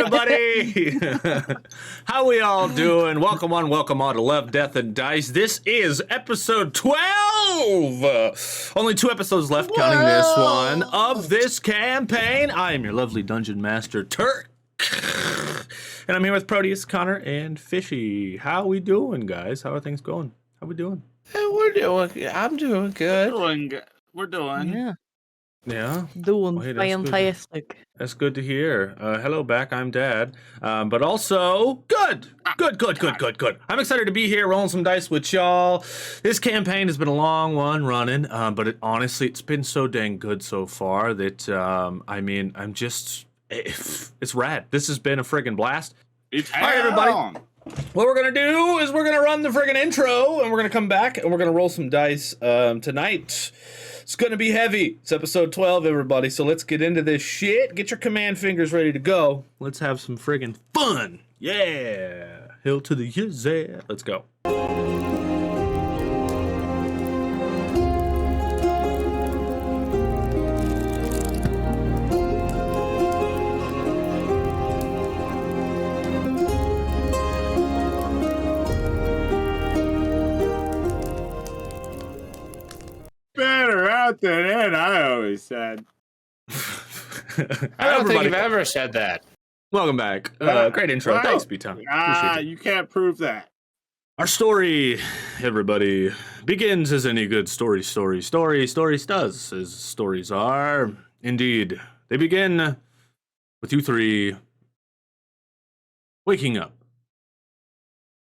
everybody! How we all doing? Welcome on to Love, Death, and Dice. This is episode 12! Only 2 episodes left, counting this one, of this campaign. I am your lovely Dungeon Master, Turk. And I'm here with Proteus, Connor, and Fishy. How we doing, guys? How are things going? How we doing? Hey, I'm doing good. We're doing. Yeah? Doing Well, hey, that's fantastic. That's good to hear. Hello back, I'm Dad. But also, good. I'm excited to be here rolling some dice with y'all. This campaign has been a long one running, but honestly, it's been so dang good so far that, it's rad. This has been a friggin' blast. All right, everybody. What we're going to do is we're going to run the friggin' intro, and we're going to come back, and we're going to roll some dice tonight. It's going to be heavy. It's episode 12, everybody, so let's get into this shit. Get your command fingers ready to go. Let's have some friggin' fun. Yeah. Hill to the yeah. Let's go. Better out than in, I always said. I don't think you've ever said that. Welcome back. Great intro. Thanks, B-Town. You can't prove that. Our story, everybody, begins as any good story does, as stories are. Indeed. They begin with you three waking up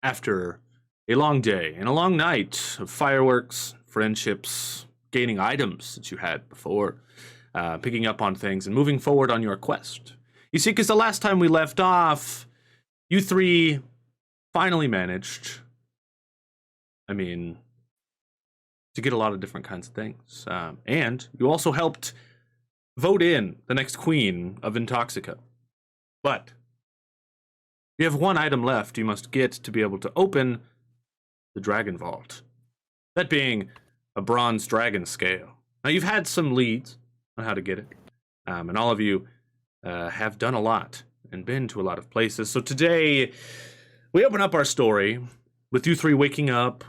after a long day and a long night of fireworks, friendships, gaining items that you had before, picking up on things, and moving forward on your quest. You see, because the last time we left off, you three finally managed, to get a lot of different kinds of things. And you also helped vote in the next queen of Intoxica. But you have one item left you must get to be able to open the Dragon Vault. That being a bronze dragon scale. Now, you've had some leads on how to get it, and all of you have done a lot and been to a lot of places. So today, we open up our story with you three waking up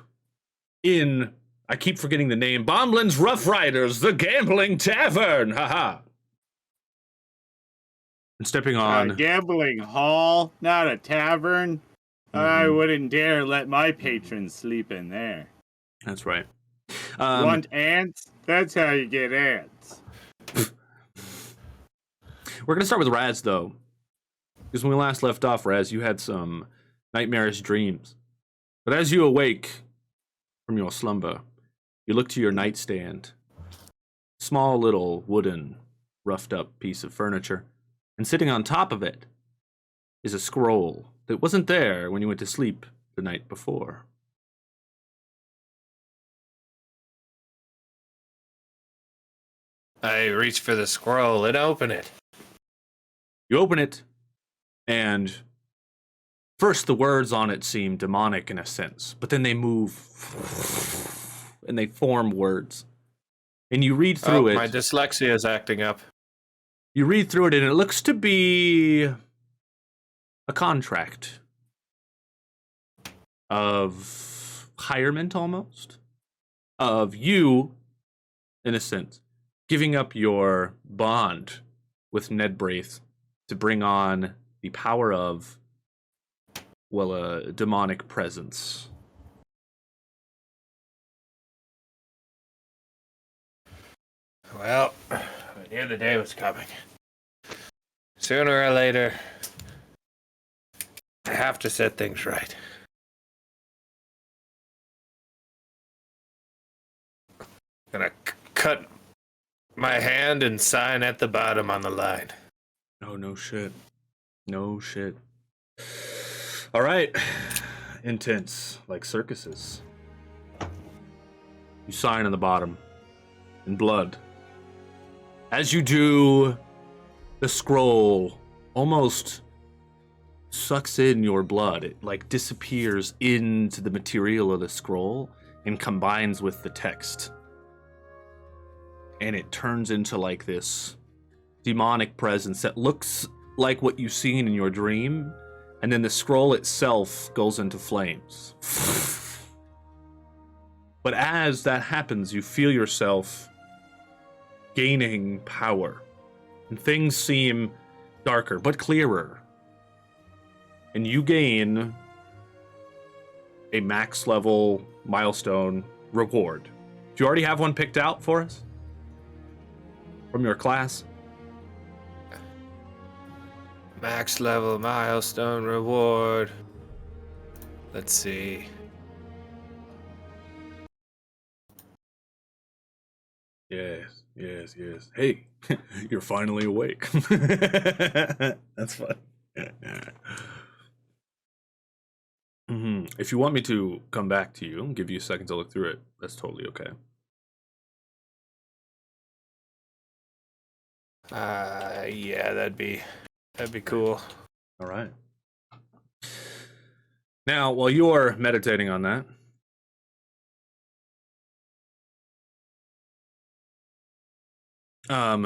in, I keep forgetting the name, Bomblin's Rough Riders, the Gambling Tavern, haha. And stepping on... A gambling hall, not a tavern. I wouldn't dare let my patrons sleep in there. That's right. Want ants? That's how you get ants. We're going to start with Raz, though. Because when we last left off, Raz, you had some nightmarish dreams. But as you awake from your slumber, you look to your nightstand. Small little wooden, roughed-up piece of furniture. And sitting on top of it is a scroll that wasn't there when you went to sleep the night before. I reach for the scroll and open it. You open it, and first the words on it seem demonic in a sense, but then they move, and they form words. And you read through it. My dyslexia is acting up. You read through it, and it looks to be a contract of hirement, almost, of you, in a sense, giving up your bond with Ned Braith to bring on the power of, well, a demonic presence. Well, I knew the day was coming. Sooner or later, I have to set things right. Gonna cut my hand and sign at the bottom on the line. Oh, no shit. No shit. All right. Intense, like circuses. You sign on the bottom in blood. As you do, the scroll almost sucks in your blood. It like disappears into the material of the scroll and combines with the text. And it turns into like this demonic presence that looks like what you've seen in your dream, and then the scroll itself goes into flames. But as that happens, you feel yourself gaining power, and things seem darker but clearer. And you gain a max level milestone reward. Do you already have one picked out for us? From your class? Max level milestone reward. Let's see. Yes. Hey, you're finally awake. That's fun. If you want me to come back to you and give you a second to look through it, that's totally okay. Yeah, that'd be cool. All right. Now, while you're meditating on that, I'm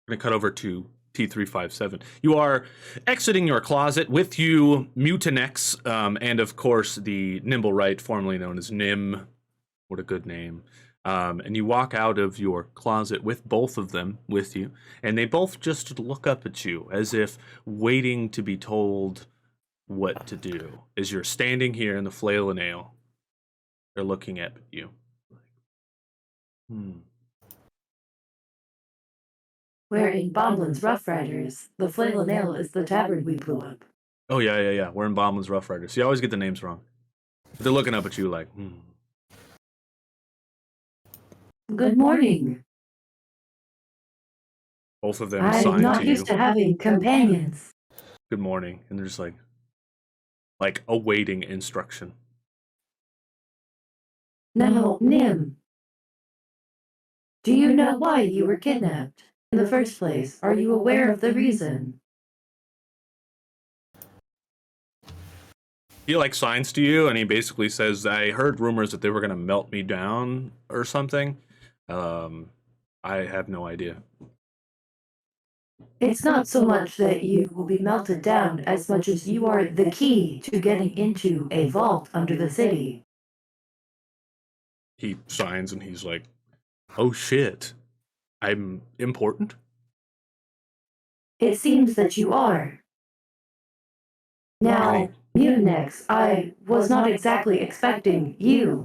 gonna cut over to T357. You are exiting your closet with you, Mutinex, and of course the Nimble Right, formerly known as Nim. What a good name. And you walk out of your closet with both of them with you, and they both just look up at you as if waiting to be told what to do. As you're standing here in the flail and ale, they're looking at you. We're in Bomblin's Rough Riders. The Flail and Ale is the tavern we blew up. Oh, yeah. We're in Bomblin's Rough Riders. So you always get the names wrong. They're looking up at you like, Good morning. Both of them I'm sign not to you. used to having companions. Good morning. And they're just like awaiting instruction. Now, Nim. Do you know why you were kidnapped? In the first place, are you aware of the reason? He signs to you, and he basically says, I heard rumors that they were going to melt me down or something. I have no idea. It's not so much that you will be melted down as much as you are the key to getting into a vault under the city. He signs, and he's like, oh shit, I'm important? It seems that you are. Now, Right. Mutinex, I was not exactly expecting you,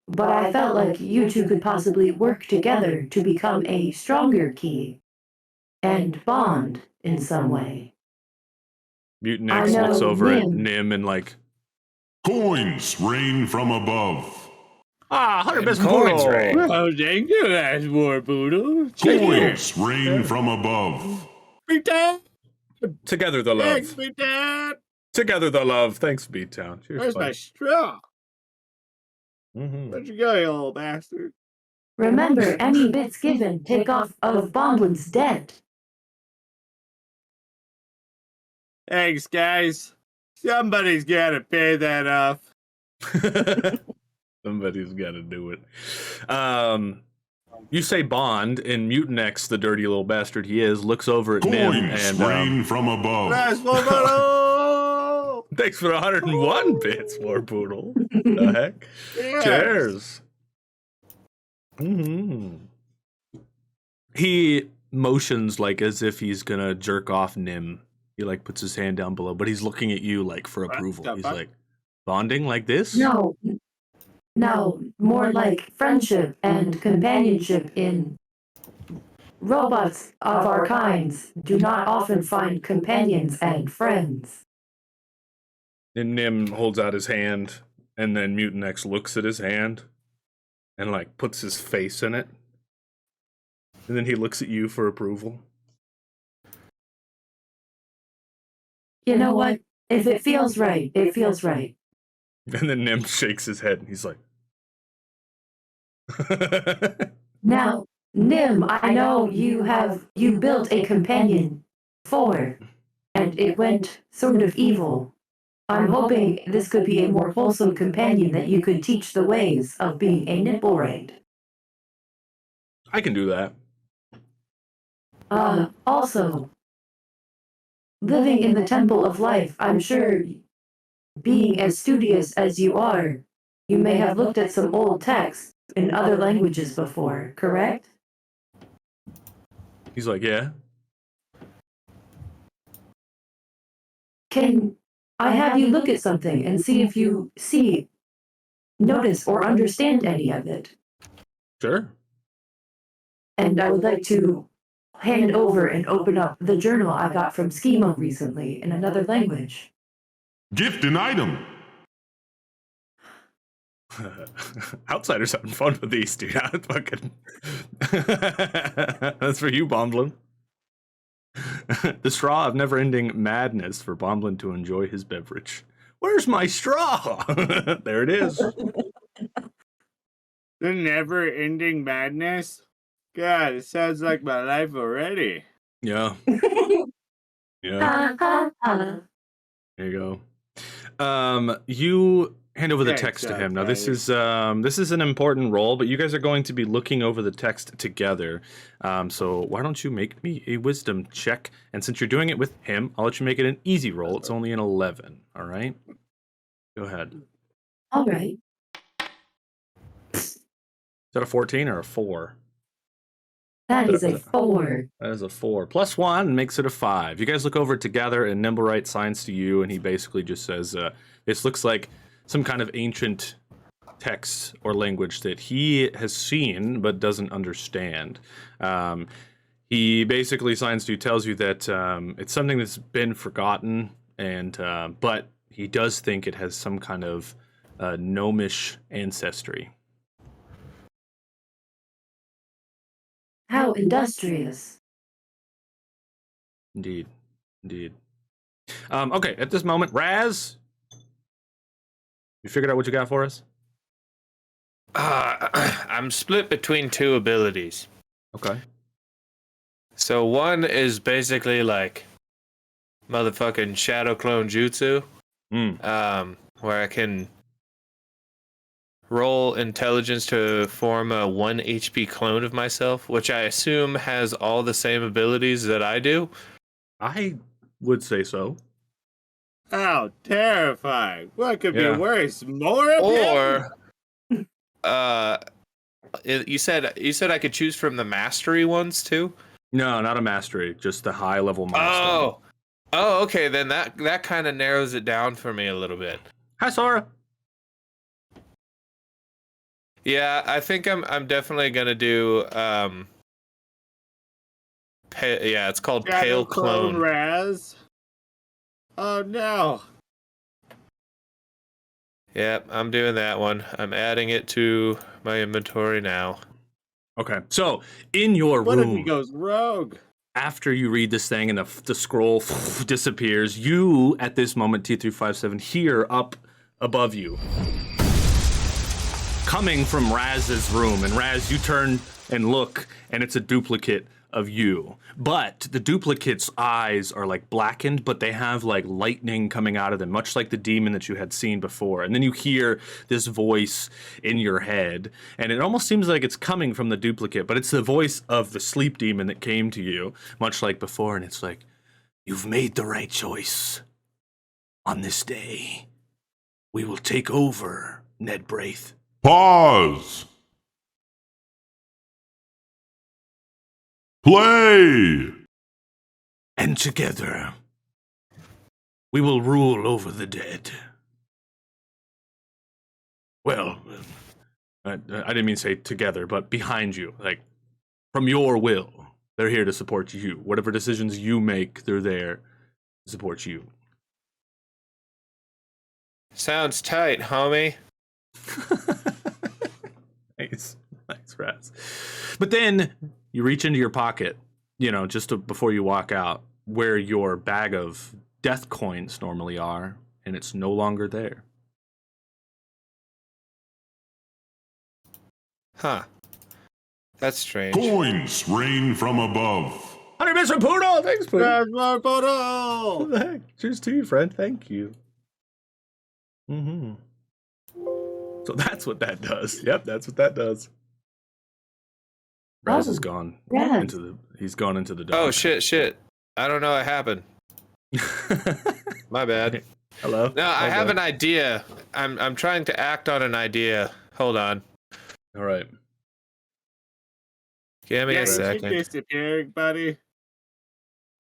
but I felt like you two could possibly work together to become a stronger key and bond in some way. Mutinex I looks know over at Nim. Nim and Coins rain from above. 100 bits Coins, right? Oh, thank you, that's more poodle. Coins rain from above. Big Dad! Together the Thanks, love. Big Dad! Together the love. Thanks, B-Town. Cheers, Where's my buddy. straw? Mm-hmm. Where'd you go, you old bastard? Remember, any bits given take off of Bomblin's debt. Thanks, guys. Somebody's gotta pay that off. Somebody's got to do it. You say Bond, and Mutinex, the dirty little bastard he is, looks over at Nim Coins and rain from above. That's more poodle! thanks for 101 bits, more poodle. The heck? Yes. Cheers. Mm-hmm. He motions as if he's gonna jerk off Nim. He puts his hand down below, but he's looking at you for approval. He's like, bonding like this? No, more like friendship and companionship in robots of our kinds do not often find companions and friends. And Nim holds out his hand, and then Mutinex looks at his hand and puts his face in it. And then he looks at you for approval. You know what? If it feels right, it feels right. And then Nim shakes his head and he's like, Now, Nim, I know you built a companion for, and it went sort of evil. I'm hoping this could be a more wholesome companion that you could teach the ways of being a Nibbleraid. I can do that. Also, living in the temple of life, I'm sure, being as studious as you are, you may have looked at some old texts in other languages before, correct? He's like, yeah. Can I have you look at something and see if you notice, or understand any of it? Sure. And I would like to hand over and open up the journal I got from Schemo recently in another language. Gift an item. Outsiders having fun with these, dude. Fucking. That's for you, Bomblin. The straw of never-ending madness for Bomblin to enjoy his beverage. Where's my straw? There it is. The never-ending madness? God, it sounds like my life already. Yeah. Yeah. There you go. You hand over the text to him. Now this is an important role, but you guys are going to be looking over the text together. So why don't you make me a wisdom check? And since you're doing it with him, I'll let you make it an easy roll. It's only an 11. All right. Go ahead. All right. Is that a 14 or a 4? That is a 4. That is a 4. Plus 1 makes it a 5. You guys look over it together, and Nimblewright signs to you, and he basically just says, this looks like some kind of ancient text or language that he has seen but doesn't understand. He basically signs to you, tells you that it's something that's been forgotten, and but he does think it has some kind of gnomish ancestry. How industrious. Indeed. Okay, at this moment, Raz, you figured out what you got for us? I'm split between two abilities. Okay. So one is basically like motherfucking shadow clone jutsu, where I can roll intelligence to form a 1 HP clone of myself, which I assume has all the same abilities that I do. I would say so. How terrifying. What could Yeah. be worse? More of him? Or you said I could choose from the mastery ones too? No, not a mastery, just the high level mastery. Oh, okay, then that kind of narrows it down for me a little bit. Hi, Sora. Yeah, I think I'm definitely gonna do it's called Shadow Pale Clone. Raz. Oh no. Yep, I'm doing that one. I'm adding it to my inventory now. Okay, so in your What if he room, goes rogue? after you read this thing and the scroll disappears, you, at this moment, T357, hear up above you, coming from Raz's room. And Raz, you turn and look, and it's a duplicate of you. But the duplicate's eyes are like blackened, but they have like lightning coming out of them, much like the demon that you had seen before. And then you hear this voice in your head, and it almost seems like it's coming from the duplicate, but it's the voice of the sleep demon that came to you, much like before. And it's like, you've made the right choice. On this day, we will take over, Ned Braith. Pause. Play. And together, we will rule over the dead. Well, I didn't mean to say together, but behind you, like, from your will. They're here to support you. Whatever decisions you make, they're there to support you. Sounds tight, homie. Nice, Raz. But then you reach into your pocket, before you walk out, where your bag of death coins normally are, and it's no longer there. Huh. That's strange. Coins rain from above. 100 Mr. Poodle! Thanks, Poodle! There's more photo. What the heck? Cheers to you, friend. Thank you. Mm-hmm. So that's what that does. Yep, that's what that does. Raz is gone Raz. he's gone into the dark. Oh shit. I don't know what happened. My bad. Hello. No, I All have good. an idea. I'm trying to act on an idea. Hold on. All right. Give me Yeah, a you keep second. disappearing, buddy.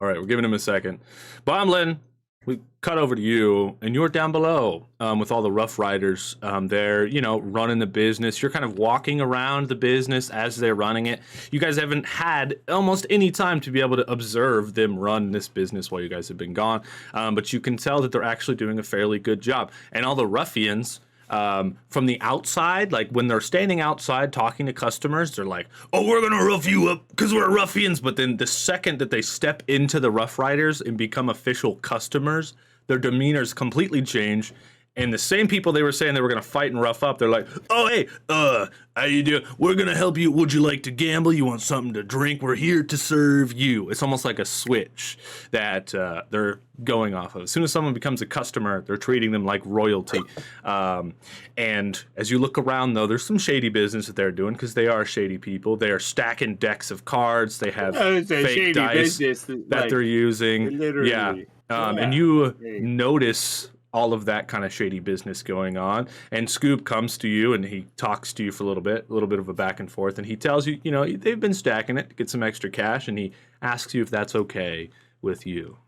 All right, we're giving him a second. Bomblin, we cut over to you, and you're down below with all the Rough Riders. They're, running the business. You're kind of walking around the business as they're running it. You guys haven't had almost any time to be able to observe them run this business while you guys have been gone, but you can tell that they're actually doing a fairly good job. And all the ruffians, from the outside, like when they're standing outside talking to customers, they're like, "Oh, we're gonna rough you up because we're ruffians." But then the second that they step into the Rough Riders and become official customers, their demeanors completely change. And the same people they were saying they were gonna fight and rough up, they're like, "Oh, hey, how you doing? We're gonna help you. Would you like to gamble? You want something to drink? We're here to serve you." It's almost like a switch that they're going off of. As soon as someone becomes a customer, they're treating them like royalty. And as you look around, though, there's some shady business that they're doing because they are shady people. They are stacking decks of cards. They have It's a fake shady dice business that like, they're using. literally. Yeah. And Yeah. you Hey. notice all of that kind of shady business going on. And Scoop comes to you and he talks to you for a little bit of a back and forth. And he tells you, they've been stacking it to get some extra cash. And he asks you if that's okay with you.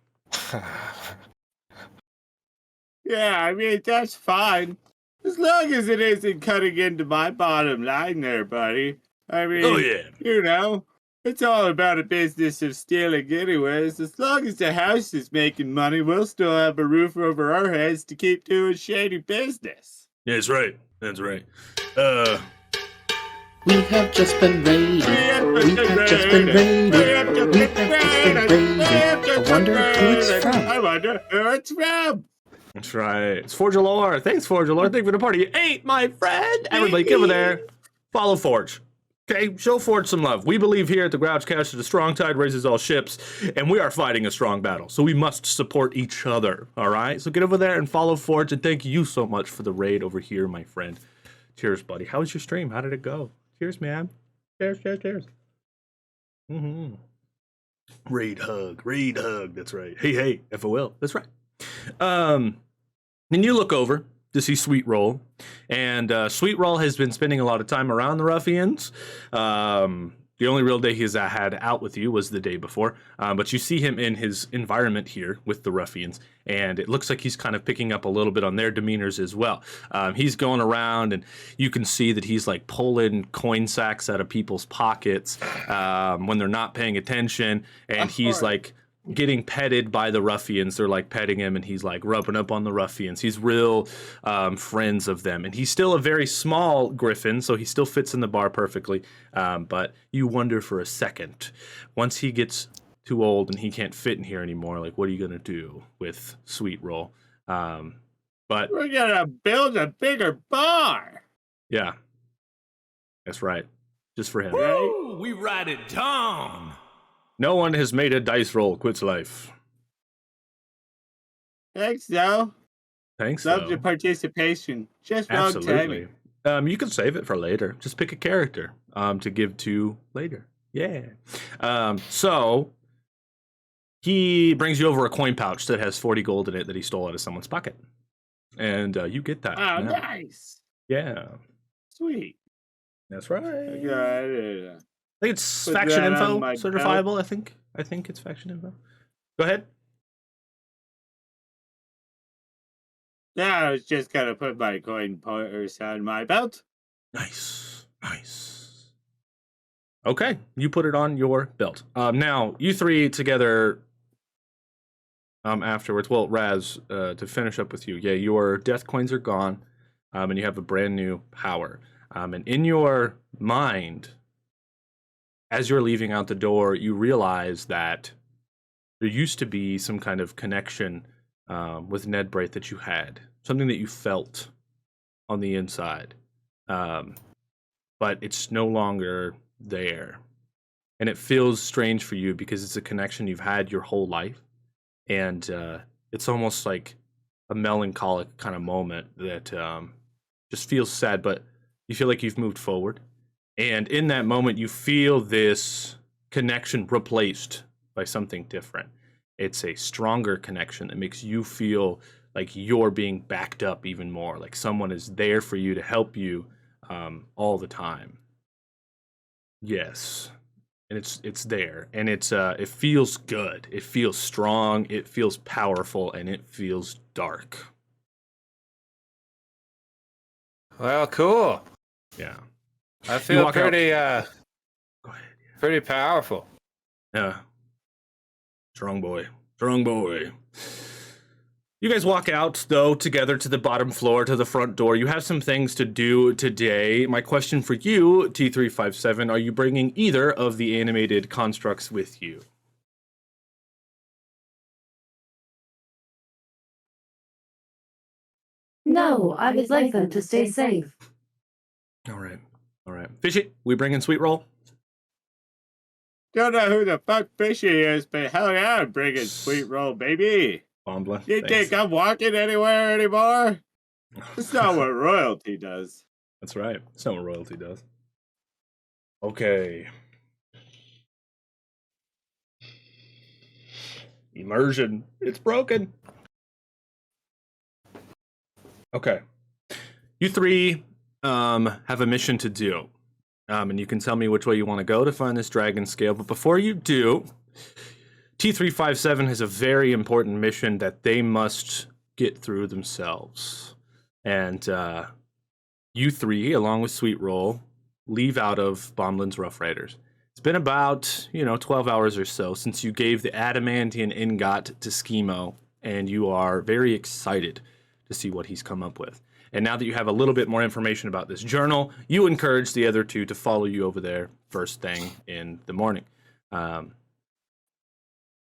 Yeah, I mean, that's fine. As long as it isn't cutting into my bottom line there, buddy. I mean, Oh, yeah. It's all about a business of stealing anyways. As long as the house is making money, we'll still have a roof over our heads to keep doing shady business. Yeah, that's right. That's right. We have just been raided. We have just been raided. We have just been raided. I wonder who it's from. I wonder who it's from. That's right. It's Forge Lore. Thanks, Forge Lore. Thank you for the party. You ate, my friend. Everybody, get over there. Follow Forge. Okay, show Forge some love. We believe here at the Grouch Couch that a strong tide raises all ships, and we are fighting a strong battle. So we must support each other, all right? So get over there and follow Forge, and thank you so much for the raid over here, my friend. Cheers, buddy. How was your stream? How did it go? Cheers, man. Cheers. Mm-hmm. Raid hug. That's right. Hey, FOL. That's right. Then you look over to see Sweet Roll, and Sweet Roll has been spending a lot of time around the ruffians. The only real day he's had out with you was the day before, but you see him in his environment here with the ruffians, and it looks like he's kind of picking up a little bit on their demeanors as well. He's going around, and you can see that he's like pulling coin sacks out of people's pockets when they're not paying attention, and he's like getting petted by the ruffians. They're like petting him, and he's like rubbing up on the ruffians. He's real friends of them, and he's still a very small griffin, so he still fits in the bar perfectly. But you wonder for a second, once he gets too old and he can't fit in here anymore, like, what are you gonna do with Sweet Roll? But we're gonna build a bigger bar. Yeah, that's right, just for him. Right? We ride it down. No one has made a dice roll quits life. Thanks, though. Thanks. Love the participation. Just wrong Absolutely. timing. You can save it for later. Just pick a character to give to later. Yeah. So he brings you over a coin pouch that has 40 gold in it that he stole out of someone's pocket, and you get that. Oh, now. nice. Yeah. Sweet. That's right. Yeah. I think it's Put faction that on info my certifiable. I think it's faction info. Go ahead. Yeah, I was just gonna put my coin purse on my belt. Nice. Okay, you put it on your belt. Now you three together. Afterwards, well, Raz, to finish up with you. Yeah, your death coins are gone, and you have a brand new power. And in your mind, as you're leaving out the door, you realize that there used to be some kind of connection with Ned Braith that you had, something that you felt on the inside, but it's no longer there. And it feels strange for you because it's a connection you've had your whole life, and it's almost like a melancholic kind of moment that just feels sad, but you feel like you've moved forward. And in that moment, you feel this connection replaced by something different. It's a stronger connection that makes you feel like you're being backed up even more, like someone is there for you to help you all the time. Yes. And it's there, and it feels good. It feels strong, it feels powerful, and it feels dark. Well, cool. Yeah. I feel walk out- pretty Go ahead. pretty powerful. Yeah. Strong boy. Strong boy. You guys walk out, though, together to the bottom floor, to the front door. You have some things to do today. My question for you, T357, are you bringing either of the animated constructs with you? No, I would like them to stay safe. All right. All right. Fishy, we bring in Sweet Roll? Don't know who the fuck Fishy is, but hell yeah, I'm bringing Sweet Roll, baby. Bomblin. You think I'm walking anywhere anymore? That's not what royalty does. That's right. That's not what royalty does. Okay. Immersion. It's broken. Okay. You three have a mission to do. And you can tell me which way you want to go to find this dragon scale. But before you do, T357 has a very important mission that they must get through themselves. And you three, along with Sweet Roll, leave out of Bomblin's Rough Riders. It's been about, 12 hours or so since you gave the adamantian ingot to Schemo, and you are very excited to see what he's come up with. And now that you have a little bit more information about this journal, you encourage the other two to follow you over there first thing in the morning.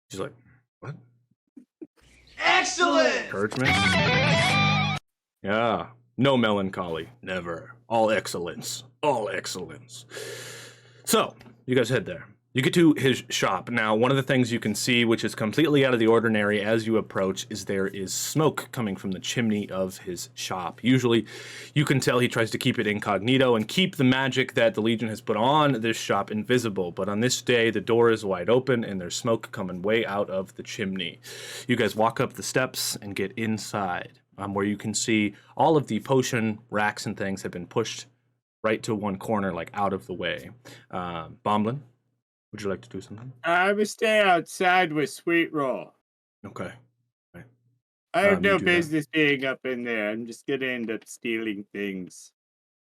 She's like, what? Excellent! Encouragement? Yeah. No melancholy. Never. All excellence. All excellence. So, you guys head there. You get to his shop. Now, one of the things you can see, which is completely out of the ordinary as you approach, is there is smoke coming from the chimney of his shop. Usually, you can tell he tries to keep it incognito and keep the magic that the Legion has put on this shop invisible. But on this day, the door is wide open and there's smoke coming way out of the chimney. You guys walk up the steps and get inside, where you can see all of the potion racks and things have been pushed right to one corner, like out of the way. Bomblin, would you like to do something? I would stay outside with Sweet Roll. Okay. Right. I have You no do that. business being up in there. I'm just gonna end up stealing things.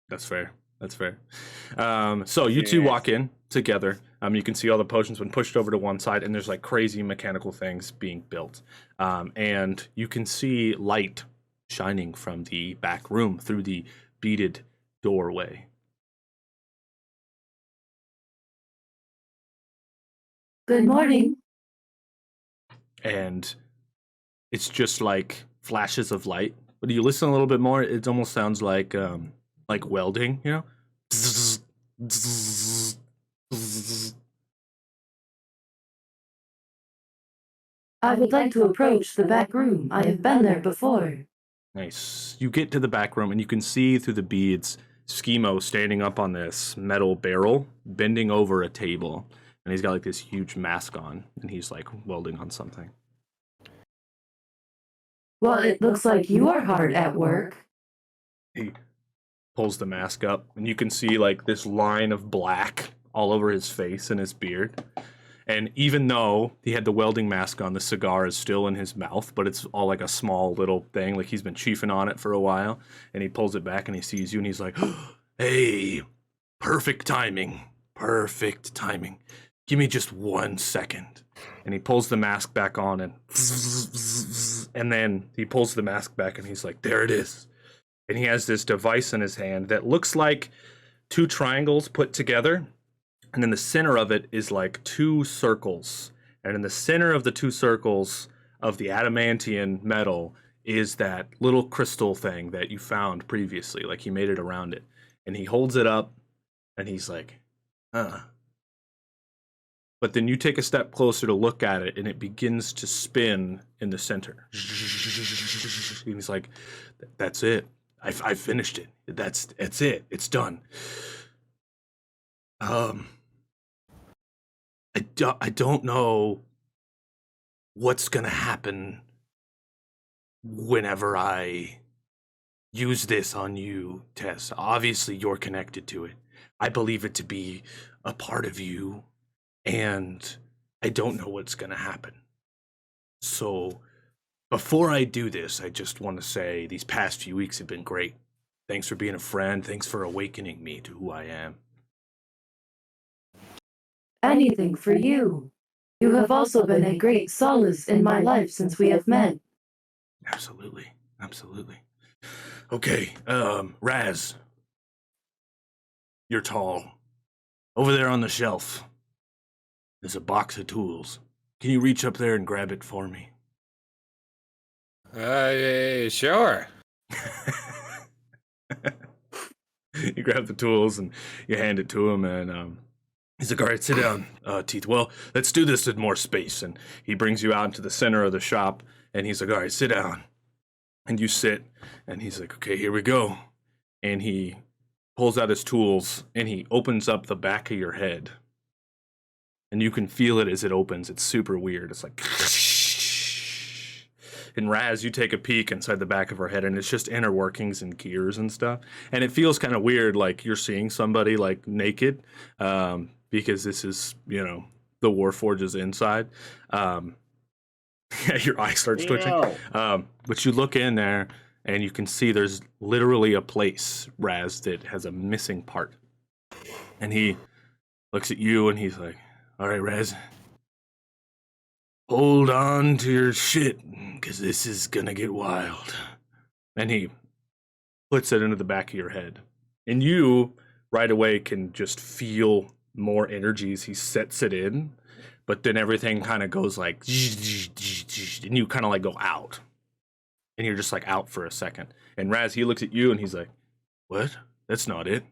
That's fair. That's fair. So you two Yes. walk in together. You can see all the potions been pushed over to one side, and there's like crazy mechanical things being built. And you can see light shining from the back room through the beaded doorway. Good morning. And it's just like flashes of light. But you listen a little bit more, it almost sounds like welding, you know? I would like to approach the back room. I have been there before. Nice. You get to the back room and you can see through the beads Schemo standing up on this metal barrel, bending over a table. And he's got like this huge mask on and he's like welding on something. Well, it looks like you are hard at work. He pulls the mask up and you can see like this line of black all over his face and his beard. And even though he had the welding mask on, the cigar is still in his mouth, but it's all like a small little thing, like he's been chiefing on it for a while. And he pulls it back and he sees you and he's like, hey, perfect timing. Perfect timing. Give me just 1 second. And he pulls the mask back on and then he pulls the mask back and he's like, there it is. And he has this device in his hand that looks like two triangles put together. And in the center of it is like two circles. And in the center of the two circles of the adamantian metal is that little crystal thing that you found previously. Like he made it around it. And he holds it up and he's like, But then you take a step closer to look at it and it begins to spin in the center. And he's like, that's it. I finished it. That's it. It's done. I don't know what's gonna happen whenever I use this on you, Tess. Obviously, you're connected to it. I believe it to be a part of you, and I don't know what's gonna happen. So, before I do this, I just want to say these past few weeks have been great. Thanks for being a friend. Thanks for awakening me to who I am. Anything for you. You have also been a great solace in my life since we have met. Absolutely. Absolutely. Okay, Raz. You're tall. Over there on the shelf, there's a box of tools. Can you reach up there and grab it for me? Sure. You grab the tools and you hand it to him, and he's like, all right, sit down, Teeth. Well, let's do this in more space. And he brings you out into the center of the shop, and he's like, all right, sit down. And you sit, and he's like, okay, here we go. And he pulls out his tools, and he opens up the back of your head. And you can feel it as it opens. It's super weird. It's like... And Raz, you take a peek inside the back of her head, and it's just inner workings and gears and stuff. And it feels kind of weird, like you're seeing somebody like naked, because this is, you know, the Warforge's inside. Your eye starts twitching. But you look in there, and you can see there's literally a place, Raz, that has a missing part. And he looks at you, and he's like, all right, Raz, hold on to your shit, because this is gonna get wild. And he puts it into the back of your head. And you, right away, can just feel more energy as he sets it in. But then everything kind of goes like... And you kind of like go out. And you're just like out for a second. And Raz, he looks at you and he's like, what? That's not it.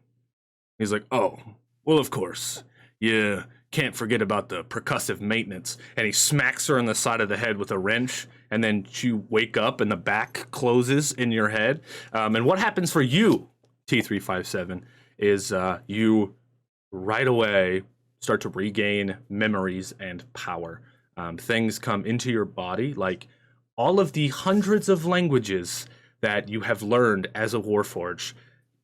He's like, oh, well, of course. Yeah. Can't forget about the percussive maintenance. And he smacks her on the side of the head with a wrench, and then you wake up and the back closes in your head. And what happens for you, T357, is you right away start to regain memories and power. Things come into your body, like all of the hundreds of languages that you have learned as a Warforged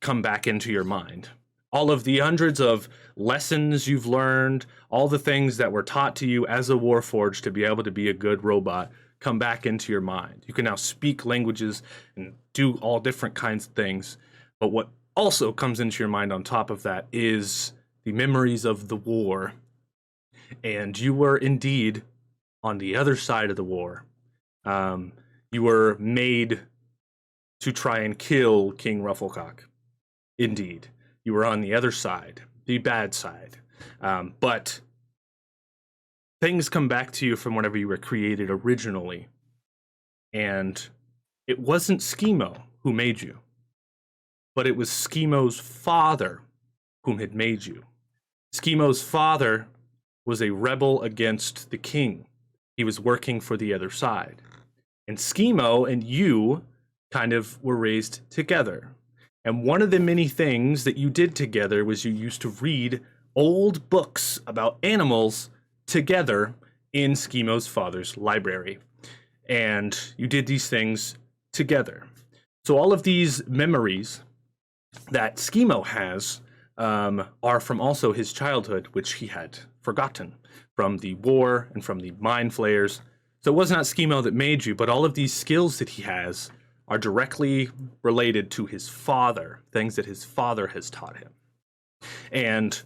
come back into your mind. All of the hundreds of lessons you've learned, all the things that were taught to you as a Warforged to be able to be a good robot, come back into your mind. You can now speak languages and do all different kinds of things. But what also comes into your mind on top of that is the memories of the war. And you were indeed on the other side of the war. You were made to try and kill King Rufflecock. Indeed. You were on the other side, the bad side. But things come back to you from whenever you were created originally. And it wasn't Schemo who made you, but it was Schemo's father whom had made you. Schemo's father was a rebel against the king. He was working for the other side. And Schemo and you kind of were raised together. And one of the many things that you did together was you used to read old books about animals together in Schemo's father's library. And you did these things together. So all of these memories that Schemo has are from also his childhood, which he had forgotten from the war and from the mind flayers. So it was not Schemo that made you, but all of these skills that he has are directly related to his father, things that his father has taught him. And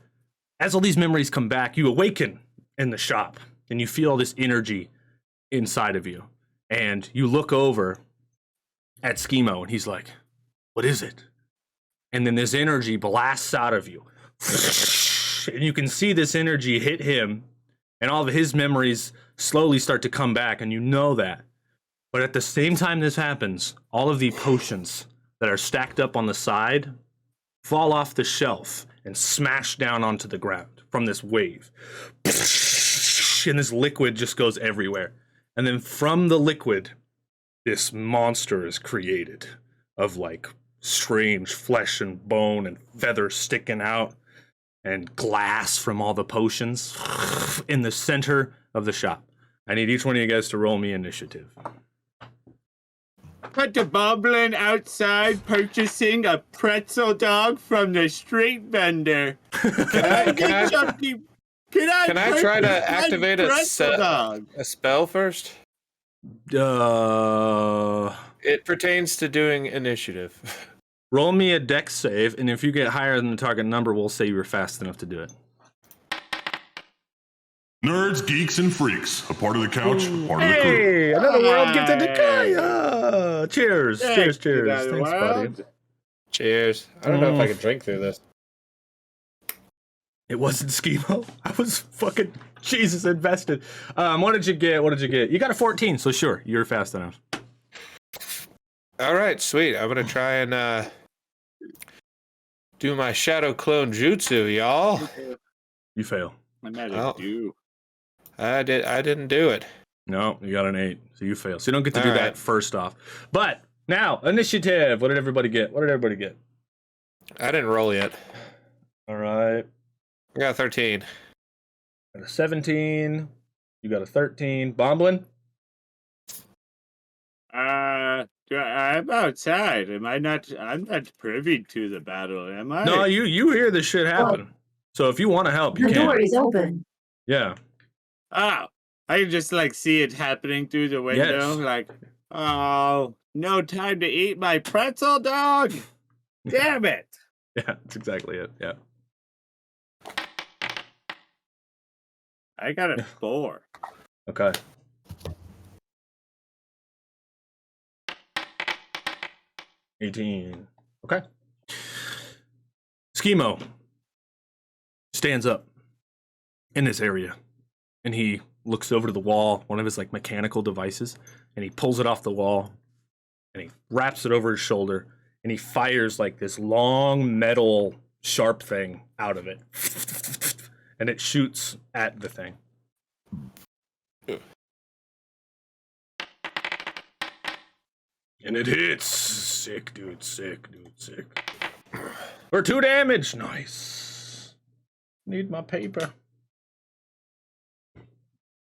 as all these memories come back, you awaken in the shop and you feel all this energy inside of you. And you look over at Schemo and he's like, what is it? And then this energy blasts out of you. And you can see this energy hit him, and all of his memories slowly start to come back, and you know that. But at the same time this happens, all of the potions that are stacked up on the side fall off the shelf and smash down onto the ground from this wave. And this liquid just goes everywhere. And then from the liquid, this monster is created of like strange flesh and bone and feathers sticking out and glass from all the potions in the center of the shop. I need each one of you guys to roll me initiative. Put the Boblin outside purchasing a pretzel dog from the street vendor. Can I Can I try to purchase activate one a pretzel dog? spell first? It pertains to doing initiative. Roll me a dex save, and if you get higher than the target number, we'll say you're fast enough to do it. Nerds, geeks, and freaks. A part of the couch, a part of the crew. Hey, another world gets into cheers, Thanks, cheers. another Thanks, buddy. world. Cheers. I don't know if I can drink through this. It wasn't Schemo. I was fucking Jesus invested. What did you get? You got a 14, so sure, you're fast enough. All right, sweet. I'm gonna try and do my shadow clone jutsu, y'all. You fail. I'm at Oh. a do. I didn't do it. No, you got an 8, so you fail. So you don't get to do All that right. first off. But now, initiative. What did everybody get? I didn't roll yet. All right. I got 13. Got a 17. You got a 13. Bomblin? I'm outside. I'm not privy to the battle, am I? No, you hear this shit happen. So if you want to help, you The can. door is open. Yeah. Oh, I can just like see it happening through the window. Yes. Like, oh, no time to eat my pretzel dog. Damn it. Yeah, that's exactly it. Yeah. I got a 4. Okay. $18. Okay. Schemo stands up in this area, and he looks over to the wall, one of his like mechanical devices, and he pulls it off the wall, and he wraps it over his shoulder, and he fires like this long metal sharp thing out of it, and it shoots at the thing. And it hits. Sick, dude. Sick. For 2 damage. Nice. Need my paper.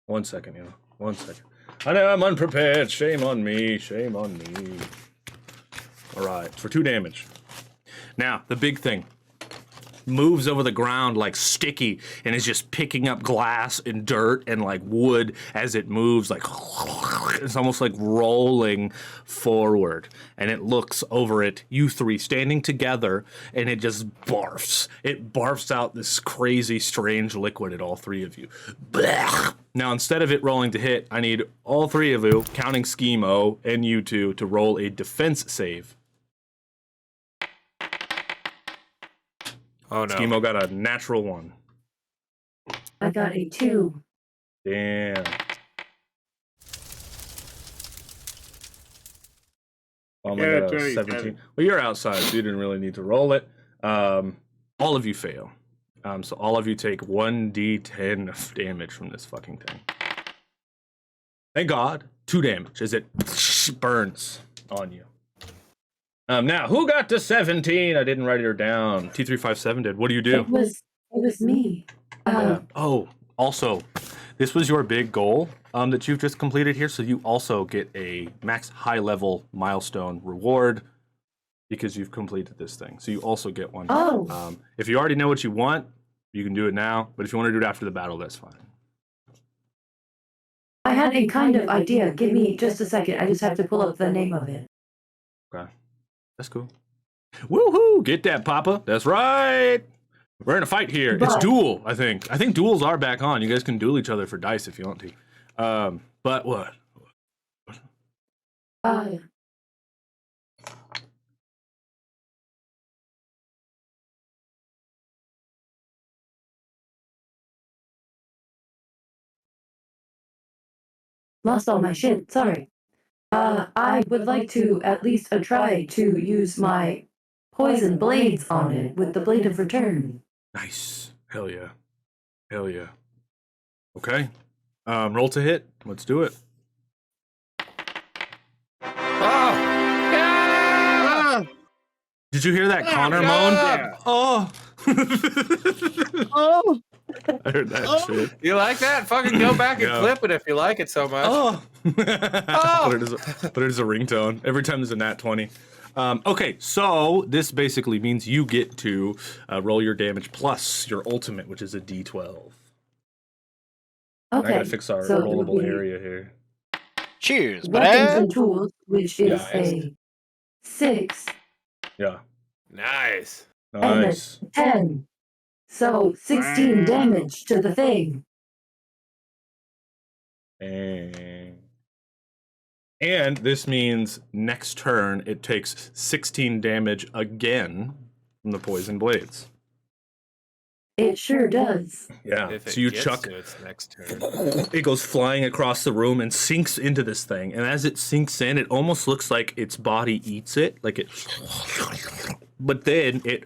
1 second, you know. 1 second. I know I'm unprepared. Shame on me. All right. For 2 damage. Now, the big thing. Moves over the ground like sticky and is just picking up glass and dirt and like wood as it moves, like it's almost like rolling forward, and it looks over at you three standing together, and it just barfs. It barfs out this crazy strange liquid at all three of you. Blech. Now instead of it rolling to hit, I need all three of you, counting Schemo and you two, to roll a defense save. Oh no. Schemo got a natural 1. I got a 2. Damn. Oh my Yeah, god, 20, 17. Well, you're outside, so you didn't really need to roll it. All of you fail. So all of you take 1d10 of damage from this fucking thing. Thank God, 2 damage as it burns on you. Now, who got to 17? I didn't write her down. T357 did. What do you do? It was me. Yeah. Oh, also, this was your big goal that you've just completed here, so you also get a max high-level milestone reward because you've completed this thing. So you also get one. Oh. If you already know what you want, you can do it now, but if you want to do it after the battle, that's fine. I had a kind of idea. Give me just a second. I just have to pull up the name of it. Okay. That's cool. Woohoo! Get that, Papa. That's right. We're in a fight here. It's But- duel, I think. I think duels are back on. You guys can duel each other for dice if you want to. But what? Lost all my shit. Sorry. I would like to at least try to use my poison blades on it with the blade of return. Nice. Hell yeah. Hell yeah. Okay. Roll to hit. Let's do it. Oh! Yeah! Did you hear that Connor no! moan? Yeah. Oh. Oh, I heard that shit. You like that? Fucking go back and Yeah. clip it if you like it so much. Oh. Oh. Put it as a ringtone every time there's a nat 20. Okay, so this basically means you get to roll your damage plus your ultimate, which is a D12. I Okay. gotta fix our so it would rollable be area here. Cheers, Weapons buddy. and tools, which is Nice. a 6 Yeah. Nice. Nice. and a 10. So 16 damage to the thing. And this means next turn it takes 16 damage again from the poison blades. It sure does. Yeah. If it So you gets chuck to its next turn. it goes flying across the room and sinks into this thing. And as it sinks in, it almost looks like its body eats it, like it. But then it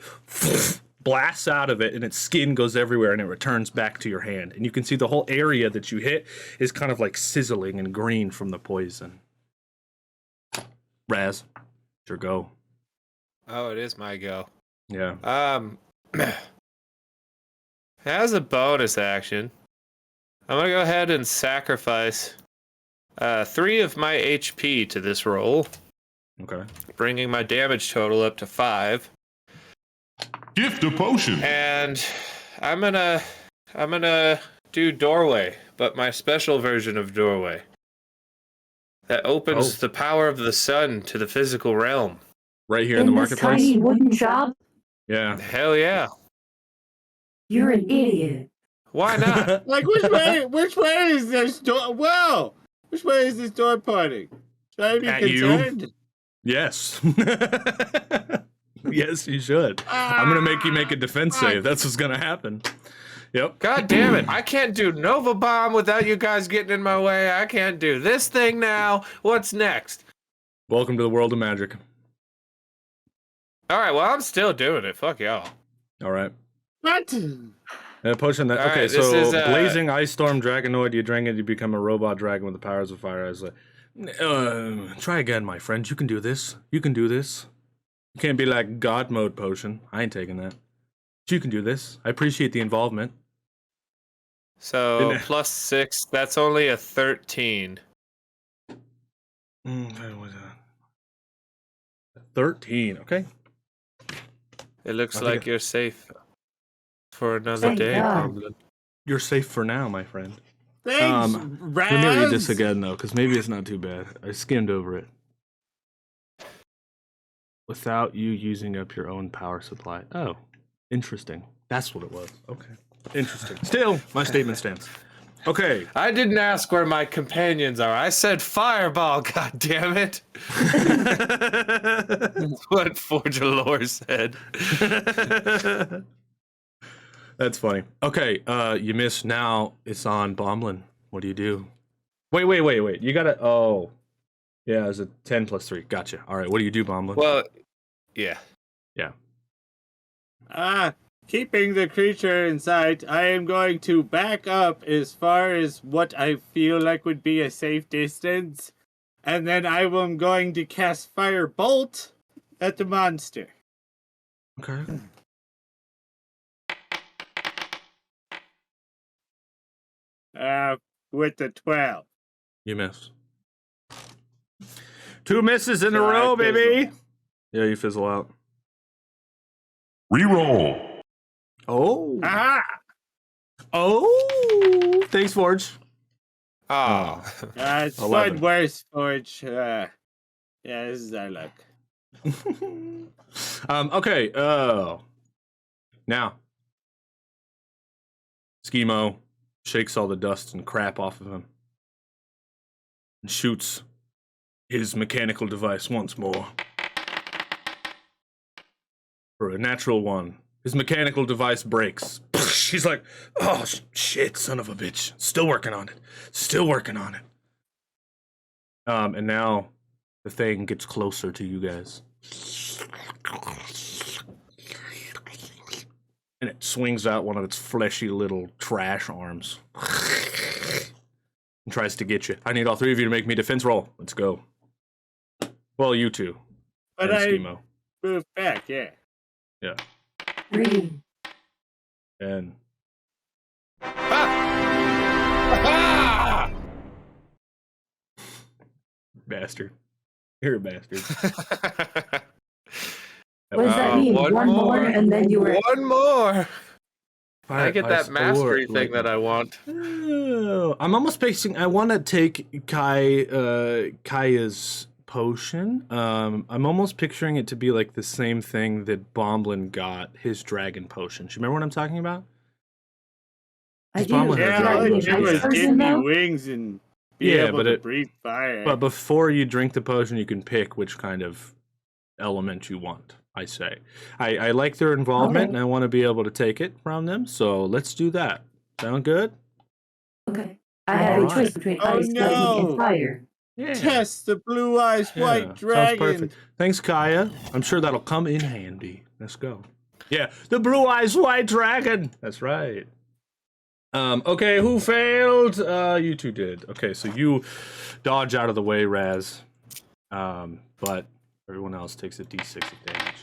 blasts out of it, and its skin goes everywhere, and it returns back to your hand. And you can see the whole area that you hit is kind of like sizzling and green from the poison. Raz, your go. Oh, it is my go. Yeah. As a bonus action, I'm gonna go ahead and sacrifice 3 of my HP to this roll, Okay. bringing my damage total up to 5. Gift a potion. And I'm gonna do doorway, but my special version of doorway that opens the power of the sun to the physical realm. Right here in the this marketplace. tiny wooden shop, Yeah. Hell yeah! you're an idiot. Why not? Like, which way is this door? Whoa! Which way is this door pointing? Should I be At you. concerned? Yes. Yes, you should. I'm gonna make you make a defense save. That's what's gonna happen. Yep. God damn it! I can't do Nova Bomb without you guys getting in my way. I can't do this thing now. What's next? Welcome to the world of magic. All right, well I'm still doing it. Fuck y'all. All right. What? Potion that. All Okay, right, this so is, blazing ice storm dragonoid. You drink it, you become a robot dragon with the powers of fire. I was like, try again, my friend. You can do this. You can do this. You can't be like God mode potion. I ain't taking that. But you can do this. I appreciate the involvement. So Didn't it? plus 6. That's only a 13. 13. Okay. It looks I like think you're safe for another Thank day. God. Goblin. You're safe for now, my friend. Thanks, Let me read this again, though, because maybe it's not too bad. I skimmed over it. Without you using up your own power supply. Oh, interesting. That's what it was. Okay. Interesting. Still, my statement stands. Okay. I didn't ask where my companions are. I said fireball, god damn it. That's what Forge of Lore said. That's funny. Okay, you missed. Now it's on Bomblin. What do you do? Wait. You gotta. Oh. Yeah, it's a 10 plus 3. Gotcha. All right, what do you do, Bomblin? Well, yeah. Keeping the creature in sight, I am going to back up as far as what I feel like would be a safe distance, and then I am going to cast Firebolt at the monster. Okay. With the 12. You miss. 2 misses in a So I row, fizzle. baby. Yeah, you fizzle out. Reroll. Oh. Aha! Oh. Thanks, Forge. Oh. It's 11. one worse, Forge. Yeah, this is our luck. Okay. Now. Schemo shakes all the dust and crap off of him and shoots his mechanical device once more. For a natural 1. His mechanical device breaks. He's like, oh, shit, son of a bitch. Still working on it. And now the thing gets closer to you guys. And it swings out one of its fleshy little trash arms. And tries to get you. I need all 3 of you to make me a defense roll. Let's go. Well, you 2. But And I Schemo. moved back, yeah. Yeah. 3. And bastard. You're a bastard. What does that mean? One more, and then you were. One more. Fire I get ice that mastery or thing that I want. Oh, I'm almost pacing. I want to take Kaya's potion. I'm almost picturing it to be like the same thing that Bomblin got his dragon potion. Do you remember what I'm talking about? I do. Bomblin had a Yeah, dragon all it potion. did was Person, give me though? wings and be Yeah, able but to breathe fire. But before you drink the potion, you can pick which kind of element you want. I say, I like their involvement, Okay. and I want to be able to take it from them. So let's do that. Sound good? Okay. I have a Alright. choice between Oh, ice, lightning, no. and fire. Yeah. Test the blue eyes Yeah, white sounds dragon. perfect. Thanks, Kaya. I'm sure that'll come in handy. Let's go. Yeah, the blue eyes white dragon. That's right. Okay, who failed? You two did. Okay, so you dodge out of the way, Raz. But everyone else takes a d6 of damage.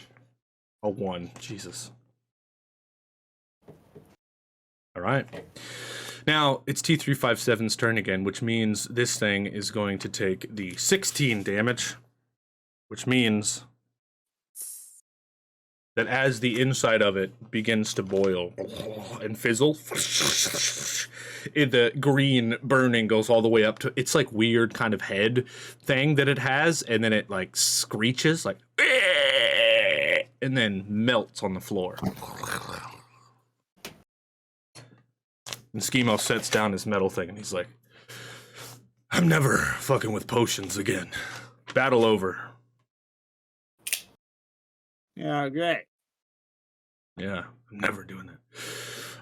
A 1. Jesus. All right. Now, it's T357's turn again, which means this thing is going to take the 16 damage, which means that as the inside of it begins to boil and fizzle, the green burning goes all the way up to, it's like weird kind of head thing that it has, and then it like screeches, like, and then melts on the floor. And Schemo sets down his metal thing, and he's like, I'm never fucking with potions again. Battle over. Yeah, great. Yeah, I'm never doing that.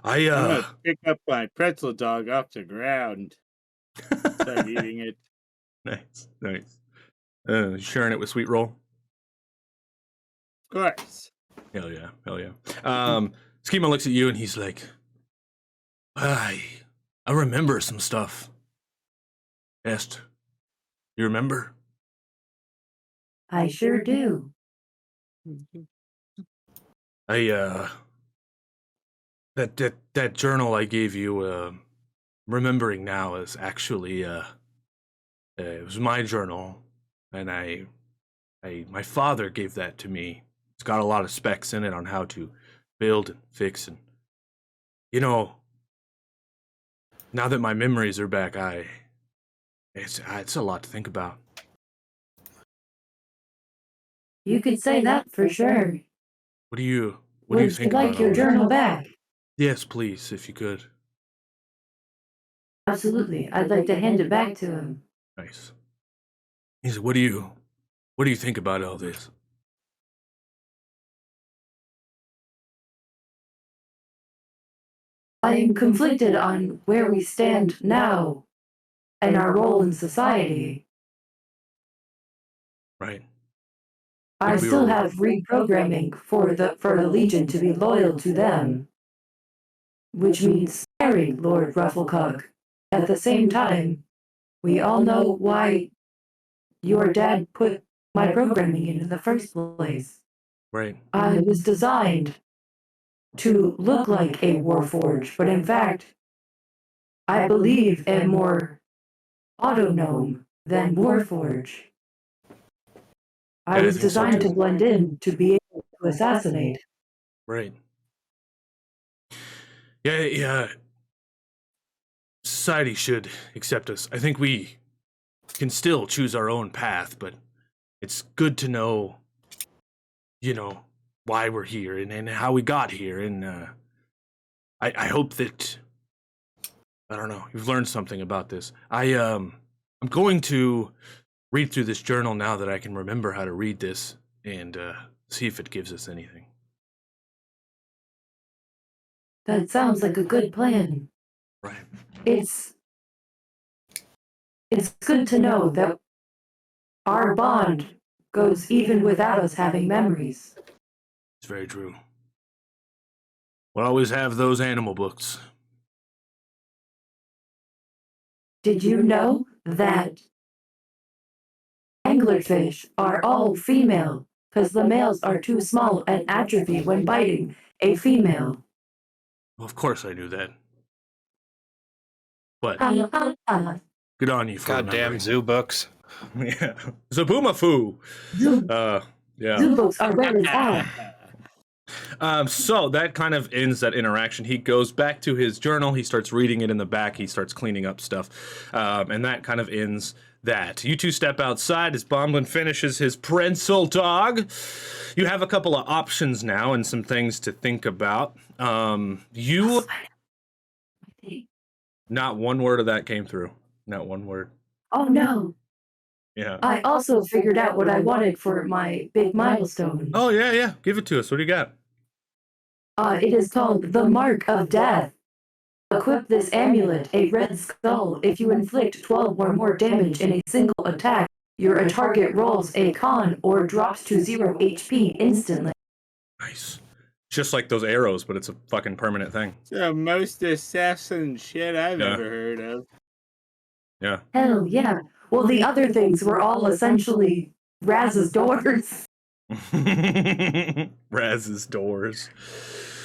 I'm gonna pick up my pretzel dog off the ground. Start eating it. Nice. You sharing it with Sweet Roll? Of course. Hell yeah. Schema looks at you and he's like, I remember some stuff. Est, you remember? I sure do. That journal I gave you, remembering now is actually, it was my journal, and my father gave that to me. It's got a lot of specs in it on how to build and fix, and, you know, now that my memories are back, it's a lot to think about. You could say that for sure. What do you Would you think like about your all journal that? back? Yes, please, if you could. Absolutely. I'd like to hand it back to him. Nice. He said, what do you think about all this? I am conflicted on where we stand now and our role in society. Right. I we still were- have reprogramming for the Legion to be loyal to them, which means sparing Lord Rufflecog. At the same time, we all know why your dad put my programming in the first place. Right. I was designed to look like a Warforged, but in fact, I believe am more Autognome than Warforged. I Yeah, I was think so, designed too. to blend in to be able to assassinate. Right. Yeah. Society should accept us. I think we can still choose our own path, but it's good to know, why we're here and how we got here. And I hope that, I don't know, you've learned something about this. I'm going to read through this journal now that I can remember how to read this and see if it gives us anything. That sounds like a good plan. Right. It's good to know that our bond goes even without us having memories. It's very true. We'll always have those animal books. Did you know that anglerfish are all female because the males are too small and atrophy when biting a female? Well, of course I knew that. But Ah. good on you for Goddamn remembering. zoo books. Yeah. Zaboomafoo. Yeah. Zoobos are rare as hell. So that kind of ends that interaction. He goes back to his journal. He starts reading it in the back. He starts cleaning up stuff. And that kind of ends that. You two step outside as Bomblin finishes his pretzel dog. You have a couple of options now and some things to think about. You... Not one word of that came through. Not one word. Oh no. Yeah. I also figured out what I wanted for my big milestone. Oh, yeah. Give it to us. What do you got? It is called the Mark of Death. Equip this amulet, a red skull. If you inflict 12 or more damage in a single attack, your target rolls a con or drops to 0 HP instantly. Nice. Just like those arrows, but it's a fucking permanent thing. It's the most assassin shit I've ever heard of. Yeah. Hell yeah. Well, the other things were all essentially Raz's doors. Raz's Doors.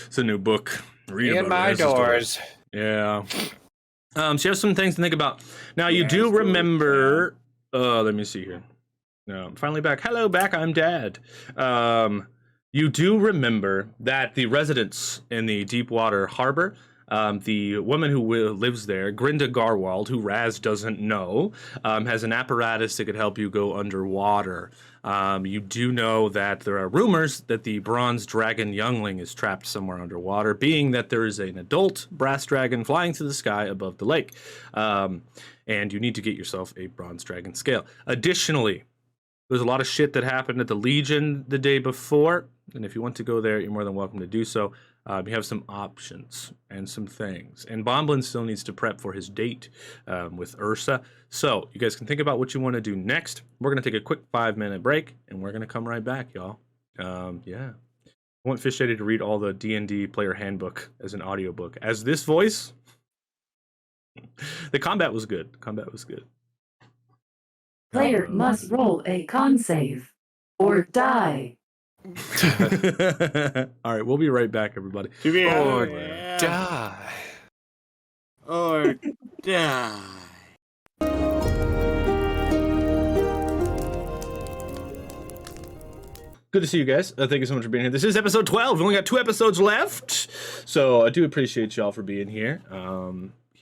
It's a new book. Read In about my Raz's doors. Yeah. So you have some things to think about. Now, you do remember... let me see here. No, I'm finally back. Hello, back. I'm Dad. You do remember that the residents in the Deepwater Harbor, the woman who lives there, Grinda Garwald, who Raz doesn't know, has an apparatus that could help you go underwater. You do know that there are rumors that the bronze dragon youngling is trapped somewhere underwater, being that there is an adult brass dragon flying through the sky above the lake. And you need to get yourself a bronze dragon scale. Additionally, there's a lot of shit that happened at the Legion the day before, and if you want to go there, you're more than welcome to do so. You have some options and some things. And Bomblin still needs to prep for his date with Ursa. So you guys can think about what you want to do next. We're going to take a quick 5-minute break, and we're going to come right back, y'all. Yeah. I want Fish Daddy to read all the D&D player handbook as an audiobook. As this voice, the combat was good. Player must roll a con save or die. All right, we'll be right back, everybody. To be Or honest, die. Or die. Good to see you guys. Thank you so much for being here. This is episode 12. We only got 2 episodes left. So I do appreciate y'all for being here.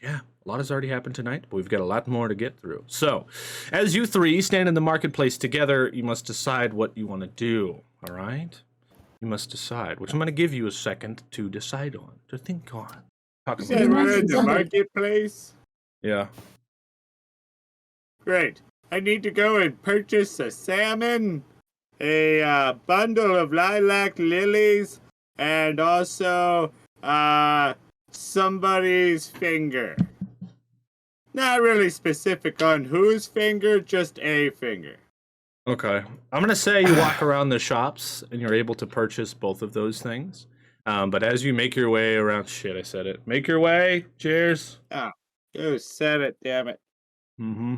Yeah, a lot has already happened tonight, but we've got a lot more to get through. So, as you three stand in the marketplace together, you must decide what you want to do. All right? You must decide, which I'm going to give you a second to decide on, to think on. Talk You about said it. we're in the marketplace? Yeah. Great. I need to go and purchase a salmon, a bundle of lilac lilies, and also somebody's finger. Not really specific on whose finger, just a finger. Okay. I'm going to say you walk around the shops and you're able to purchase both of those things. But as you make your way around... Shit, I said it. Make your way. Cheers. You said it, damn it. Mm-hmm.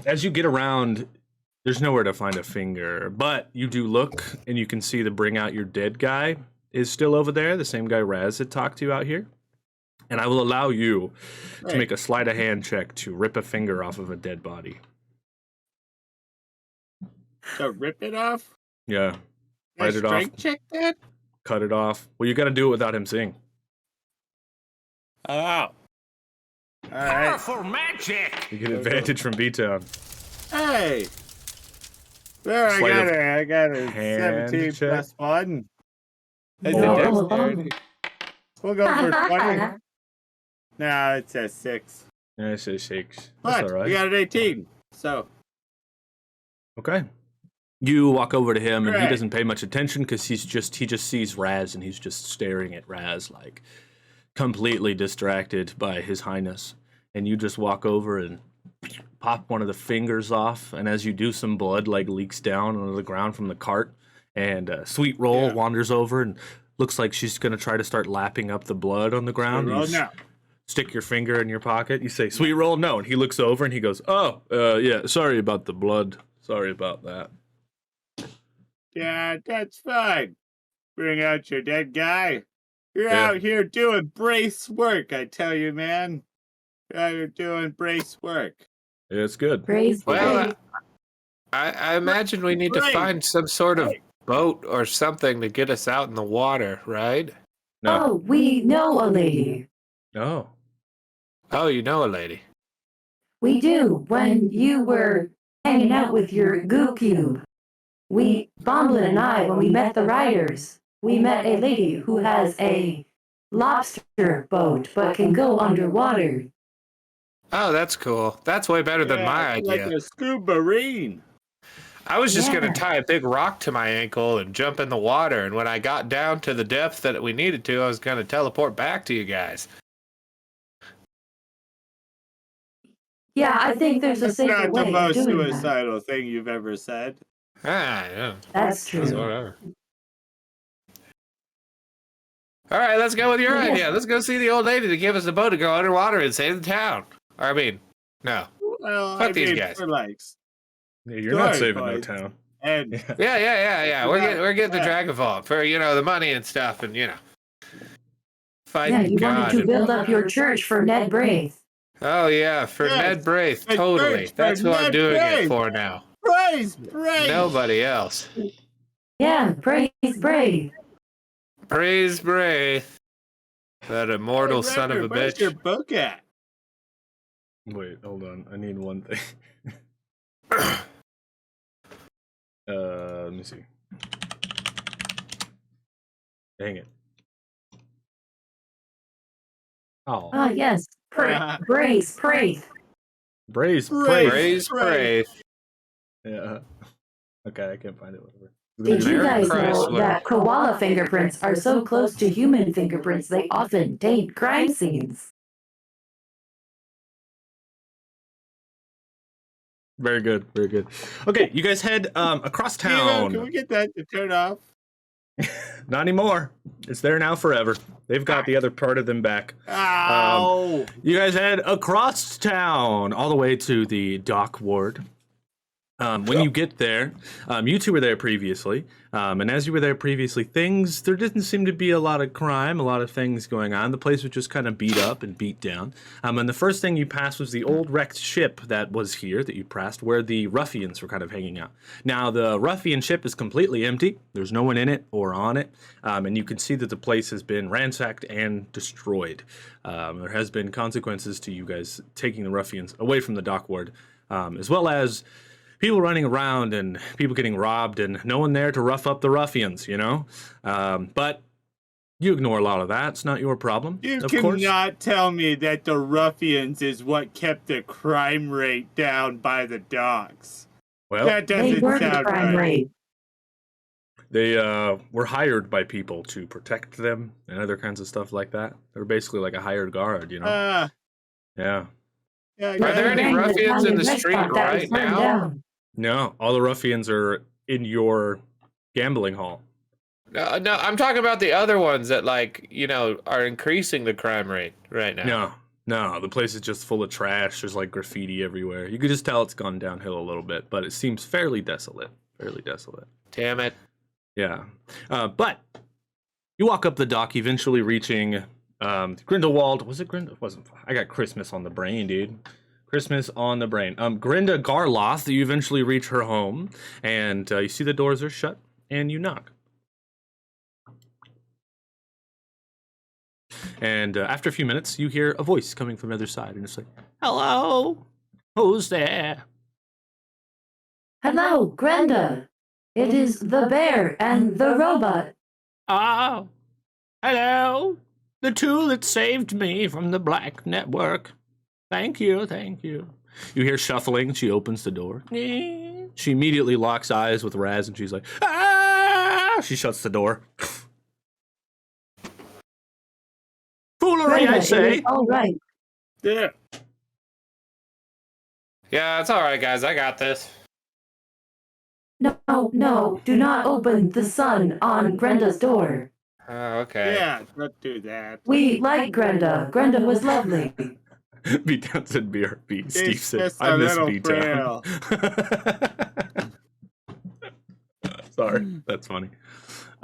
As you get around, there's nowhere to find a finger. But you do look, and you can see the Bring Out Your Dead guy is still over there. The same guy Raz had talked to out here. And I will allow you to make a sleight of hand check to rip a finger off of a dead body. So rip it off? Yeah. Bite it off. Strength check that? Cut it off. Well, you got to do it without him seeing. Oh. All right. Powerful magic! You get advantage from B-Town. Hey. There, I got a 17 check. plus 1. That's No. a dexterity. We'll go for 20. No, it says 6. Yeah, I say 6. That's But all right. we got an 18. So. Okay. You walk over to him, and he Right. doesn't pay much attention because he just sees Raz, and he's just staring at Raz like completely distracted by his highness. And you just walk over and pop one of the fingers off, and as you do, some blood like leaks down onto the ground from the cart. And Sweet Roll wanders over and looks like she's gonna try to start lapping up the blood on the ground. Roll You now. stick your finger in your pocket. You say, "Sweet Roll, no," and he looks over and he goes, "Oh, yeah, sorry about the blood. Sorry about that." Yeah, that's fine. Bring out your dead guy. You're out here doing brace work, I tell you, man. You're out here doing brace work. It's good. Praise Well, praise. I imagine we need to Right. find some sort of boat or something to get us out in the water, right? No. Oh, we know a lady. Oh. Oh, you know a lady. We do. When you were hanging out with your goo cube, Bomblin and I, when we met the riders, we met a lady who has a lobster boat but can go underwater. Oh, that's cool. That's way better than my like idea. a scuba-marine. I was just going Yeah. to tie a big rock to my ankle and jump in the water, and when I got down to the depth that we needed to, I was going to teleport back to you guys. Yeah, I think there's a That's safer not the way of most doing that. suicidal thing you've ever said. Ah, yeah. That's true. Whatever. All right, let's go with your Yeah. idea. Let's go see the old lady to give us a boat to go underwater and save the town. Or, I mean, no. Well, Fuck I these mean, guys. for likes. Yeah, you're not Sorry, saving no boys. town. And Yeah. Yeah. We're getting the Dragon Vault for, the money and stuff and, fighting Yeah, you God. wanted to build up your church for Ned Braith. Oh, yeah, for Yes, Ned Braith. a Totally. church for That's who I'm Ned doing Braith. it for now. praise. Nobody else. Yeah, praise Braith. Praise Braith. That immortal son of a Where's your bitch. book at? Wait, hold on. I need one thing. Let me see. Dang it. Oh, Ah, yes. Praise Braith. Brace, Brace. praise. Praise Braith. Yeah. Okay, I can't find it. Whatever. Did you Merry guys Christ, know that koala fingerprints are so close to human fingerprints they often taint crime scenes? Very good, very good. Okay, you guys head across Steven, town. can we get that to turn off? Not anymore. It's there now forever. They've got the other part of them back. Ow! You guys head across town all the way to the dock ward. When you get there, you two were there previously, and as you were there previously, there didn't seem to be a lot of crime, a lot of things going on. The place was just kind of beat up and beat down. And the first thing you passed was the old wrecked ship that was here that you passed, where the ruffians were kind of hanging out. Now, the ruffian ship is completely empty. There's no one in it or on it, and you can see that the place has been ransacked and destroyed. There has been consequences to you guys taking the ruffians away from the dock ward, as well as people running around and people getting robbed and no one there to rough up the ruffians, but you ignore a lot of that. It's not your problem. You of course. cannot tell me that the ruffians is what kept the crime rate down by the docks. Well, That They doesn't were the sound crime right. rate. they were hired by people to protect them and other kinds of stuff like that. They were basically like a hired guard, Yeah. Yeah. Yeah, Are there any Dang, ruffians in the Italian street restaurant that was right burned now? down. No, all the ruffians are in your gambling hall. No, I'm talking about the other ones that, are increasing the crime rate right now. No, the place is just full of trash. There's like graffiti everywhere. You could just tell it's gone downhill a little bit, but it seems fairly desolate. Damn it. Yeah. But you walk up the dock, eventually reaching Grindelwald. Was it Grindelwald? It wasn't. I got Christmas on the brain, dude. Christmas on the brain. Grinda Garloth, you eventually reach her home, and you see the doors are shut, and you knock. And after a few minutes, you hear a voice coming from the other side, and it's like, "Hello? Who's there?" Hello, Grenda. It is the bear and the robot. Oh, hello. The two that saved me from the Black Network. Thank you. You hear shuffling. She opens the door. She immediately locks eyes with Raz, and she's like, "Ah!" She shuts the door. Foolery, Grenda, I it say. is all right. Yeah. Yeah, it's all right, guys. I got this. No, do not open the sun on Grenda's door. Oh, okay. Yeah, don't do that. We like Grenda. Grenda was lovely. B-Town said BRB. Steve It's said, just I a miss little B-Town. Sorry, that's funny.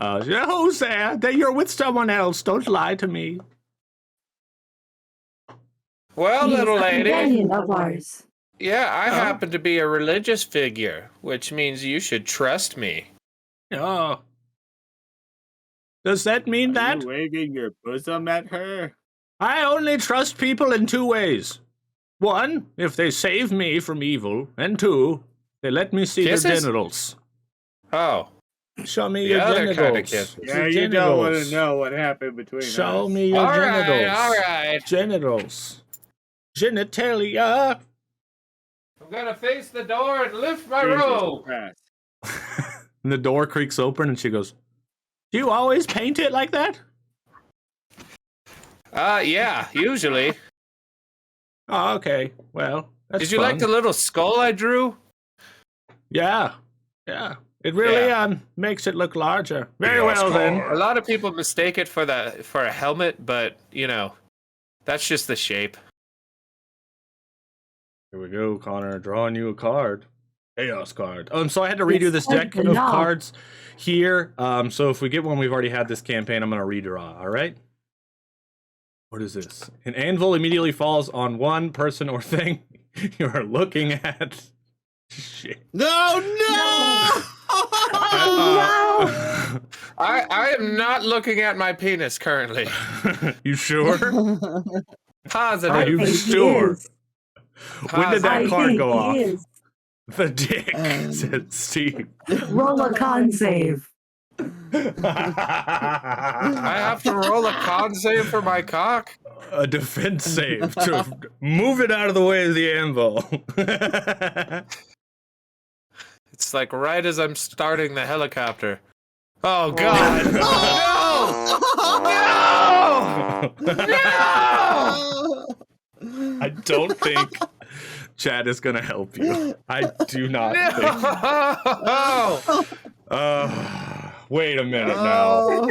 Who's there? You're with someone else. Don't lie to me. Well, He's little a lady. companion of ours. Yeah, I happen to be a religious figure, which means you should trust me. Oh. Does that mean Are that? you waving your bosom at her? I only trust people in 2 ways. 1, if they save me from evil, and 2, they let me see Kisses? their genitals. Oh, Show me the your other genitals. kind of kisses. Yeah, Your you don't want to genitals. know what happened between us. Show me your all genitals. right. Genitals. Genitalia. I'm gonna face the door and lift my Jesus robe. Christ. And the door creaks open and she goes, "Do you always paint it like that?" Yeah, usually. Oh, okay. Well, that's Did you fun. like the little skull I drew? Yeah. It really makes it look larger. Very well then. A lot of people mistake it for a helmet, but that's just the shape. Here we go, Connor. Drawing you a card. Chaos card. So I had to redo It's this hard deck to of know. cards here. So if we get one we've already had this campaign, I'm going to redraw, all right? What is this? An anvil immediately falls on one person or thing you are looking at. Shit. No! I am not looking at my penis currently. You sure? Positive. Are you think he sure? is. When did that I card think go he off? is. The dick, said Steve. Roll a con save. I have to roll a con save for my cock. A defense save to move it out of the way of the anvil. It's like right as I'm starting the helicopter. Oh God! No! I don't think Chad is gonna help you. I do not think. Wait a minute now.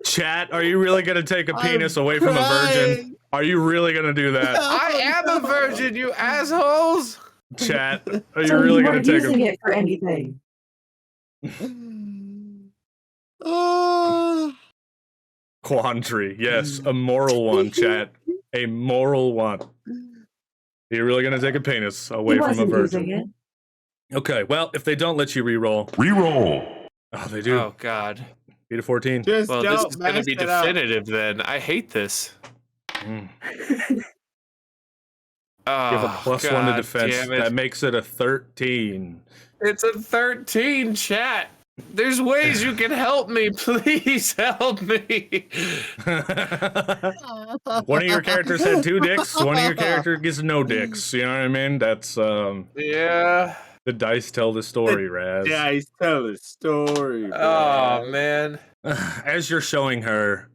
Chat, are you really gonna take a penis away from a virgin? Are you really gonna do that? I am a virgin, you assholes! Chat, are you So really you gonna weren't take using a it for anything. quandary? Yes, a moral one, chat. A moral one. Are you really gonna take a penis away He from a wasn't virgin? using it. Okay, well, if they don't let you re-roll. Reroll. Oh, they do. Oh God. Beat a 14. Just Well, this don't is gonna mess be it up. definitive then. I hate this. Mm. Oh, You have a +1 to God defense. damn it. That makes it a 13. It's a 13, chat. There's ways you can help me. Please help me. One of your characters had 2 dicks. One of your characters gets no dicks. You know what I mean? That's Yeah. the dice tell the story, Raz. Guys, tell the story. Oh, bro. man. As you're showing her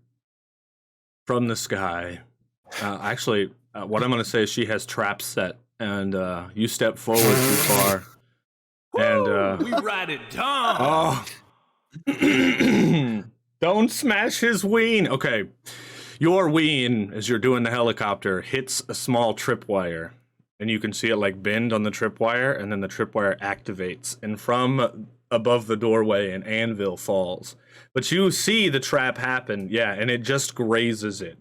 from the sky, actually, what I'm going to say is she has traps set, and you step forward too far. And We ride it down. oh, don't smash his ween. Okay, your ween, as you're doing the helicopter, hits a small tripwire, and you can see it like bend on the tripwire, and then the tripwire activates, and from above the doorway, an anvil falls. But you see the trap happen, yeah, and it just grazes it,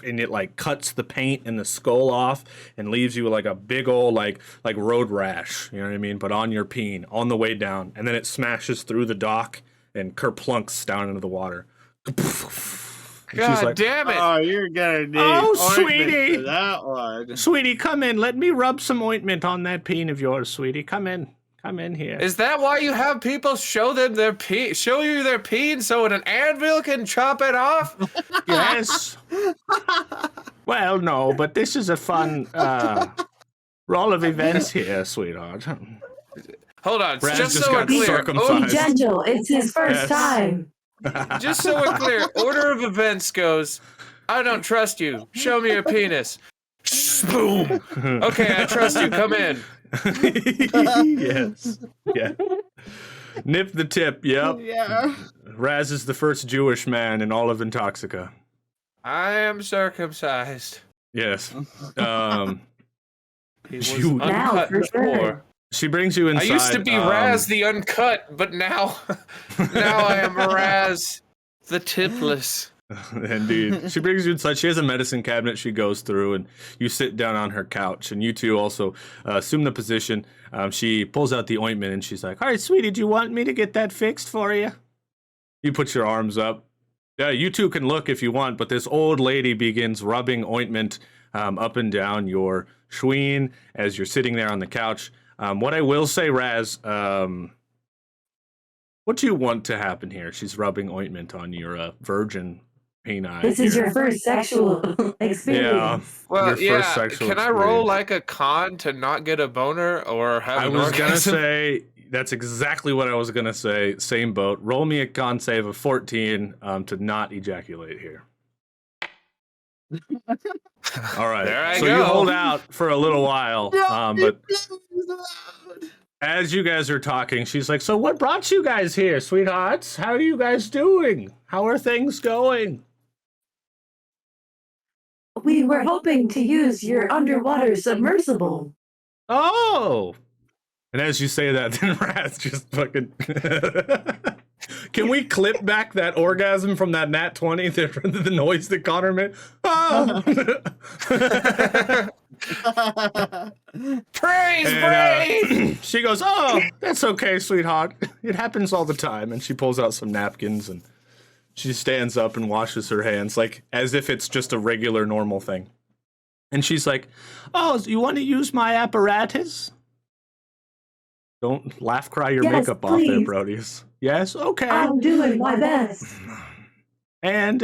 and it like cuts the paint and the skull off, and leaves you with like a big old like road rash, you know what I mean? But on your peen, on the way down, and then it smashes through the dock and kerplunks down into the water. And she's God like, damn it. Oh, you're gonna need Oh, ointment sweetie. for that one. "Sweetie, come in. Let me rub some ointment on that peen of yours, sweetie. Come in. Come in here." Is that why you have people show you their peen so an anvil can chop it off? Yes. Well, no, but this is a fun roll of events here, sweetheart. Hold on, Brad just just so we're got clear. circumcised. Be gentle. It's his first Yes. time. Just so we're clear, order of events goes, I don't trust you. Show me your penis. Boom. Okay, I trust you. Come in. Yes. Yeah. Nip the tip. Yep. Yeah. Raz is the first Jewish man in all of Intoxica. I am circumcised. Yes. He was You- Now, uncut for sure. before. She brings you I inside. used to be Raz the uncut, but now I am Raz the tipless. Indeed. She brings you inside. She has a medicine cabinet she goes through, and you sit down on her couch. And you two also assume the position. She pulls out the ointment, and she's like, all right, sweetie, do you want me to get that fixed for you? You put your arms up. Yeah, you two can look if you want, but this old lady begins rubbing ointment up and down your schween as you're sitting there on the couch. What I will say, Raz, what do you want to happen here? She's rubbing ointment on your virgin penile. This is your first sexual experience. Yeah. Well, your yeah. first sexual Can I roll experience. like a con to not get a boner or have I an was orgasm? gonna say that's exactly what I was gonna say. Same boat. Roll me a con save of 14 to not ejaculate here. All right. There I so go. you hold out for a little while, but as you guys are talking, she's like, "So what brought you guys here, sweethearts? How are you guys doing? How are things going?" We were hoping to use your underwater submersible. Oh. And as you say that, then Raz just fucking. Can we clip back that orgasm from that nat 20? The noise that Connor made? Oh! Praise, And, praise! she goes, oh, that's okay, sweetheart. It happens all the time. And she pulls out some napkins and she stands up and washes her hands, like as if it's just a regular, normal thing. And she's like, oh, you want to use my apparatus? Don't laugh, cry your Yes, makeup off there, please. Brodius. Yes, okay. I'm doing my best. And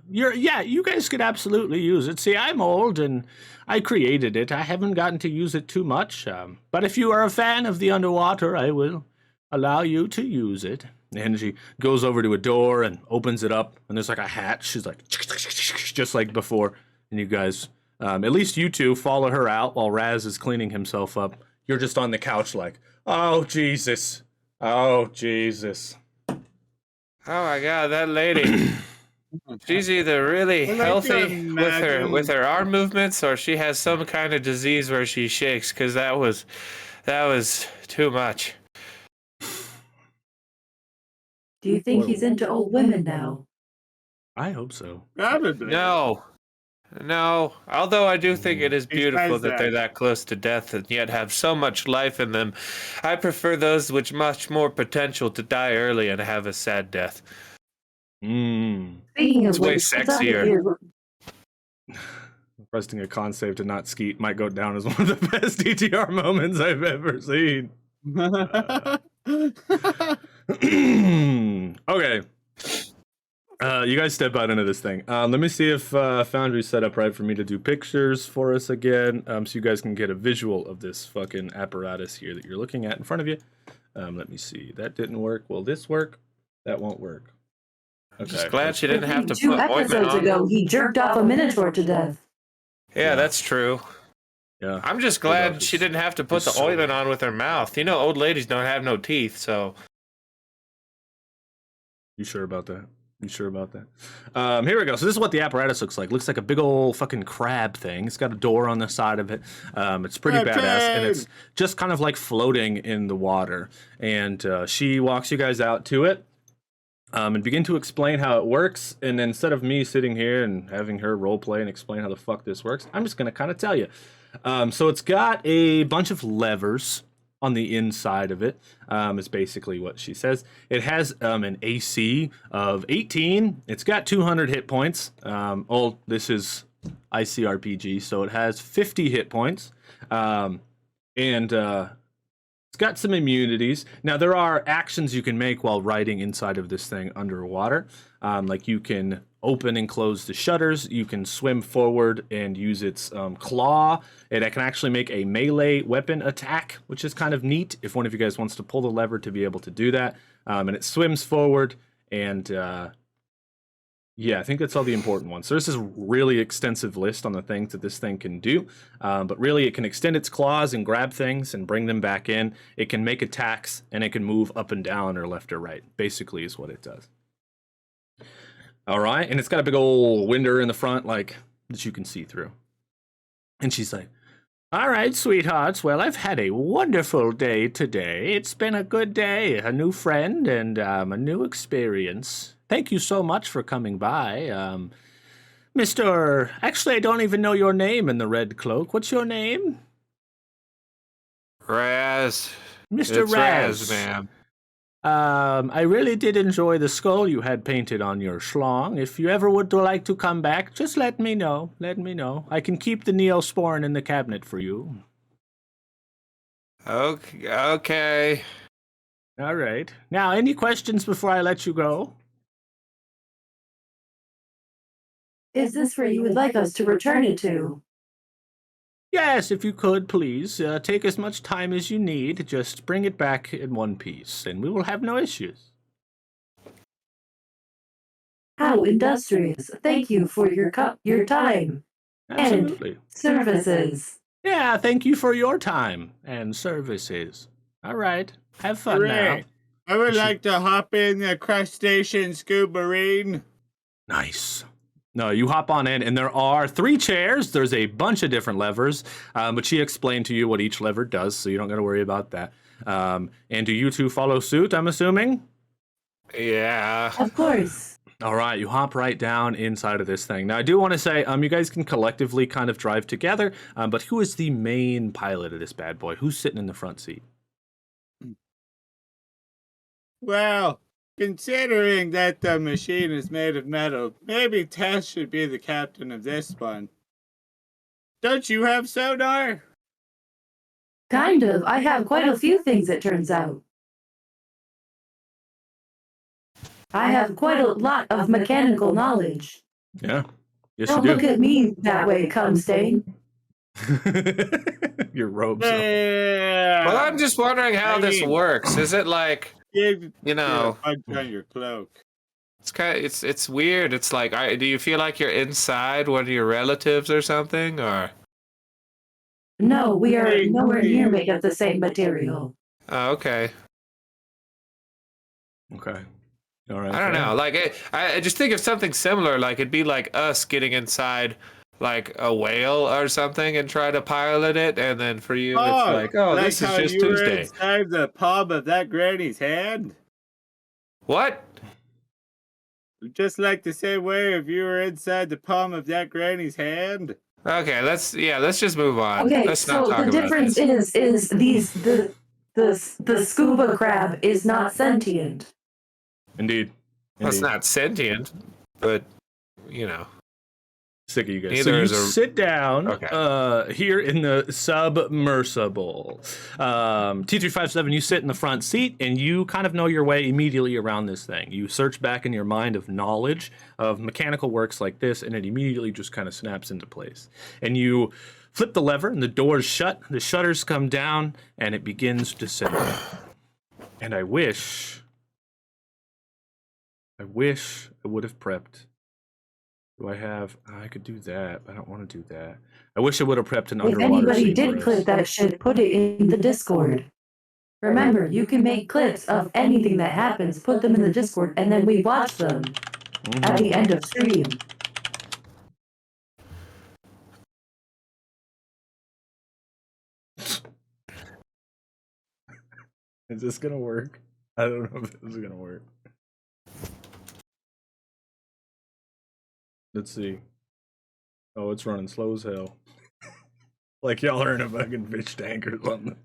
you guys could absolutely use it. See, I'm old and I created it. I haven't gotten to use it too much. But if you are a fan of the underwater, I will allow you to use it. And she goes over to a door and opens it up, and there's like a hatch. She's like, just like before. And you guys, at least you two, follow her out while Raz is cleaning himself up. You're just on the couch like, oh, Jesus. Oh, Jesus. Oh my God, that lady. She's either really healthy with her arm movements, or she has some kind of disease where she shakes. Because that was too much. Do you think he's into old women now? I hope so. Probably. No. Although I do think it is beautiful that they're that close to death and yet have so much life in them. I prefer those which much more potential to die early and have a sad death. Speaking of It's way which, what's up sexier. with Resting a con save to not skeet might go down as one of the best DTR moments I've ever seen. Okay. You guys step out into this thing. Let me see if Foundry's set up right for me to do pictures for us again, so you guys can get a visual of this fucking apparatus here that you're looking at in front of you. Let me see. That didn't work. Will this work? That won't work. Okay. Just glad she didn't have to Two put ointment episodes on. ago, he jerked off a minotaur to death. Yeah, that's true. Yeah. I'm just glad she didn't have to put the so- ointment on with her mouth. You know, old ladies don't have no teeth, so. You sure about that? Here we go. So this is what the apparatus looks like. Looks like a big old fucking crab thing. It's got a door on the side of it. It's pretty badass, and it's just kind of like floating in the water. And she walks you guys out to it and begin to explain how it works. And then instead of me sitting here and having her role play and explain how the fuck this works, I'm just going to kind of tell you. So it's got a bunch of levers on the inside of it, is basically what she says. It has an AC of 18. It's got 200 hit points. This is ICRPG, so it has 50 hit points. And it's got some immunities. Now, there are actions you can make while riding inside of this thing underwater. Like you can open and close the shutters. You can swim forward and use its claw. It can actually make a melee weapon attack, which is kind of neat if one of you guys wants to pull the lever to be able to do that. And it swims forward. And yeah, I think that's all the important ones. So this is a really extensive list on the things that this thing can do. But really, it can extend its claws and grab things and bring them back in. It can make attacks, and it can move up and down or left or right, basically is what it does. All right, and it's got a big old window in the front, like, that you can see through. And she's like, all right, sweethearts, well, I've had a wonderful day today. It's been a good day, a new friend, and a new experience. thank you so much for coming by. Actually, I don't even know your name in the red cloak. What's your name? Raz. Mr. It's Raz. ma'am. I really did enjoy the skull you had painted on your schlong. If you ever would like to come back, just let me know. I can keep the Neosporin in the cabinet for you. Okay. All right. Now, any questions before I let you go? Is this where you would like us to return it to? Yes, if you could, please. Take as much time as you need. Just bring it back in one piece, and we will have no issues. How industrious. Thank you for your time Absolutely. and services. Yeah, thank you for your time and services. All right. Have fun now. I would like to hop in the crustacean scuba marine. Nice. No, you hop on in, and there are 3 chairs. There's a bunch of different levers, but she explained to you what each lever does, so you don't got to worry about that. And do you two follow suit, I'm assuming? Yeah. Of course. All right, you hop right down inside of this thing. Now, I do want to say, you guys can collectively kind of drive together, but who is the main pilot of this bad boy? Who's sitting in the front seat? Well, considering that the machine is made of metal, maybe Tess should be the captain of this one. Don't you have sonar? Kind of. I have quite a few things, it turns out. I have quite a lot of mechanical knowledge. Yeah. Yes, Don't you look do. at me that way, Cumstain. Your robes. Yeah. Well, I'm just wondering how this works. Is it like, You know, punch on your cloak. it's kind of, it's weird. It's like, do you feel like you're inside one of your relatives or something, or? No, we are nowhere near made of the same material. Oh, okay. Okay. All right. I don't know. Like, I just think of something similar. Like, it'd be like us getting inside, like, a whale or something and try to pilot it, and then for you, it's like, this is how just you were Tuesday. inside the palm of that granny's hand? What? Just like the same way if you were inside the palm of that granny's hand? Okay, let's just move on. Okay, Let's not so talk the about difference this. is the scuba crab is not sentient. Indeed. Well, it's Indeed. not sentient, but you know. Sick of you guys. Neither So you is a- sit down Okay. here in the submersible. T357, you sit in the front seat, and you kind of know your way immediately around this thing. You search back in your mind of knowledge of mechanical works like this, and it immediately just kind of snaps into place. And you flip the lever, and the doors shut, the shutters come down, and it begins descending. And I wish I would have prepped. Do I have? I could do that. I don't want to do that. I wish I would have prepped an If underwater anybody scene did for clip us. that shit, put it in the Discord. Remember, you can make clips of anything that happens, put them in the Discord, and then we watch them at the end of stream. Is this gonna work? I don't know if this is gonna work. Let's see. Oh, it's running slow as hell. Like y'all are in a fucking fish tank or something.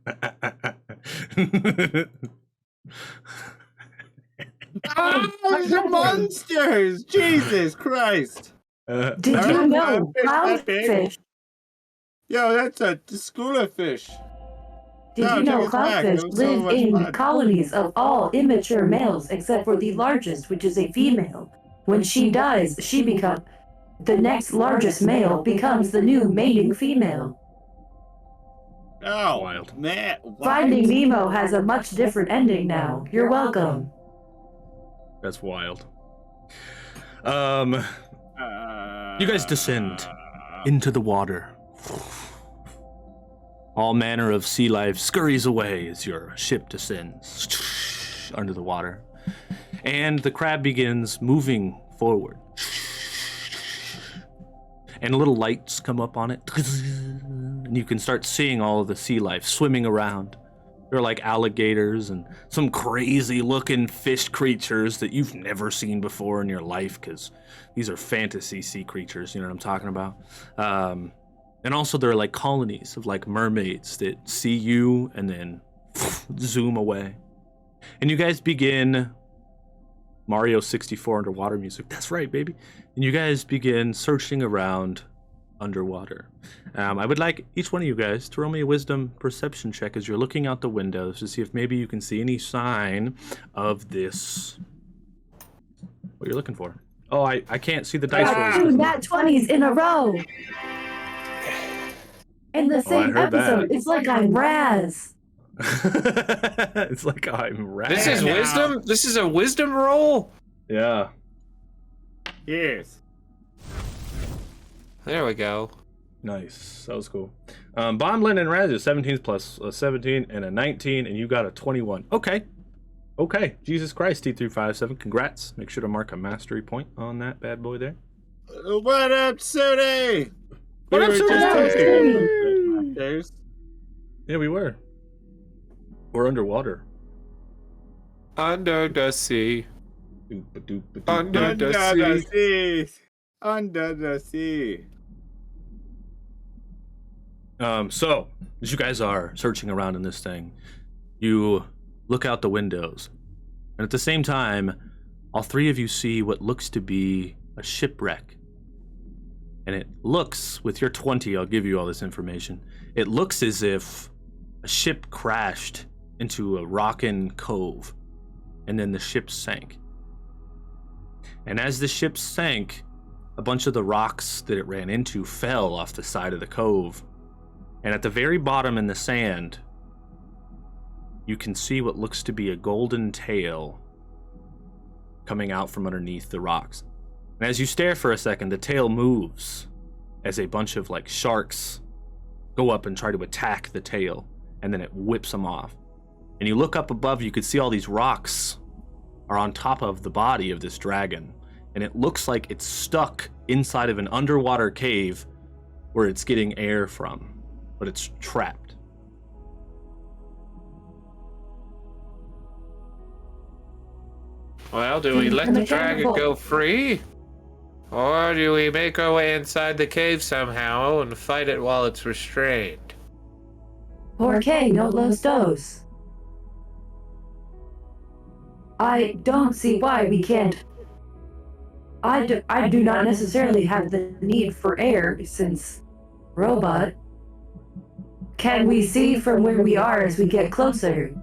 Oh, the monsters! Jesus Christ! Did you know Clownfish that big? clownfish? Yo, that's a school of fish. Did No, you know take it back. It clownfish was so live much in fun. colonies of all immature males except for the largest, which is a female? When she dies, the next largest male becomes the new mating female. Oh, Wild. man. What? Finding Nemo has a much different ending now. You're welcome. That's wild. You guys descend into the water. All manner of sea life scurries away as your ship descends under the water. And the crab begins moving forward. And little lights come up on it. And you can start seeing all of the sea life swimming around. There are like alligators and some crazy looking fish creatures that you've never seen before in your life, because these are fantasy sea creatures, you know what I'm talking about? And also there are like colonies of like mermaids that see you and then zoom away. And you guys begin Mario 64 underwater music. That's right, baby. And you guys begin searching around underwater. I would like each one of you guys to roll me a wisdom perception check as you're looking out the windows to see if maybe you can see any sign of this. What you're looking for. Oh, I can't see the dice rolls. Two nat 20s in a row. In the same episode, it's like I'm Raz. It's like I'm Raz. This is wisdom? This is a wisdom roll? Yeah. Yes. There we go. Nice. That was cool. Bomblin and Raz is 17 plus a 17 and a 19, and you got a 21. Okay. Okay. Jesus Christ, T357. Congrats. Make sure to mark a mastery point on that bad boy there. What up, Sudi? What up, Sudi? Yeah, we were. We're underwater. Under the sea. Under the sea. Under the sea. So, as you guys are searching around in this thing, you look out the windows, and at the same time, all three of you see what looks to be a shipwreck. And it looks, with your 20, I'll give you all this information, it looks as if a ship crashed into a rockin' cove, and then the ship sank. And as the ship sank, a bunch of the rocks that it ran into fell off the side of the cove. And at the very bottom in the sand, you can see what looks to be a golden tail coming out from underneath the rocks. And as you stare for a second, the tail moves as a bunch of like sharks go up and try to attack the tail, and then it whips them off. And you look up above, you can see all these rocks are on top of the body of this dragon, and it looks like it's stuck inside of an underwater cave where it's getting air from, but it's trapped. Well, do we let the dragon go free? Or do we make our way inside the cave somehow and fight it while it's restrained? Porque no los dos. I don't see why we can't. I do not necessarily have the need for air since robot. Can we see from where we are as we get closer?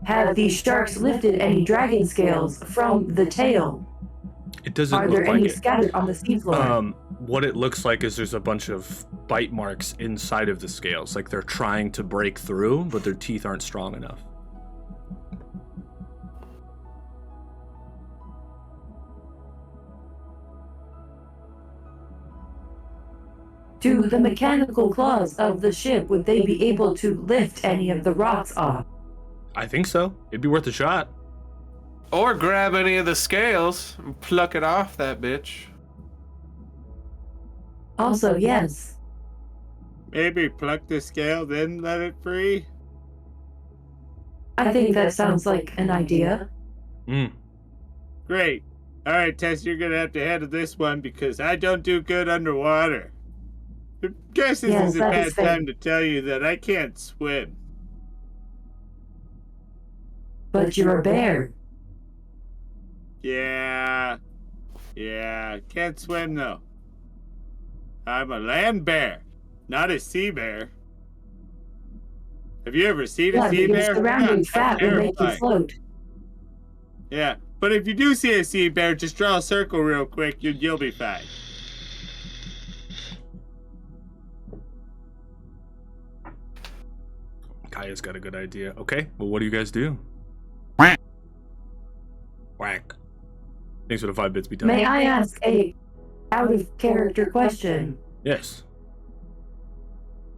Have these sharks lifted any dragon scales from the tail? It doesn't Are look there like any it. scattered on the seafloor? What it looks like is there's a bunch of bite marks inside of the scales, like they're trying to break through, but their teeth aren't strong enough. Do the mechanical claws of the ship, would they be able to lift any of the rocks off? I think so. It'd be worth a shot. Or grab any of the scales and pluck it off that bitch. Also, yes. Maybe pluck the scale, then let it free? I think that sounds like an idea. Great. Alright, Tess, you're gonna have to handle this one because I don't do good underwater. I guess this Yes, is a that bad is fair. time to tell you that I can't swim. But you're a bear. Yeah, can't swim though. I'm a land bear, not a sea bear. Have you ever seen Yeah, a sea but your bear? surrounding Yeah, fat will make you terrifying. float. Yeah, but if you do see a sea bear, just draw a circle real quick, you'll be fine. Kaya's got a good idea. Okay, well, what do you guys do? Whack. Thanks for the 5 bits, be done. May I ask a out-of-character question? Yes.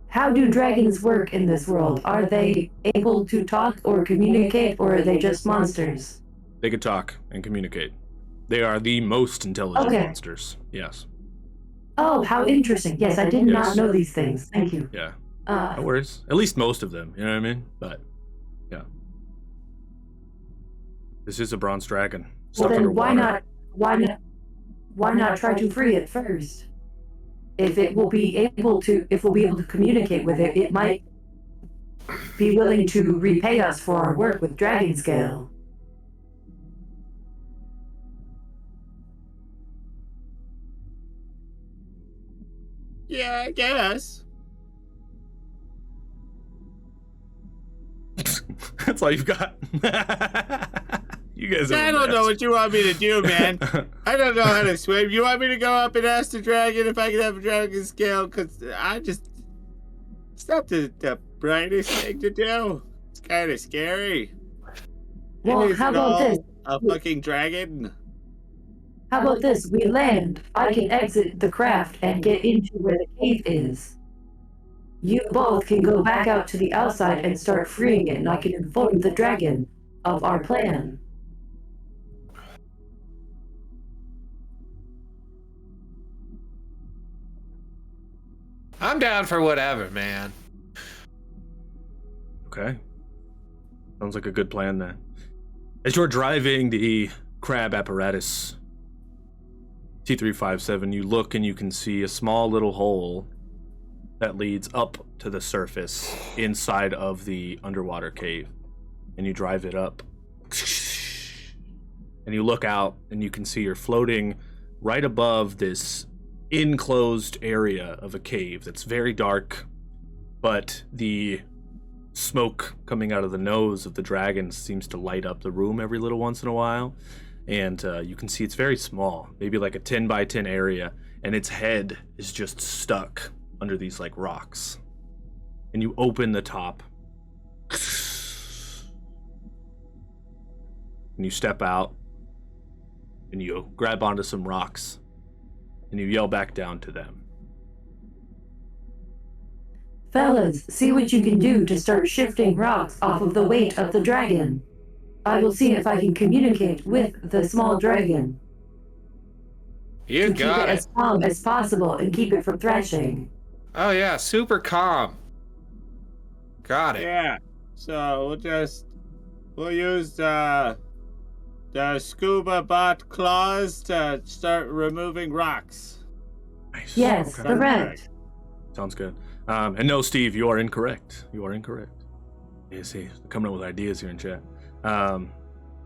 How do dragons work in this world? Are they able to talk or communicate, or are they just monsters? They can talk and communicate. They are the most intelligent Okay. monsters. Yes. Oh, how interesting. Yes, I did Yes. not know these things. Thank you. Yeah. No worries. At least most of them. You know what I mean? But Yeah. This is a bronze dragon. Well, Stuck then underwater. why not try to free it first? If we'll be able to communicate with it, it might be willing to repay us for our work with Dragon Scale. Yeah, I guess. That's all you've got. You guys are I don't know what you want me to do, man. I don't know how to swim. You want me to go up and ask the dragon if I can have a dragon scale? Because it's not the brightest thing to do. It's kind of scary. Well, And how it's about all this? A fucking dragon? How about this? We land. I can exit the craft and get into where the cave is. You both can go back out to the outside and start freeing it, and I can inform the dragon of our plan. I'm down for whatever, man. Okay. Sounds like a good plan then. As you're driving the crab apparatus, T357, you look and you can see a small little hole that leads up to the surface inside of the underwater cave. And you drive it up. And you look out and you can see you're floating right above this enclosed area of a cave that's very dark, but the smoke coming out of the nose of the dragon seems to light up the room every little once in a while. And you can see it's very small, maybe like a 10 by 10 area, and its head is just stuck under these like rocks. And you open the top and you step out and you grab onto some rocks and you yell back down to them. Fellas, see what you can do to start shifting rocks off of the weight of the dragon. I will see if I can communicate with the small dragon. You to got keep it it. as calm as possible and keep it from thrashing. Oh yeah, super calm. Got it. Yeah. So we'll use the scuba bot claws to start removing rocks. Nice. Yes, Okay. correct. Sounds good. And no, Steve, you are incorrect. You are incorrect. You see, coming up with ideas here in chat.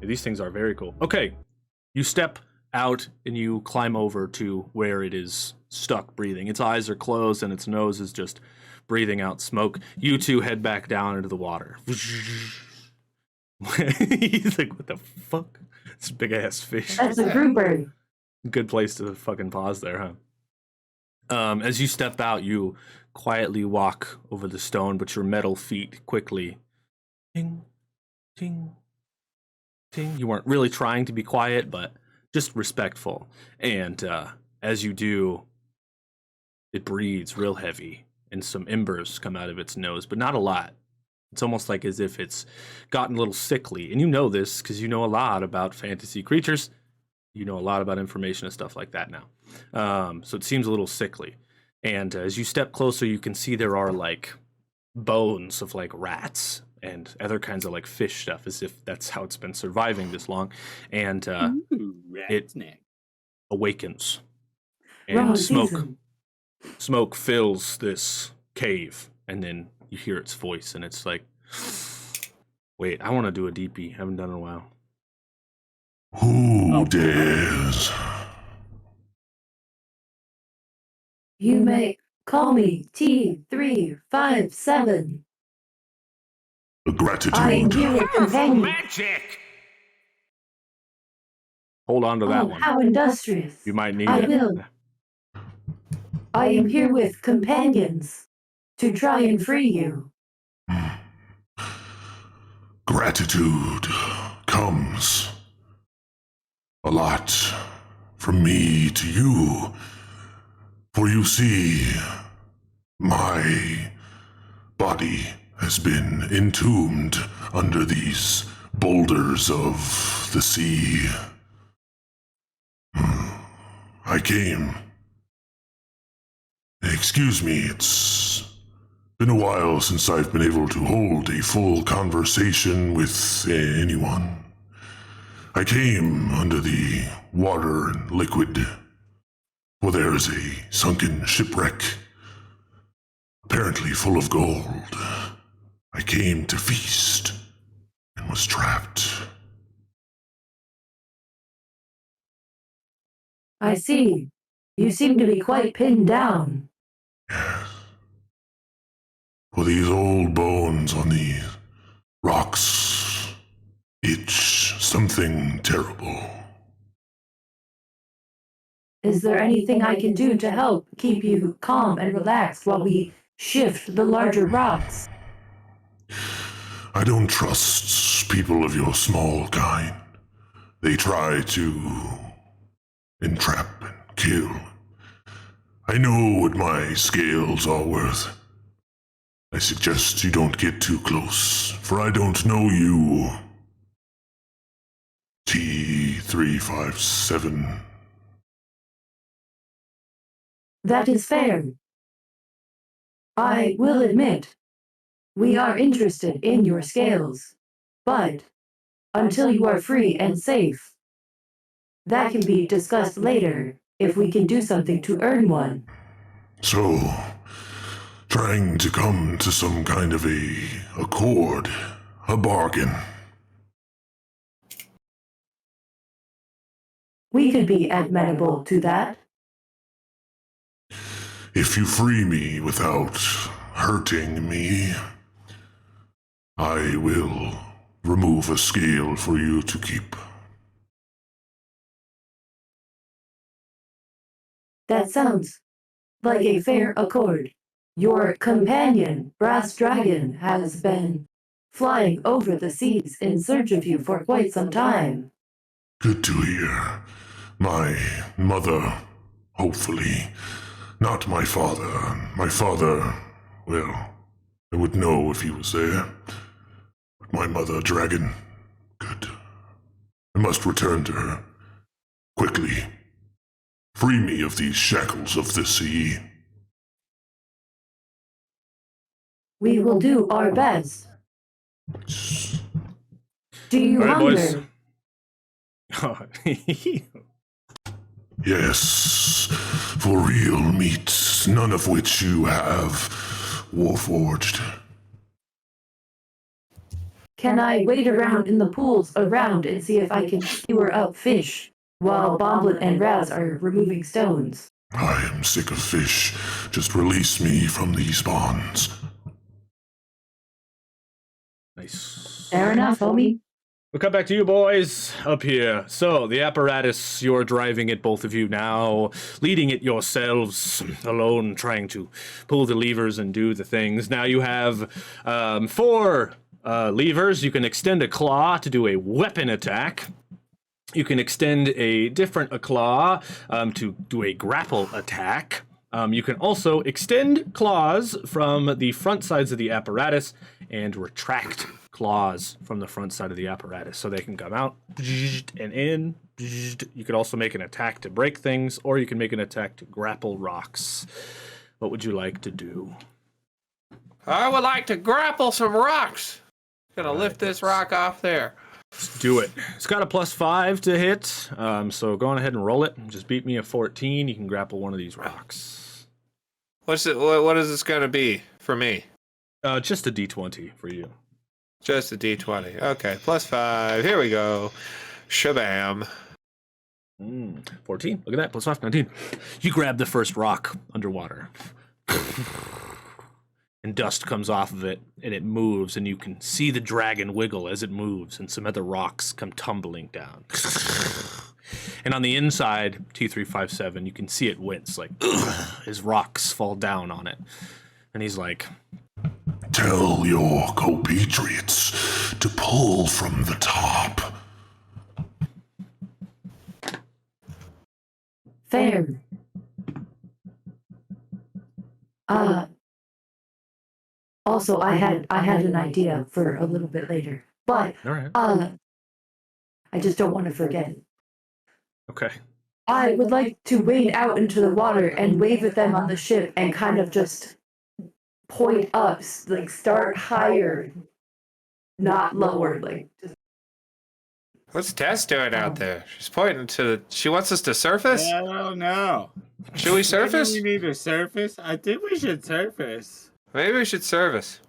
These things are very cool. Okay, you step out and you climb over to where it is stuck breathing. Its eyes are closed and its nose is just breathing out smoke. You two head back down into the water. He's like, what the fuck? This big ass fish. That's a grouper. Good place to fucking pause there, huh? As you step out, you quietly walk over the stone, but your metal feet quickly ting, ting, ting. You weren't really trying to be quiet, but just respectful. And as you do, it breathes real heavy, and some embers come out of its nose, but not a lot. It's almost like as if it's gotten a little sickly. And you know this because you know a lot about fantasy creatures. You know a lot about information and stuff like that now. So it seems a little sickly. And as you step closer, you can see there are like bones of like rats and other kinds of like fish stuff, as if that's how it's been surviving this long. And it awakens. And Wrong season. smoke fills this cave, and then you hear its voice, and it's like, wait, I want to do a DP. Haven't done it in a while. Who dares? You may call me T357. The gratitude I am here with companion. Magic! Hold on to that Oh, one. how industrious. You might need I it. will. I am here with companions to try and free you. Gratitude comes a lot from me to you. For you see, my body has been entombed under these boulders of the sea. I came. Excuse me, it's Been a while since I've been able to hold a full conversation with anyone. I came under the water and liquid, for there is a sunken shipwreck, apparently full of gold. I came to feast and was trapped. I see. You seem to be quite pinned down. Yes. For these old bones on these rocks itch something terrible. Is there anything I can do to help keep you calm and relaxed while we shift the larger rocks? I don't trust people of your small kind. They try to entrap and kill. I know what my scales are worth. I suggest you don't get too close, for I don't know you. T357. That is fair. I will admit, we are interested in your scales, but until you are free and safe, that can be discussed later if we can do something to earn one. So, trying to come to some kind of a accord, a bargain. We could be amenable to that. If you free me without hurting me, I will remove a scale for you to keep. That sounds like a fair accord. Your companion, Brass Dragon, has been flying over the seas in search of you for quite some time. Good to hear. My mother, hopefully. Not my father. My father, well, I would know if he was there. But my mother, Dragon, good. I must return to her. Quickly. Free me of these shackles of the sea. We will do our best. Do you All right, hunger? boys. Yes, for real meat, none of which you have warforged. Can I wait around in the pools around and see if I can skewer up fish while Bomblet and Raz are removing stones? I am sick of fish. Just release me from these bonds. Nice. Fair enough, homie. We'll come back to you boys up here. So, the apparatus, you're driving it, both of you now, leading it yourselves, alone, trying to pull the levers and do the things. Now you have 4 levers. You can extend a claw to do a weapon attack. You can extend a different claw to do a grapple attack. You can also extend claws from the front sides of the apparatus and retract claws from the front side of the apparatus so they can come out and in. You could also make an attack to break things, or you can make an attack to grapple rocks. What would you like to do? I would like to grapple some rocks. Gonna lift this rock off there. Let's do it. It's got a +5 to hit, so go on ahead and roll it. Just beat me a 14. You can grapple one of these rocks. What is this gonna be for me? Just a D20 for you. Just a D20. Okay, +5. Here we go. Shabam. 14. Look at that. +5, 19. You grab the first rock underwater. And dust comes off of it, and it moves, and you can see the dragon wiggle as it moves, and some other rocks come tumbling down. And on the inside, T357, you can see it wince, like, as rocks fall down on it. And he's like, Tell your compatriots to pull from the top. Fair. Also, I had an idea for a little bit later, but all right. I just don't want to forget it. Okay. I would like to wade out into the water and wave at them on the ship and kind of just point up, like start higher, not lower. Like just What's Tess doing out there? She's pointing to. She wants us to surface. I don't know. Should we surface? Maybe we need to surface. I think we should surface. Maybe we should surface.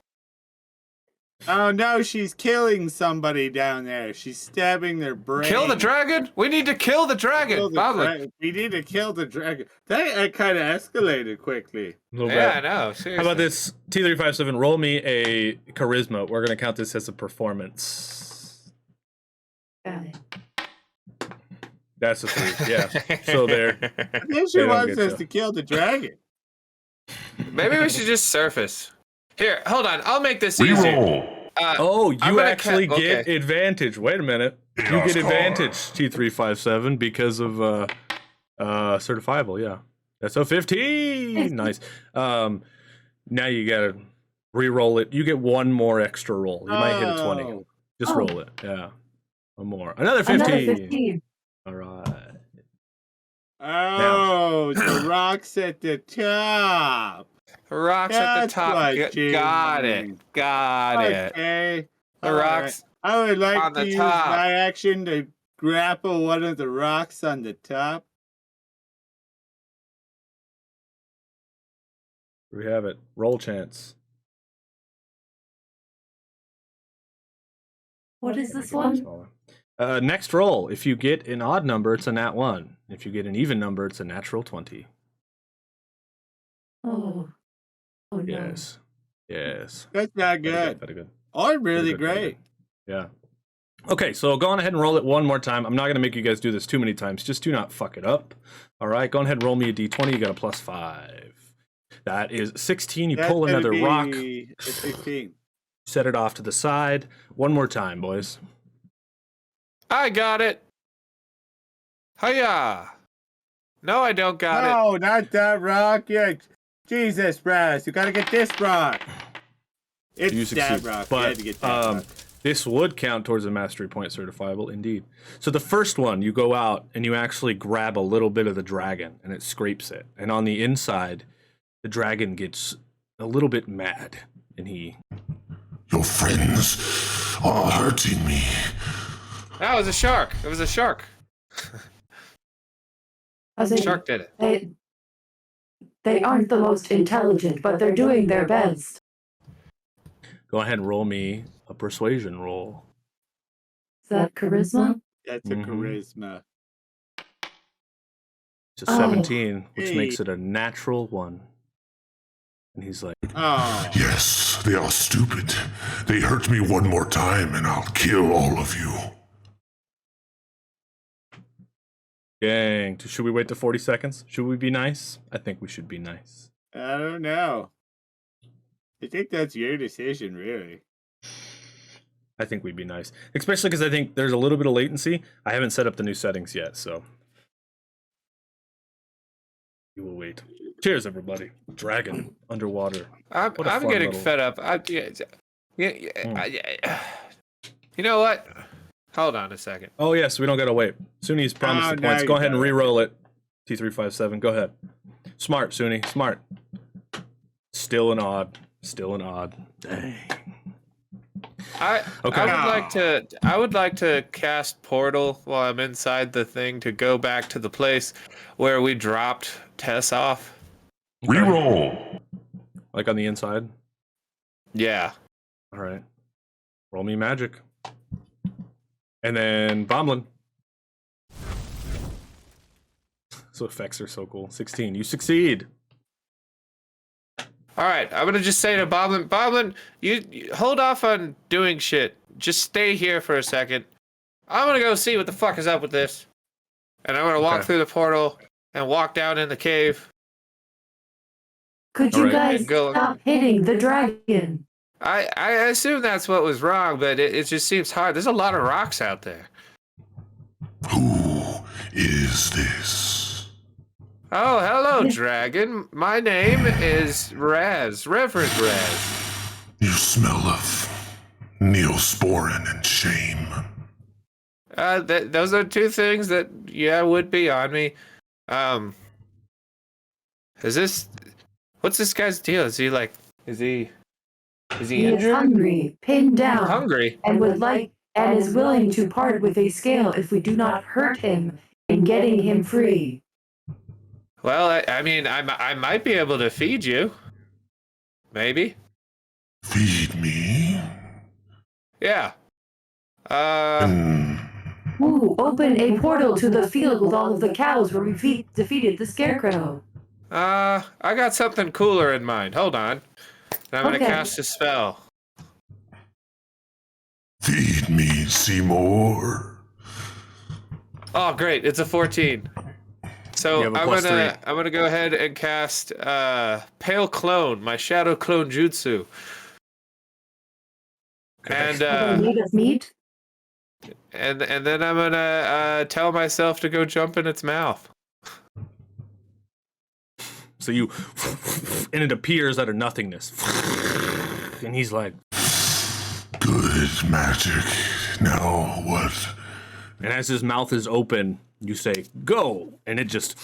Oh no, she's killing somebody down there. She's stabbing their brain. Kill the dragon? We need to kill the dragon. We need to kill the dragon. That kind of escalated quickly. A little Yeah, I bit. know. Seriously. How about this? T357, roll me a charisma. We're going to count this as a performance. got it. That's a 3. Yeah. So there. I think she They don't wants get us you. to kill the dragon. Maybe we should just surface. Here, hold on. I'll make this easier. Reroll. Oh, I'm you gonna actually get okay. advantage. Wait a minute. You Chaos get card. advantage, T357, because of certifiable, yeah. That's a 15. Nice. Now you gotta re-roll it. You get one more extra roll. You might hit a 20. Oh. Just Oh. roll it. Yeah. One more. Another 15. Another 15. All right. Oh, the rocks at the top. Rocks at the That's top. what you Got mean. it. Got it. Okay. The All right. rocks. I would like on to the use top. my action to grapple one of the rocks on the top. We have it. Roll chance. What is this Make it one? smaller. Next roll. If you get an odd number, it's a nat 1. If you get an even number, it's a natural 20. Oh. Oh no. Yes. Yes. That's not Very good. Very good. Or really Very good, very great. good. Yeah. Okay, so go on ahead and roll it one more time. I'm not going to make you guys do this too many times. Just do not fuck it up. All right, go on ahead and roll me a d20. You got a +5. That is 16. You That's pull gonna another be rock, a 16. set it off to the side. One more time, boys. I got it. Hiya. No, I don't got it. No, not that rock. Yeah, Jesus, Brass, you gotta get this rock. It's You that succeed. rock. You had But to get that rock. this would count towards a mastery point certifiable, indeed. So the first one, you go out and you actually grab a little bit of the dragon, and it scrapes it. And on the inside, the dragon gets a little bit mad, and he... Your friends are hurting me. That was a shark. It was a shark. I was like, Shark did it. they aren't the most intelligent, but they're doing their best. Go ahead and roll me a persuasion roll. Is that charisma? That's a Mhm. charisma. It's a Oh. 17, which Hey. makes it a natural 1. And he's like, Oh, Yes, they are stupid. They hurt me one more time and I'll kill all of you. dang, should we wait to 40 seconds? Should we be nice? I think we should be nice. I don't know. I think that's your decision, really. I think we'd be nice. Especially because I think there's a little bit of latency. I haven't set up the new settings yet, so. We will wait. Cheers, everybody. Dragon, underwater. I'm What a fun getting little- fed up. You know what? Hold on a second. Oh, yes, we don't gotta wait. Suni's promised Oh, the now points. you Go ahead and got it. re-roll it. T357, go ahead. Smart, Suni, smart. Still an odd. Still an odd. Dang. Okay. I would like to cast portal while I'm inside the thing to go back to the place where we dropped Tess off. Reroll. Like on the inside? Yeah. All right. Roll me magic. And then Bomblin. So effects are so cool. 16. You succeed. All right. I'm gonna just say to Boblin, you hold off on doing shit. Just stay here for a second. I'm gonna go see what the fuck is up with this, and I'm gonna walk Okay. through the portal and walk down in the cave. Could you Alright. guys Go. stop hitting the dragon? I assume that's what was wrong, but it just seems hard. There's a lot of rocks out there. Who is this? Oh, hello, dragon. My name is Raz, Reverend Raz. You smell of neosporin and shame. Those are two things that, would be on me. What's this guy's deal? Is he like Is he He is injured? hungry, pinned down, Hungry? and would like and is willing to part with a scale if we do not hurt him in getting him free. Well, I mean, I might be able to feed you. Maybe. Feed me? Yeah. Ooh, open a portal to the field with all of the cows where we defeated the scarecrow. I got something cooler in mind. Hold on. I'm gonna Okay. cast a spell. Feed me, Seymour. Oh, great! It's a 14. So You have a I'm plus gonna go ahead and cast Pale Clone, my Shadow Clone Jutsu. And Made of meat? and then I'm gonna tell myself to go jump in its mouth. So you, and it appears out of nothingness. And he's like, Good magic. Now what? and as his mouth is open, you say, go! And it just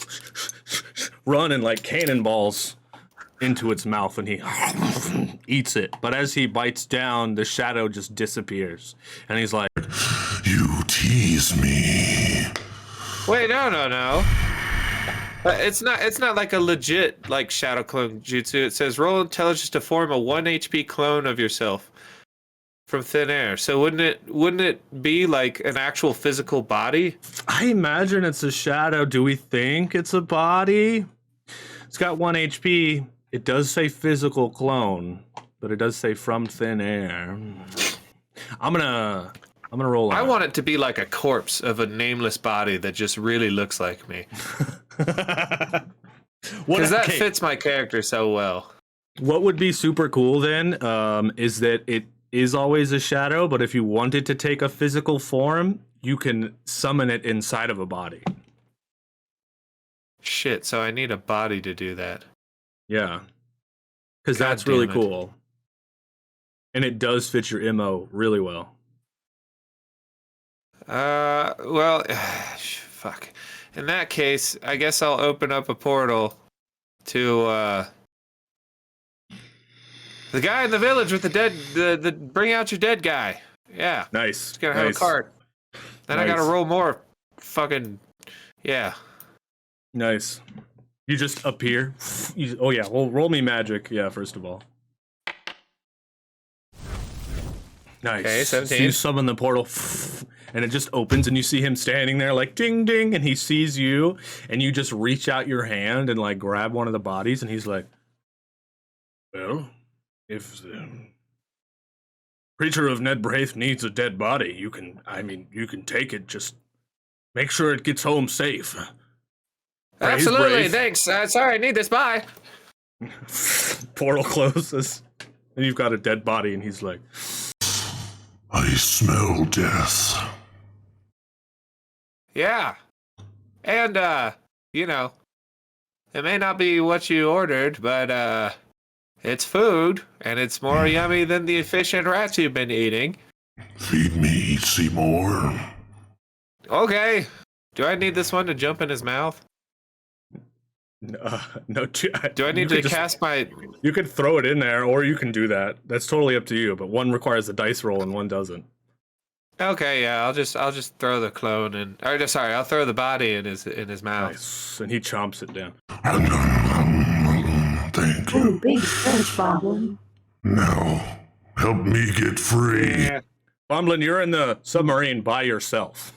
run and like cannonballs into its mouth, and he eats it. But as he bites down, the shadow just disappears. And he's like, You tease me. Wait, no. It's not like a legit like Shadow Clone Jutsu. It says roll intelligence to form a 1 HP clone of yourself from thin air. So wouldn't it be like an actual physical body? I imagine it's a shadow. Do we think it's a body? It's got 1 HP. It does say physical clone, but it does say from thin air. I'm gonna roll on. I want it to be like a corpse of a nameless body that just really looks like me. Because that fits my character so well. What would be super cool then is that it is always a shadow, but if you wanted to take a physical form, you can summon it inside of a body. Shit, so I need a body to do that. Yeah. Because God that's really damn it. cool. And it does fit your MO really well. Well, fuck. In that case, I guess I'll open up a portal to, the guy in the village with the dead, the bring out your dead guy. Yeah. Nice. He's gonna have a cart. Then I gotta roll more fucking, yeah. Nice. You just appear. Oh yeah, well, roll me magic. Yeah, first of all. Nice. Okay, 17. So you summon the portal, and it just opens, and you see him standing there like ding ding, and he sees you, and you just reach out your hand and like grab one of the bodies, and he's like, well, if the creature of Ned Braith needs a dead body, you can take it, just make sure it gets home safe. Absolutely, Braith. thanks. Sorry, I need this. Bye. Portal closes, and you've got a dead body, and he's like, I smell death. Yeah. And, you know, it may not be what you ordered, but, it's food, and it's more yummy than the fish and rats you've been eating. Feed me, Seymour. Okay. Do I need this one to jump in his mouth? no. Do I need to cast my... You could throw it in there, or you can do that. That's totally up to you, but one requires a dice roll and one doesn't. Okay, yeah, I'll just throw the clone in... Or, sorry, I'll throw the body in his mouth. Nice. And he chomps it down. Thank Ooh, you. big French goblin. Now, help me get free. Yeah. Bomblin, you're in the submarine by yourself.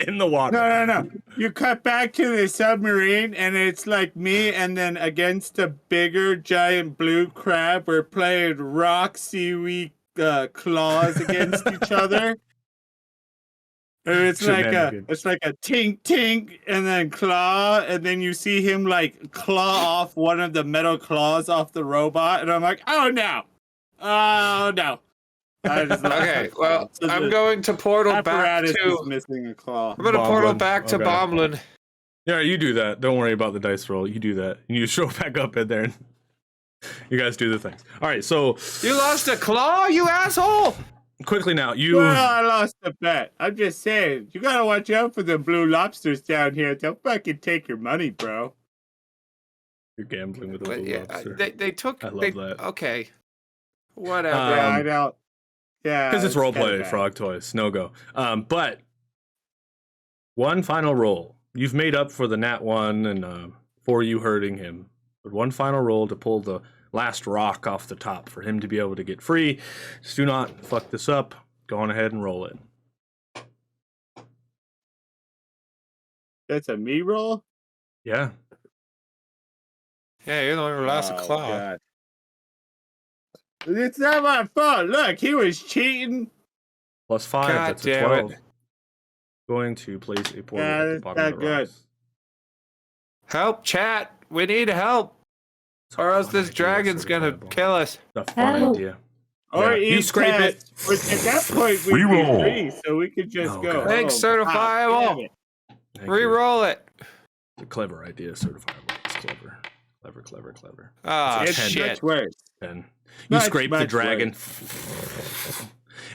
In the water. No. You cut back to the submarine, and it's like me, and then against a bigger, giant blue crab, we're playing rock, seaweed, claws against each other. And it's like a tink tink, and then claw, and then you see him like claw off one of the metal claws off the robot, and I'm like, oh no. Okay, well, I'm going to portal back Apparatus to... is missing a claw. I'm going to portal Bomblin. back to Okay. Bomblin. Yeah, you do that. Don't worry about the dice roll. You do that. And you show back up in there. And you guys do the things. All right, so You lost a claw, you asshole! quickly now, you... Well, I lost the bet. I'm just saying, you gotta watch out for the blue lobsters down here. They'll fucking take your money, bro. You're gambling with a But blue yeah, lobster. they took. I love they, that. Okay, whatever. Yeah, I don't. Yeah, Because it's kinda roleplay, bad. frog toys, no go. But one final roll. You've made up for the nat 1 and for you hurting him. But one final roll to pull the last rock off the top for him to be able to get free. Just do not fuck this up. Go on ahead and roll it. That's a me roll? Yeah. Yeah, you're the one who lost a Oh, claw. God. It's not my fault. Look, he was cheating. Plus 5, God that's a damn 12. it. Going to place a portal Yeah, at the that's bottom of not the good. rocks. Help, chat. We need help, It's a or else fun this idea, dragon's gonna certifiable. kill us. It's a fun Help. idea. Or Yeah, you eat scrape it. test, which at that point we'd be Reroll. free, so we could just Oh, go God. Thanks, home. certifiable. Ah, damn it. Thank you. Re-roll it. It's a clever idea, certifiable. It's clever. Clever. Oh, It's shit. much worse. And you Much, scrape the much dragon.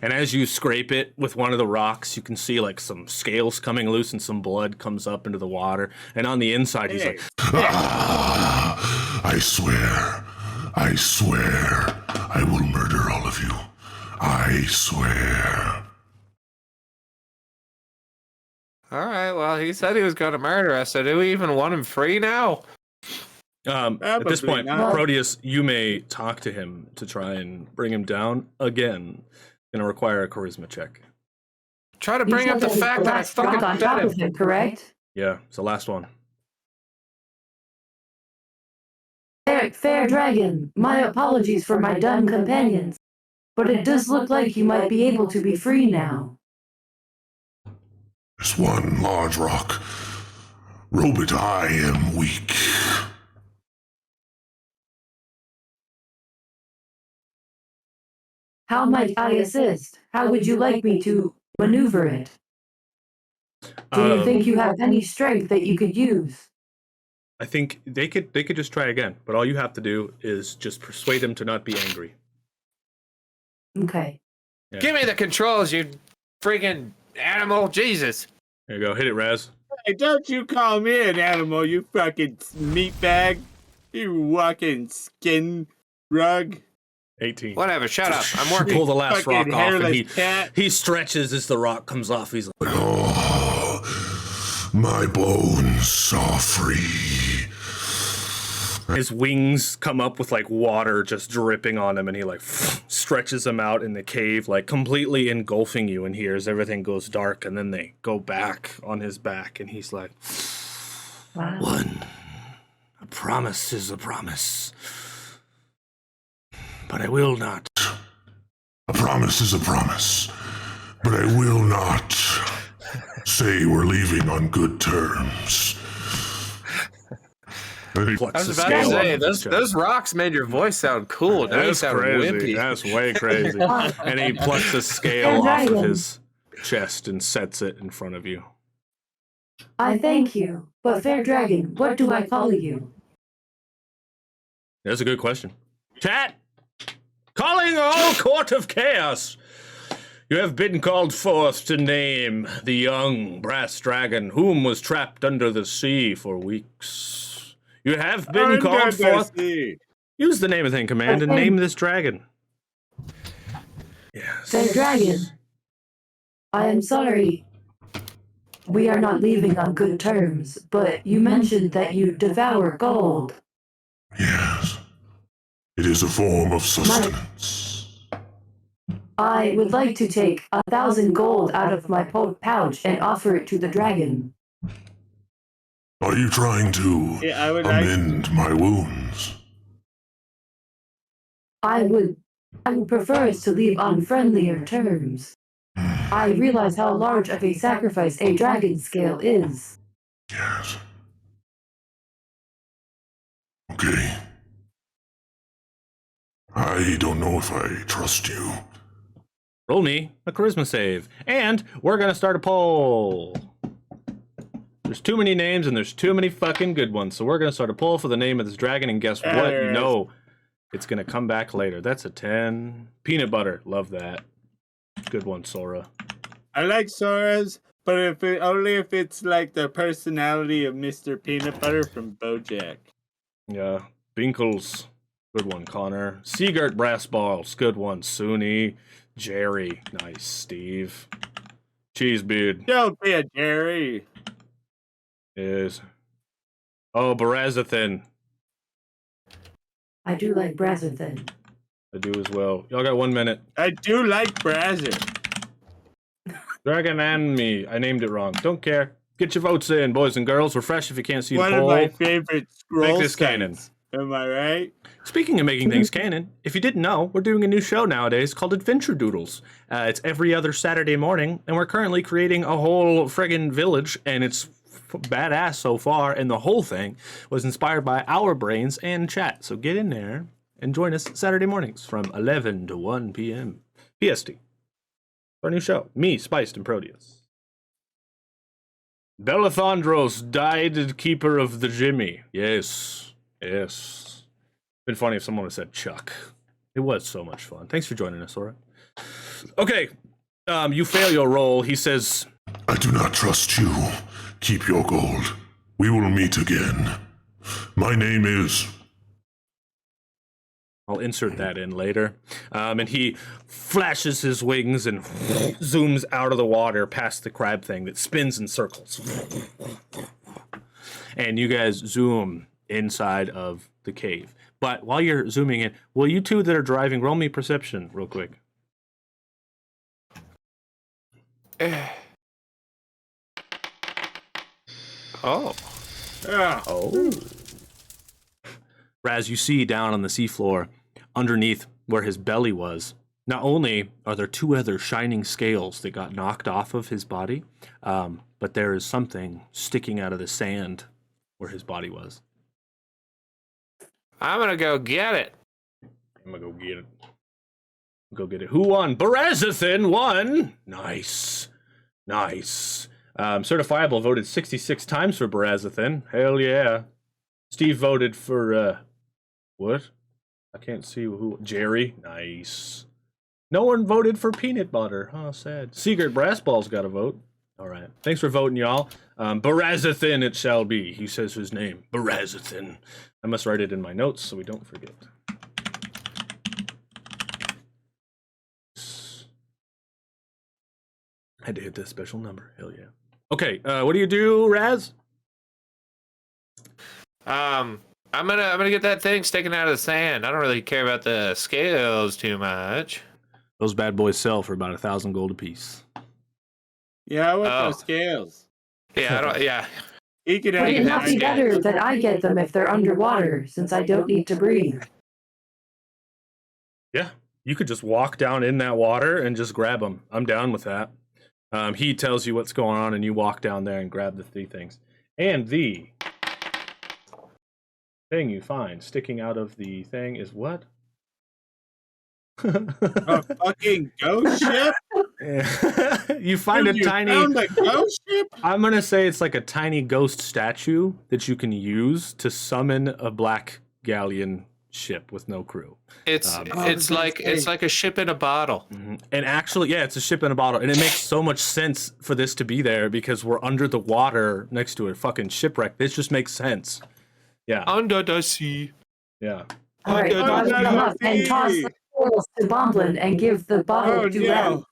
And as you scrape it with one of the rocks, you can see like some scales coming loose and some blood comes up into the water. And on the inside, he's Hey, like, Ah, I swear, I will murder all of you. I swear. All right, well, he said he was going to murder us, so do we even want him free now? at this Probably point, not. Proteus, you may talk to him to try and bring him down again. Gonna require a charisma check. Try to You bring said up the that was fact that I last rock fucking on bet top him. of him, correct? Yeah, it's the last one. Fair dragon, my apologies for my dumb companions, but it does look like you might be able to be free now. This one large rock. Robot, I am weak. How might I assist? How would you like me to maneuver it? Do you think you have any strength that you could use? I think they could just try again, but all you have to do is just persuade him to not be angry. Okay. Yeah. Give me the controls, you freaking animal. Jesus. There you go. Hit it, Raz. Hey, don't you call me an animal, you fucking meat bag. You walking skin rug. 18. Whatever, shut up. I'm working. Pull the last rock Fucking off, and hairless cat. he stretches as the rock comes off. He's like, Oh, my bones are free. his wings come up with like water just dripping on him, and he like stretches them out in the cave, like completely engulfing you in here as everything goes dark, and then they go back on his back, and he's like, Wow. one, a promise is a promise, but I will not. A promise is a promise, but I will not say we're leaving on good terms. And he I plucks was the about to scale say, off his chest. those rocks made your voice sound cool. Now you That's sound crazy. wimpy. That's way crazy. And he plucks the scale off of his chest and sets it in front of you. I thank you, but fair dragon, what do I call you? That's a good question. Chat! Calling all court of chaos! You have been called forth to name the young brass dragon whom was trapped under the sea for weeks. You have been called forth. Use the name of thing command and name this dragon. Yes. Fair dragon, I am sorry. We are not leaving on good terms, but you mentioned that you devour gold. Yes, it is a form of sustenance. I would like to take 1,000 gold out of my pouch and offer it to the dragon. Are you trying to Yeah, I would like. amend my wounds? I would prefer us to leave on friendlier terms. I realize how large of a sacrifice a dragon scale is. Yes. Okay. I don't know if I trust you. Roll me a charisma save. And we're going to start a poll. There's too many names and there's too many fucking good ones. So we're going to start a poll for the name of this dragon. And guess what? There You it know it's going to come back later. That's a 10. Peanut butter. Love that. Good one, Sora. I like Sora's, but only if it's like the personality of Mr. Peanut Butter from BoJack. Yeah. Binkles. Good one, Connor. Seagert Brass Balls. Good one, Suni. Jerry. Nice, Steve. Cheesebeard. Don't be a Jerry. Is. Oh, Barazathan. I do like Brazzathan. I do as well. Y'all got 1 minute. I do like Brazzer. Dragon and me. I named it wrong. Don't care. Get your votes in, boys and girls. Refresh if you can't see One the of poll. my favorite scroll Make this canon. sites. Am I right? Speaking of making things canon, if you didn't know, we're doing a new show nowadays called Adventure Doodles. It's every other Saturday morning, and we're currently creating a whole friggin' village, and it's badass so far, and the whole thing was inspired by our brains and chat. So get in there and join us Saturday mornings from 11 to 1 p.m. PST. Our new show. Me, Spiced, and Proteus. Belathandros died keeper of the Jimmy. Yes. Yes. Been funny if someone had said Chuck. It was so much fun. Thanks for joining us, Sora. Okay. You fail your roll. He says, I do not trust you. Keep your gold. We will meet again. My name is... I'll insert that in later. And he flashes his wings and zooms out of the water past the crab thing that spins in circles. And you guys zoom inside of the cave. But while you're zooming in, will you two that are driving roll me perception real quick? Oh. Oh. Raz, you see down on the seafloor, underneath where his belly was, not only are there two other shining scales that got knocked off of his body, but there is something sticking out of the sand where his body was. I'm gonna go get it. I'm gonna go get it. Go get it. Who won? Barazathan won! Nice. Nice. Certifiable voted 66 times for Barazathan. Hell yeah. Steve voted for, what? I can't see who. Jerry. Nice. No one voted for peanut butter. Oh, sad. Secret Brassball's got a vote. All right. Thanks for voting, y'all. Barazathan it shall be. He says his name. Barazathan. I must write it in my notes so we don't forget. Had to hit that special number. Hell yeah. Okay, what do you do, Raz? I'm gonna get that thing sticking out of the sand. I don't really care about the scales too much. Those bad boys sell for about 1,000 gold apiece. Yeah, I want those scales. Yeah, I don't. Yeah. He could Would have it not be Yeah. better that I get them if they're underwater, since I don't need to breathe? Yeah, you could just walk down in that water and just grab them. I'm down with that. He tells you what's going on, and you walk down there and grab the three things. And the thing you find sticking out of the thing is what? A fucking ghost ship? You find Dude, a you tiny... found a ghost ship? I'm going to say it's like a tiny ghost statue that you can use to summon a black galleon ship with no crew. It's like a ship in a bottle. Mm-hmm. And actually, yeah, it's a ship in a bottle. And it makes so much sense for this to be there because we're under the water next to a fucking shipwreck. This just makes sense. Yeah. Under the sea. Yeah. All right, Under well, I the will come up and toss the scales to Bomblin and give the bottle to Raz.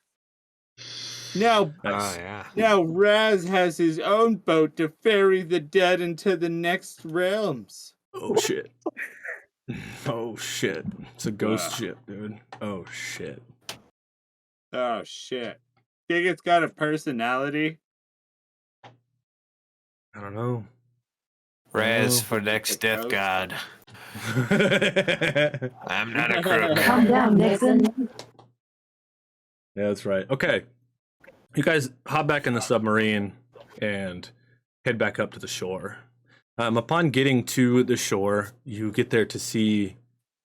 Now, Nice. yeah. now Raz has his own boat to ferry the dead into the next realms. Oh, shit. Oh, shit. It's a ghost ship, dude. Oh, shit. Oh shit! Think it's got a personality? I don't know. Raz Oh. for next death Ghost. god. I'm not a crook. Calm down, Nixon. Yeah, that's right. Okay. You guys hop back in the submarine and head back up to the shore. Upon getting to the shore, you get there to see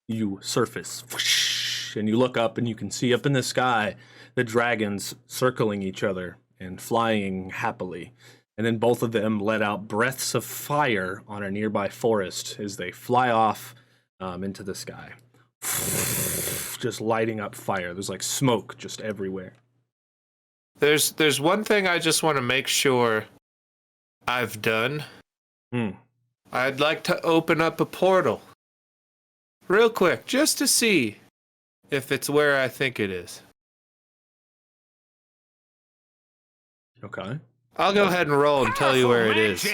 you surface. Whoosh, and you look up and you can see up in the sky the dragons circling each other and flying happily. And then both of them let out breaths of fire on a nearby forest as they fly off into the sky. Just lighting up fire. There's like smoke just everywhere. There's one thing I just want to make sure I've done. I'd like to open up a portal. Real quick, just to see if it's where I think it is. Okay. I'll go ahead and roll and tell you where it is.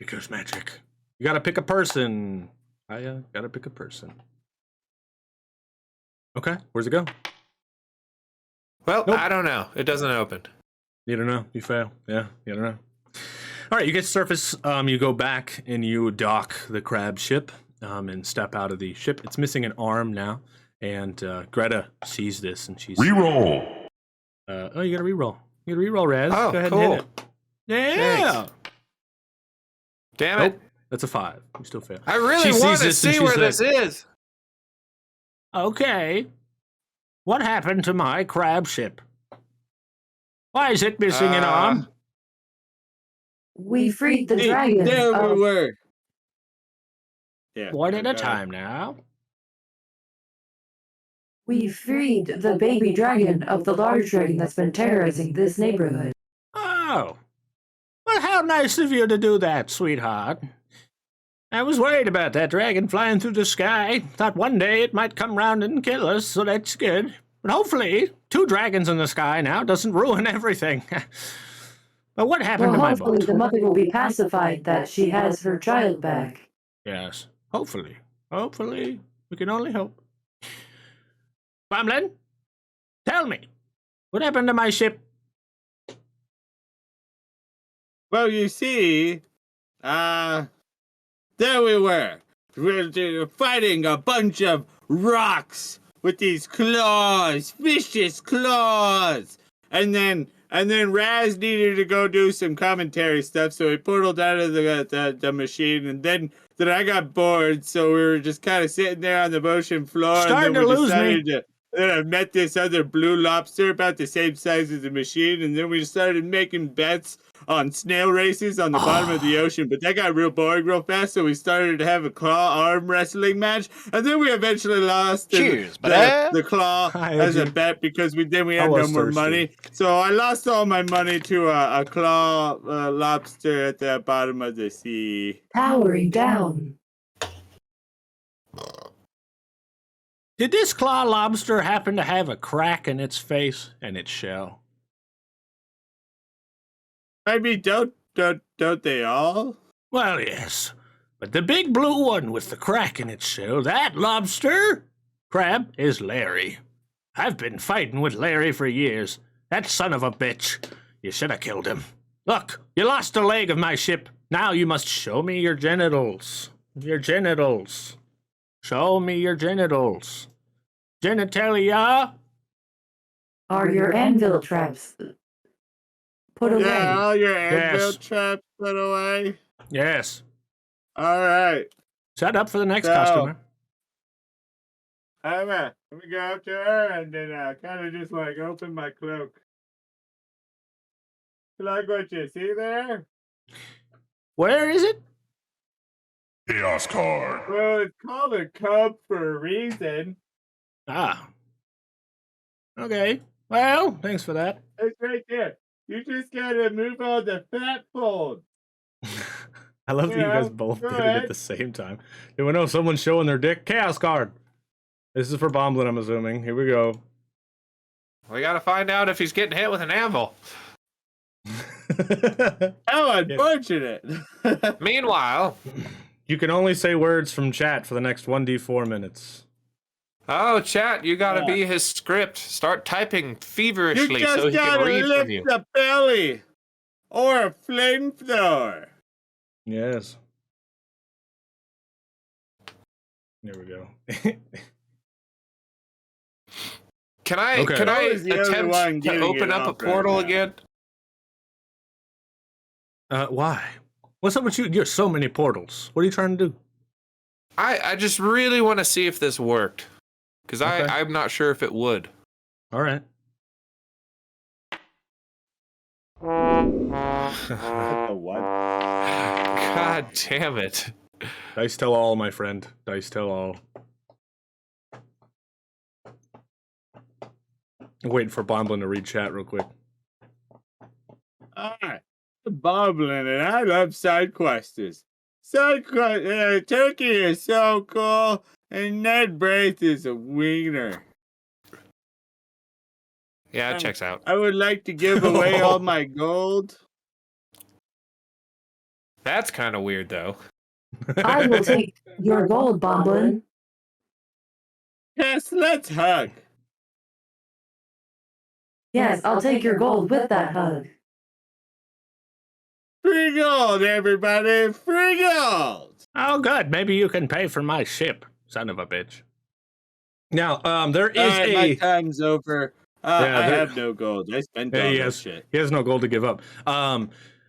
Because magic. You gotta pick a person. I gotta pick a person. Okay, where's it go? Well, Nope. I don't know. It doesn't open. You don't know. You fail. Yeah, you don't know. All right, you get to surface. You go back and you dock the crab ship and step out of the ship. It's missing an arm now, and Greta sees this and she's Reroll. oh, you gotta reroll. You gotta reroll, Raz. Oh, go ahead cool. and hit it. Yeah. Thanks. Damn Nope, it. that's a 5. You still fail. I really She want sees to this and see she's where this like, is. Okay. What happened to my crab ship? Why is it missing an arm? We freed the Hey, dragon. there of- we were. Yeah. One at a okay. time now. We freed the baby dragon of the large dragon that's been terrorizing this neighborhood. Oh. Well, how nice of you to do that, sweetheart. I was worried about that dragon flying through the sky. Thought one day it might come round and kill us, so that's good. But hopefully, 2 dragons in the sky now doesn't ruin everything. But what happened Well, to my hopefully boat? the mother will be pacified that she has her child back. Yes, hopefully. Hopefully. We can only hope. Bomblin, tell me, what happened to my ship? Well, you see, there we were. We're fighting a bunch of rocks with these claws, vicious claws. And then Raz needed to go do some commentary stuff, so he portaled out of the machine, and then I got bored, so we were just kind of sitting there on the ocean floor, Starting and then to we lose me. decided then I met this other blue lobster about the same size as the machine, and then we started making bets on snail races on the bottom of the ocean, but that got real boring real fast, so we started to have a claw arm wrestling match, and then we eventually lost Cheers, the claw Hi, as a Eddie. bet because we I had no was more thirsty. money. So I lost all my money to a claw lobster at the bottom of the sea. Powering down. Did this claw lobster happen to have a crack in its face and its shell? I mean, don't they all? Well, yes. But the big blue one with the crack in its shell, that lobster crab is Larry. I've been fighting with Larry for years. That son of a bitch. You should have killed him. Look, you lost a leg of my ship. Now you must show me your genitals. Your genitals. Show me your genitals. Genitalia. Are your anvil traps put away? Yeah, all your anvil Yes. traps put away. Yes. All right. Set up for the next So- customer. Let me go up to her and then kind of just like open my cloak. Like what you see there? Where is it? Chaos card. Well, it's called a cub for a reason. Ah. Okay. Well, thanks for that. It's right there. You just gotta move all the fat folds. I love that you guys both go did it ahead. at the same time. Do we know someone's showing their dick? Chaos card. This is for Bomblin, I'm assuming. Here we go. We gotta find out if he's getting hit with an anvil. How unfortunate. Meanwhile, You can only say words from chat for the next 1d4 minutes. oh, chat, you gotta Yeah. be his script. Start typing You feverishly just so he can gotta read from lift you. the belly. Or a flamethrower. Yes. There we go. Can I Okay. can I I was the only one attempt to getting open it up a off right portal now. again? Why? What's up with you? You're so many portals. What are you trying to do? I just really want to see if this worked. Because Okay. I'm not sure if it would. All right. What? God damn it. Dice tell all, my friend. Dice tell all. I'm waiting for Bomblin to read chat real quick. Alright. Bobbling, and I love side quests. Turkey is so cool, and Ned Braith is a wiener. Yeah, it checks out. I would like to give away all my gold. That's kind of weird, though. I will take your gold, Bomblin. Yes, let's hug. Yes, I'll take your gold with that hug. Free gold, everybody! Free gold! Oh, good. Maybe you can pay for my ship, son of a bitch. Now, there is my time's over. I there- have no gold. I spent all that shit. he has no gold to give up.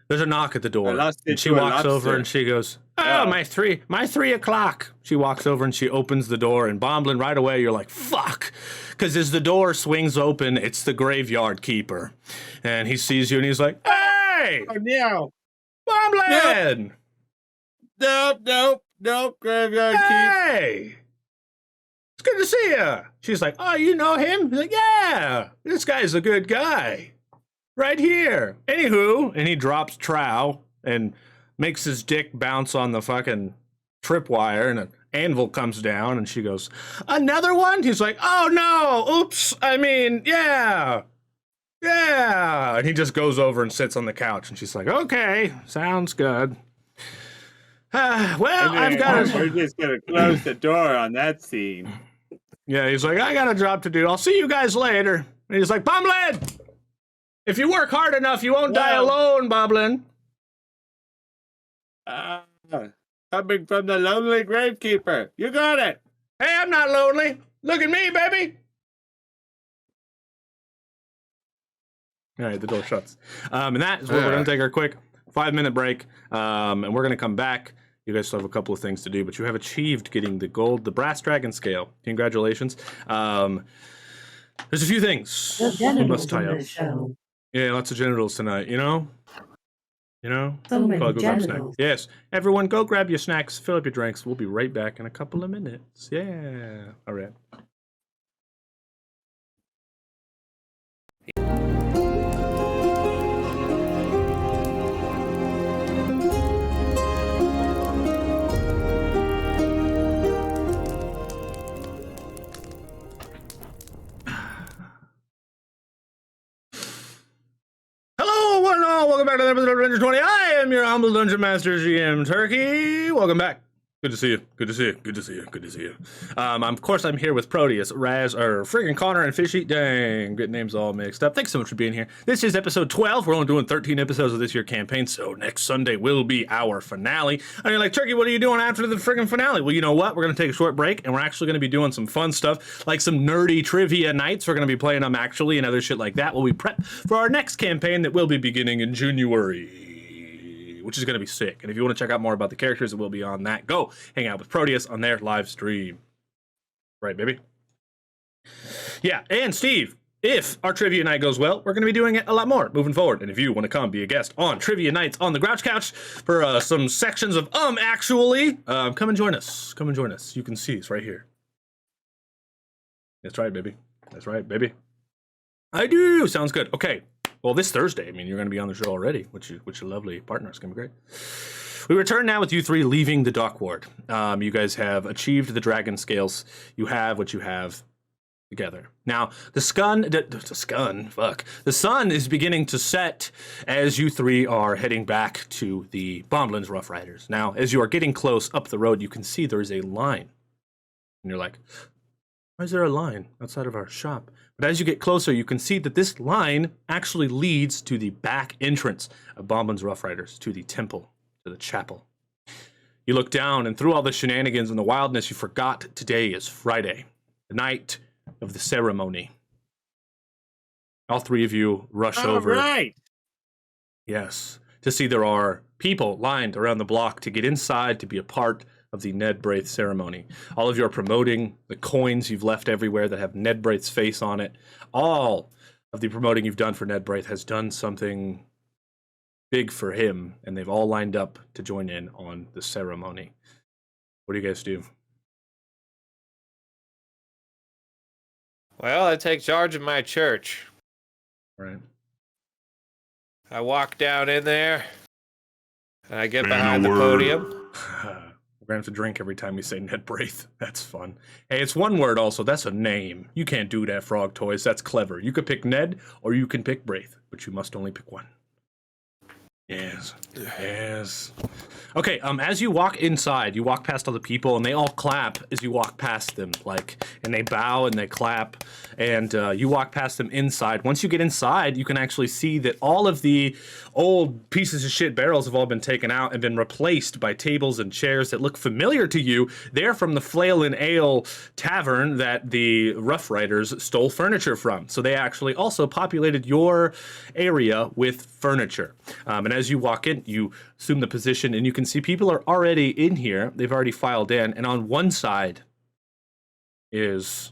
There's a knock at the door, lost it and she to a walks over lobster. and she goes, Oh. my 3 o'clock. She walks over and she opens the door, and Bomblin, right away, you're like, fuck. Because as the door swings open, it's the graveyard keeper. And he sees you and he's like, hey, Oh, no. Bomblin! Nope, graveyard keep. Hey! It's good to see you. She's like, oh, you know him? He's like, yeah, this guy's a good guy. Right here. Anywho, and he drops trow and makes his dick bounce on the fucking tripwire, and an anvil comes down, and she goes, another one? He's like, oh no, oops, I mean, yeah. And he just goes over and sits on the couch, and she's like, okay, sounds good. Well, I've got We're just gonna close the door on that scene. Yeah, he's like, I got a job to do. I'll see you guys later. And he's like, Bomblin! If you work hard enough, you won't die alone, Bomblin. Coming from the lonely gravekeeper. You got it. Hey, I'm not lonely. Look at me, baby. All right, the door shuts. And that is where we're going to take our quick 5-minute break. And we're going to come back. You guys still have a couple of things to do, but you have achieved getting the brass dragon scale. Congratulations. There's a few things you must tie up. Yeah, lots of genitals tonight, you know? So many Go grab snacks. genitals. Yes, everyone go grab your snacks, fill up your drinks. We'll be right back in a couple of minutes. Yeah. All right. Hello, one and all. Welcome back to the episode of Dungeon 20. I am your humble Dungeon Master, GM Turkey. Welcome back. Good to see you. Good to see you. Good to see you. Good to see you. Of course, I'm here with Proteus, Raz, or friggin' Connor and Fishy. Dang, get names all mixed up. Thanks so much for being here. This is episode 12. We're only doing 13 episodes of this year campaign, so next Sunday will be our finale. And you're like, Turkey, what are you doing after the friggin' finale? Well, you know what? We're going to take a short break, and we're actually going to be doing some fun stuff, like some nerdy trivia nights. We're going to be playing them actually, and other shit like that while we prep for our next campaign that will be beginning in January, which is going to be sick. And if you want to check out more about the characters that will be on that, go hang out with Proteus on their live stream. Right, baby? Yeah, and Steve, if our trivia night goes well, we're going to be doing it a lot more moving forward. And if you want to come be a guest on trivia nights on the Grouch Couch for some sections of actually, come and join us. Come and join us. You can see us right here. That's right, baby. That's right, baby. I do. Sounds good. Okay. Well, this Thursday, I mean, you're going to be on the show already, which your lovely partner is going to be great. We return now with you three leaving the dock ward. You guys have achieved the dragon scales. You have what you have together. Now, the sun is beginning to set as you three are heading back to the Bomblin's Rough Riders. Now, as you are getting close up the road, you can see there is a line. And you're like, why is there a line outside of our shop? But as you get closer, you can see that this line actually leads to the back entrance of Bomblin's Rough Riders, to the temple, to the chapel. You look down, and through all the shenanigans and the wildness, you forgot today is Friday, the night of the ceremony. All three of you rush over. Right. Yes, to see there are people lined around the block to get inside to be a part of the Ned Braith ceremony. All of you are promoting the coins you've left everywhere that have Ned Braith's face on it. All of the promoting you've done for Ned Braith has done something big for him, and they've all lined up to join in on the ceremony. What do you guys do? Well, I take charge of my church. Right. I walk down in there, and I get Say behind no the word. podium. We're gonna have to drink every time we say Ned Braith. That's fun. Hey, it's one word also. That's a name. You can't do that, Frog Toys. That's clever. You could pick Ned or you can pick Braith, but you must only pick one. Yes. Yes. Okay, as you walk inside, you walk past all the people, and they all clap as you walk past them, and they bow and they clap, and you walk past them inside. Once you get inside, you can actually see that all of the old pieces of shit barrels have all been taken out and been replaced by tables and chairs that look familiar to you. They're from the Flail and Ale Tavern that the Rough Riders stole furniture from. So they actually also populated your area with furniture. And as you walk in, you assume the position, and you can see people are already in here. They've already filed in, and on one side is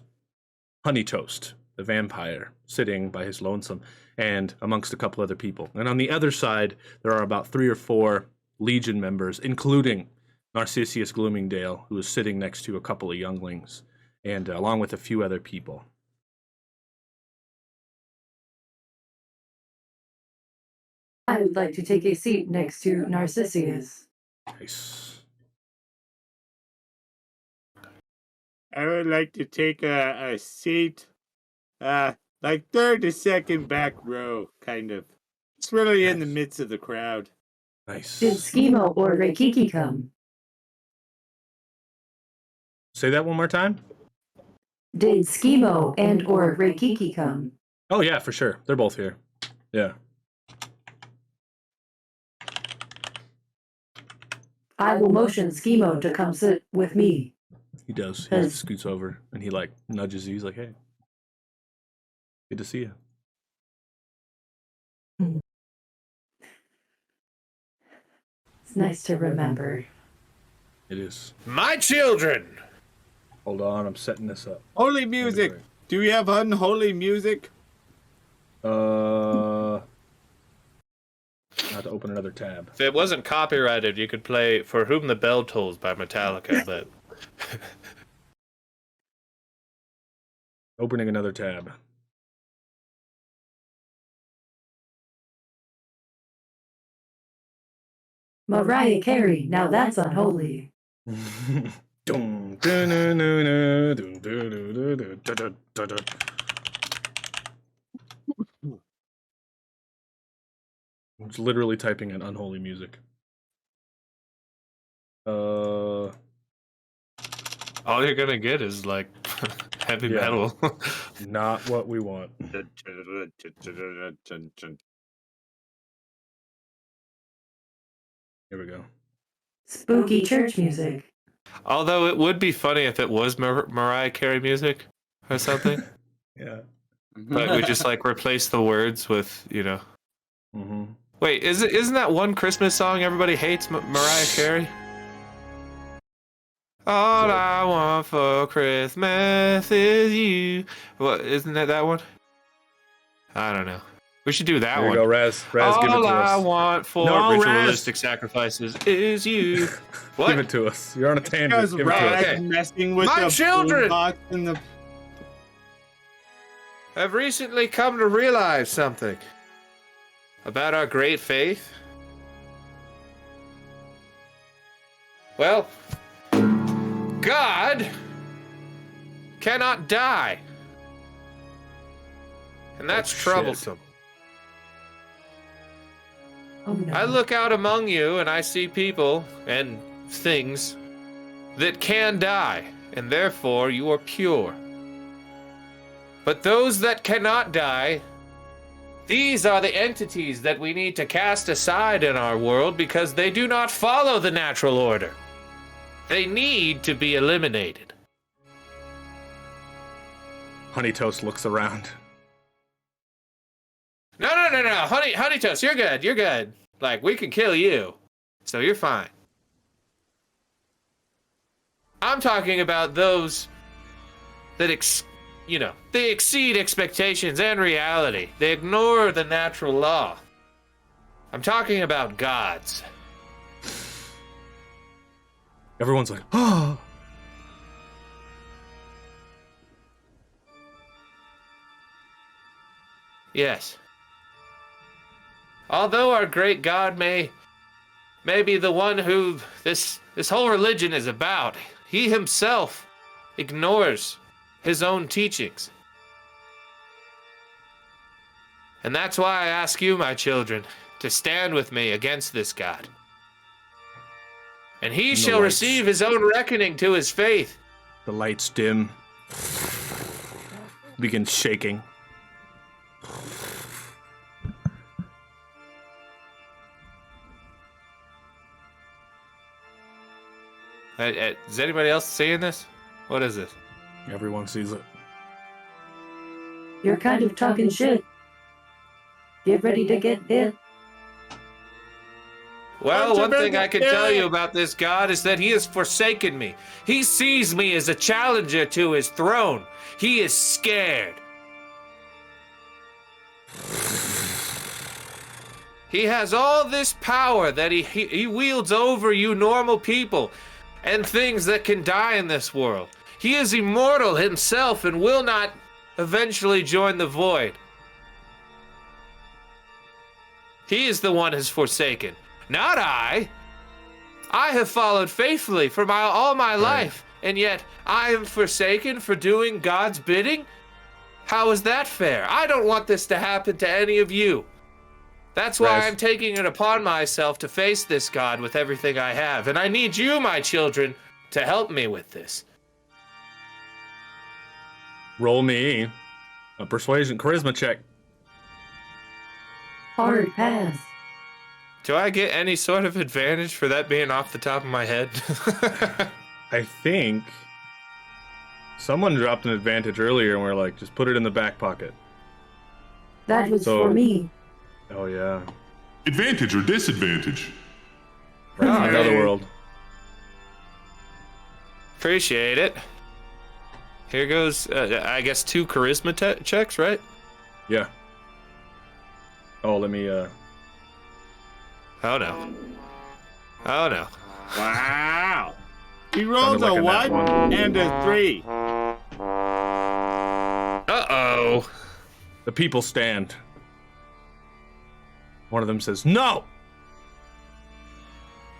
Honey Toast, the vampire, sitting by his lonesome, and amongst a couple other people. And on the other side, there are about 3 or 4 Legion members, including Narcissus Gloomingdale, who is sitting next to a couple of younglings, and along with a few other people. I would like to take a seat next to Narcissus. Nice. I would like to take a seat, like third to second back row, kind of. It's really in the midst of the crowd. Nice. Did Schemo or Reikiki come? Say that one more time. Did Schemo and or Reikiki come? Oh yeah, for sure. They're both here. Yeah. I will motion Schemo to come sit with me. He does. He scoots over and he nudges you. He's like, "Hey, good to see you." It's nice to remember. It is. My children! Hold on, I'm setting this up. Holy music! Do we have unholy music? I have to open another tab. If it wasn't copyrighted, you could play For Whom the Bell Tolls by Metallica, but... Opening another tab. Mariah Carey, now that's unholy. I'm just literally typing in unholy music. All you're gonna get is, like, heavy metal. Not what we want. Here we go. Spooky church music. Although it would be funny if it was Mariah Carey music or something. Yeah. But we just, like, replace the words with, you know... Mm-hmm. Wait, isn't that one Christmas song everybody hates, Mariah Carey? All I want for Christmas is you. What, isn't that one? I don't know. We should do that Here one. you go, Raz. Raz, give it to All I us. want for ritualistic sacrifices is you. What? Give it to us. You're on a tangent. Because Give it to us. Raz Okay. messing with My the children! boombox and the... I've recently come to realize something about our great faith. Well, God cannot die. And that's shit. troublesome. Oh no. I look out among you and I see people and things that can die, and therefore you are pure. But those that cannot die, these are the entities that we need to cast aside in our world because they do not follow the natural order. They need to be eliminated. Honey Toast looks around. No, Honey Toast, you're good. Like, we can kill you, so you're fine. I'm talking about those that they exceed expectations and reality. They ignore the natural law. I'm talking about gods. Everyone's like, oh. Yes. Although our great God may be the one who this this whole religion is about. He himself ignores his own teachings. And that's why I ask you, my children, to stand with me against this god. And he shall receive his own reckoning to his faith. The lights dim. Begins shaking. Is anybody else seeing this? What is this? Everyone sees it. You're kind of talking shit. Get ready to get hit. Well, one thing I can tell you about this god is that he has forsaken me. He sees me as a challenger to his throne. He is scared. He has all this power that he wields over you normal people and things that can die in this world. He is immortal himself and will not eventually join the void. He is the one who's forsaken, not I. I have followed faithfully for all my life, and yet I am forsaken for doing God's bidding? How is that fair? I don't want this to happen to any of you. That's why I'm taking it upon myself to face this God with everything I have, and I need you, my children, to help me with this. Roll me a persuasion charisma check. Hard pass. Do I get any sort of advantage for that being off the top of my head? I think someone dropped an advantage earlier and we're like, just put it in the back pocket. That was for me. Oh, yeah. Advantage or disadvantage? From another world. Appreciate it. Here goes, I guess, 2 charisma checks, right? Yeah. Oh, let me, Oh, no. Oh, no. Wow. He rolls Sounded like a a nat 1 one. and a 3. Uh-oh. the people stand. One of them says, no!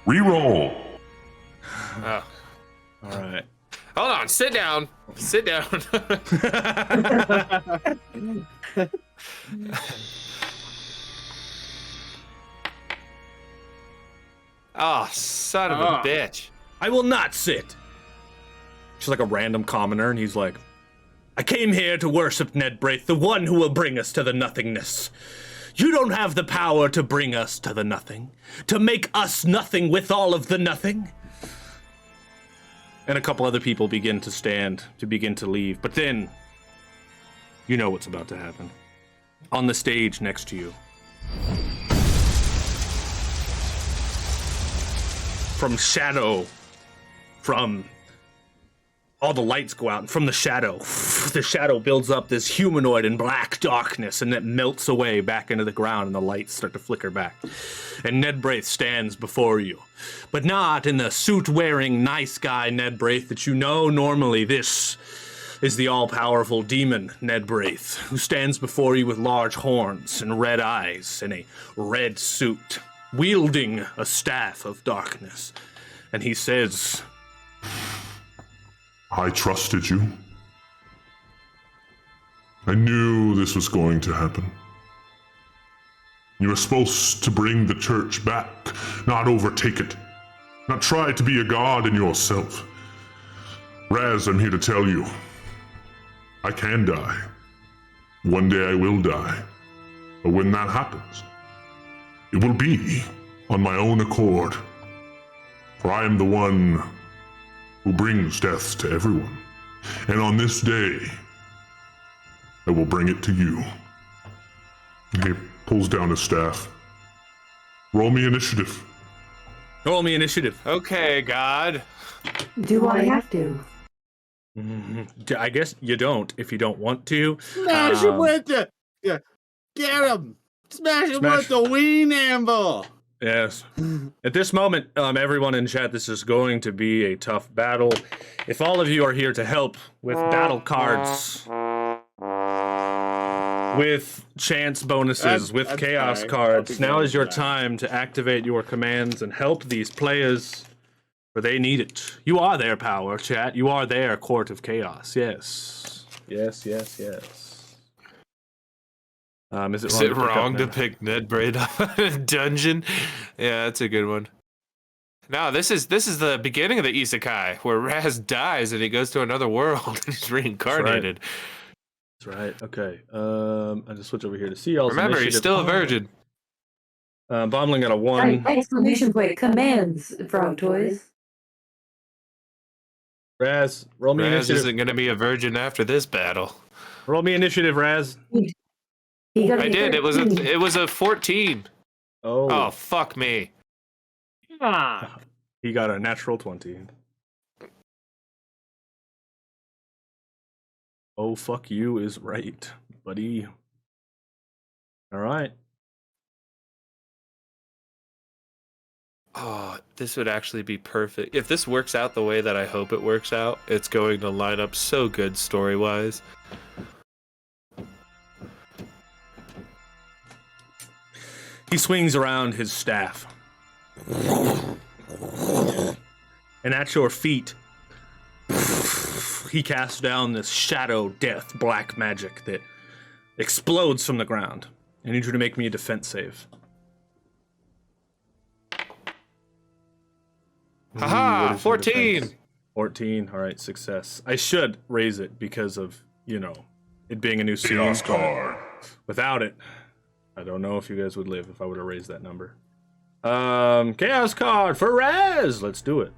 Reroll. Oh. All right. Hold on, sit down. Sit down. Oh, son of a bitch. I will not sit. She's like a random commoner, and he's like, I came here to worship Ned Braith, the one who will bring us to the nothingness. You don't have the power to bring us to the nothing, to make us nothing with all of the nothing. And a couple other people begin to stand, to begin to leave. But then, you know what's about to happen. On the stage next to you, from shadow, from all the lights go out, and from the shadow builds up this humanoid in black darkness, and it melts away back into the ground, and the lights start to flicker back. And Ned Braith stands before you, but not in the suit-wearing nice guy Ned Braith that you know normally. This is the all-powerful demon Ned Braith, who stands before you with large horns and red eyes in a red suit, wielding a staff of darkness. And he says, I trusted you. I knew this was going to happen. You were supposed to bring the church back, not overtake it, not try to be a god in yourself. Raz, I'm here to tell you, I can die. One day I will die. But when that happens, it will be on my own accord. For I am the one who brings death to everyone. And on this day, I will bring it to you. And he pulls down his staff. Roll me initiative. roll me initiative. Okay, God. Do I have to? I guess you don't, if you don't want to. Smash him with the... Yeah, get him! Smash him with the ween anvil! Yes. At this moment, everyone in chat, this is going to be a tough battle. If all of you are here to help with battle cards, with chance bonuses, with chaos fine. cards, I'll be now glad is your for that. time to activate your commands and help these players. For they need it. You are their power, chat. You are their court of chaos. Yes. Yes. Is it wrong to pick Ned Braid up in a dungeon? Yeah, that's a good one. No, this is the beginning of the isekai, where Raz dies and he goes to another world and he's reincarnated. That's right. Okay. I just switch over here to see y'all's Remember, he's still a virgin. Bombling got a 1. Exclamation point, commands, Frog Toys. Raz, roll me Raz initiative. isn't going to be a virgin after this battle. Roll me initiative, Raz. I did. It was a 14. Oh, fuck me. He got a natural 20. Oh, fuck you is right, buddy. All right. Oh, this would actually be perfect. If this works out the way that I hope it works out, it's going to line up so good story-wise. He swings around his staff. And at your feet, he casts down this shadow, death, black magic that explodes from the ground. I need you to make me a defense save. Haha, 14! 14, all right, success. I should raise it because of, it being a new scene. Chaos card. Without it, I don't know if you guys would live if I would have raised that number. Chaos card for Raz! Let's do it.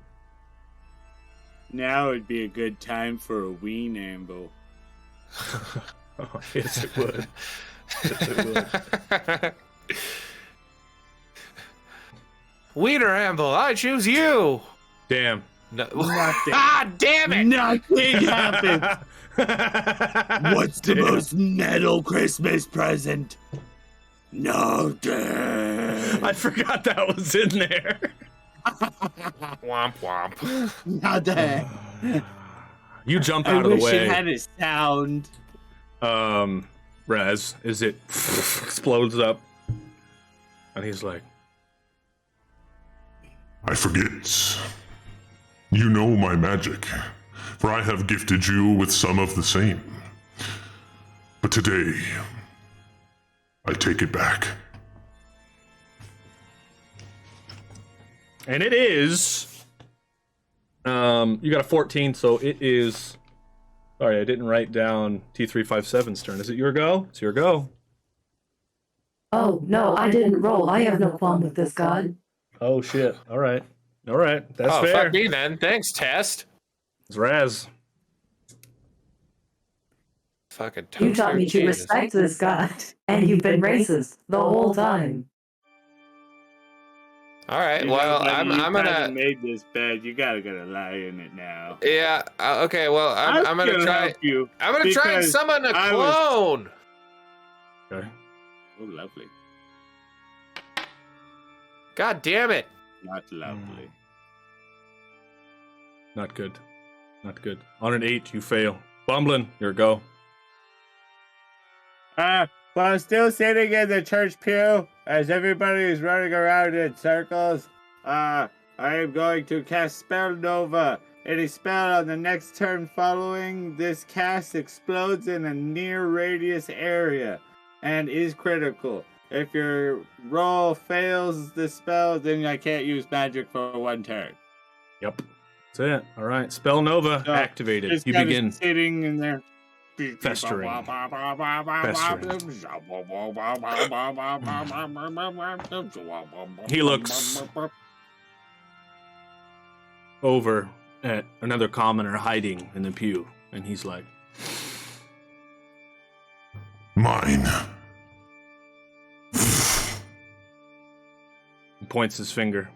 Now would be a good time for a ween amble. Oh, yes, it would. Yes, it would. Wiener Amble, I choose you! Damn. No. Nothing. Ah, damn it! Nothing happened. What's the most metal Christmas present? Nothing. I forgot that was in there. Womp womp. Nothing. You jump I out of the wish way. it had a sound. Raz, as it explodes up. And he's like, I forget. You know my magic, for I have gifted you with some of the same. But today, I take it back. and it is, you got a 14, so it is, sorry, I didn't write down T357's turn. Is it your go? It's your go. Oh, no, I didn't roll. I have no qualm with this god. Oh, shit. All right. That's Oh, fair. fuck me then. Thanks, Test. It's Raz. Fucking You taught toaster, me to Jesus. respect this god, and you've been racist the whole time. All right, You well, know, I'm you gonna. kinda made this bed. You gotta lie in it now. Yeah. Okay. Well, I'm gonna try. help you. I'm gonna try and because summon a I was- clone. Okay. Oh, lovely. God damn it! Not lovely. Not good. Not good. On an 8, you fail. Bumblin', your go. While I'm still sitting in the church pew, as everybody is running around in circles, I am going to cast Spell Nova. Any spell on the next turn following this cast explodes in a near radius area and is critical. If your roll fails the spell, then I can't use magic for one turn. Yep. That's it. All right. Spell Nova So, activated. Just You kinda begin. sitting in there. Festering. He looks over at another commoner hiding in the pew, and he's like, Mine. he points his finger.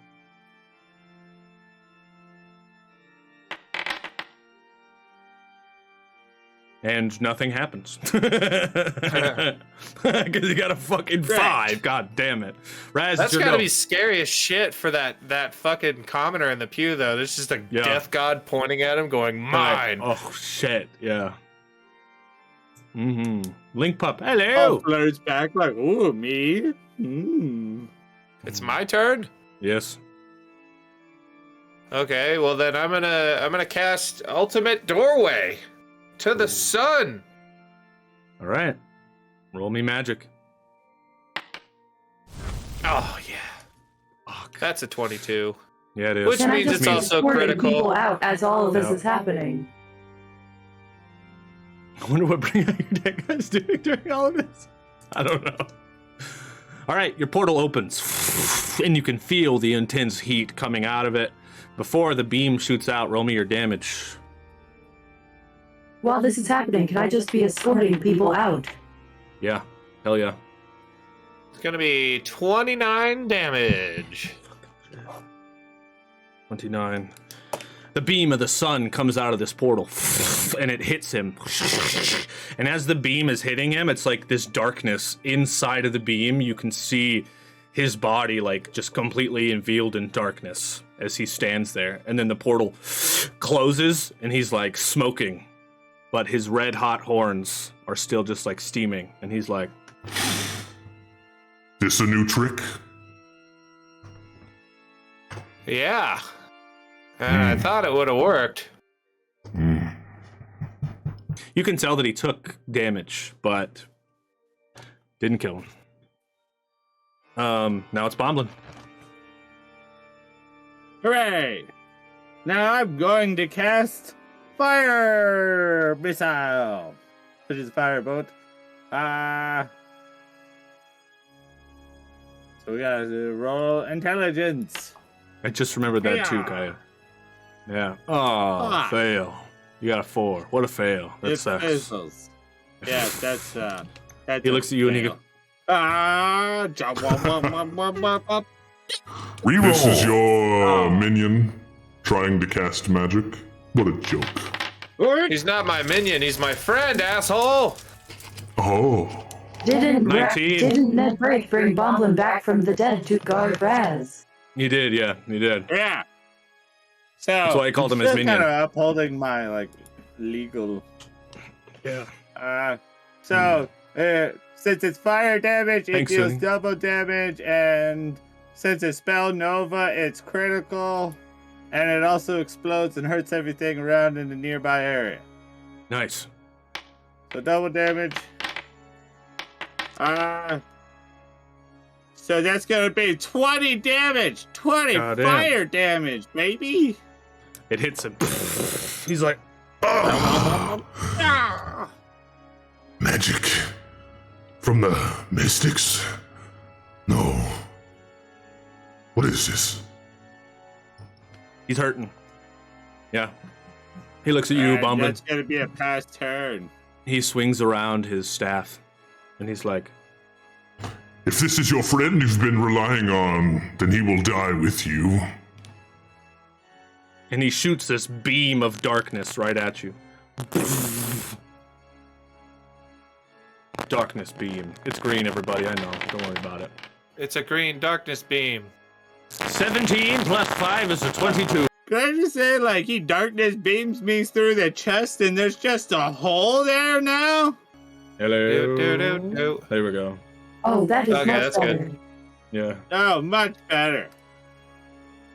And nothing happens. Because you got a fucking 5. God damn it. Raz, That's it's your gotta go. be scary as shit for that fucking commoner in the pew, though. There's just a Yeah. death god pointing at him, going, "Mine." Oh, shit. Yeah. Mm-hmm. Link Pup, Oh, hello. flirts back like, ooh, me? Mm. It's my turn. Yes. Okay, well then I'm gonna cast Ultimate Doorway to the sun. All right. Roll me magic. Oh yeah, Fuck. that's a 22. Yeah, it is. Which Can I means just it's be also escorting critical. people out as all of this No. is happening? I wonder what bring out your deck is doing during all of this. I don't know. All right, your portal opens, and you can feel the intense heat coming out of it. Before the beam shoots out, roll me your damage. While this is happening, can I just be escorting people out? Yeah, hell yeah. It's gonna be 29 damage. 29. The beam of the sun comes out of this portal, and it hits him. And as the beam is hitting him, it's like this darkness inside of the beam. You can see his body like just completely revealed in darkness as he stands there. And then the portal closes, and he's like smoking, but his red hot horns are still just like steaming. And he's like, This a new trick? Yeah. And I thought it would have worked. you can tell that he took damage, but didn't kill him. Now it's Bomblin. Hooray! Now I'm going to cast Fire Missile, which is a firebolt. So we gotta roll intelligence. I just remembered that too, Yeah. Kaya. Yeah. Oh, fail. You got a 4. What a fail. That It sucks. fizzles. Yeah, that's He looks at you and he goes, jump, wop. Reroll. This is your minion trying to cast magic. What a joke. He's not my minion, he's my friend, asshole! Oh. Didn't 19. Ned Break bring Bomblin back from the dead to guard Raz? He did, yeah, he did. Yeah. So That's why I called him his minion. Kind of upholding my legal. Yeah. Since it's fire damage, it Thanks, deals Sonny. double damage, and since it's spell Nova, it's critical, and it also explodes and hurts everything around in the nearby area. Nice. So double damage. So that's gonna be 20 damage, 20 Goddamn. fire damage, baby. It hits him. He's like, Ah! Magic. From the mystics? No. What is this? he's hurting. Yeah. He looks at you, And Bomblin. that's gonna be a past turn. He swings around his staff, and he's like, If this is your friend you've been relying on, then he will die with you. and he shoots this beam of darkness right at you. Darkness beam. It's green, everybody. I know. Don't worry about it. It's a green darkness beam. 17 plus 5 is a 22. Can I just say, he darkness beams me through the chest, and there's just a hole there now? Hello. Do. There we go. Oh, that is Okay, much that's better. good. Yeah. Oh, much better.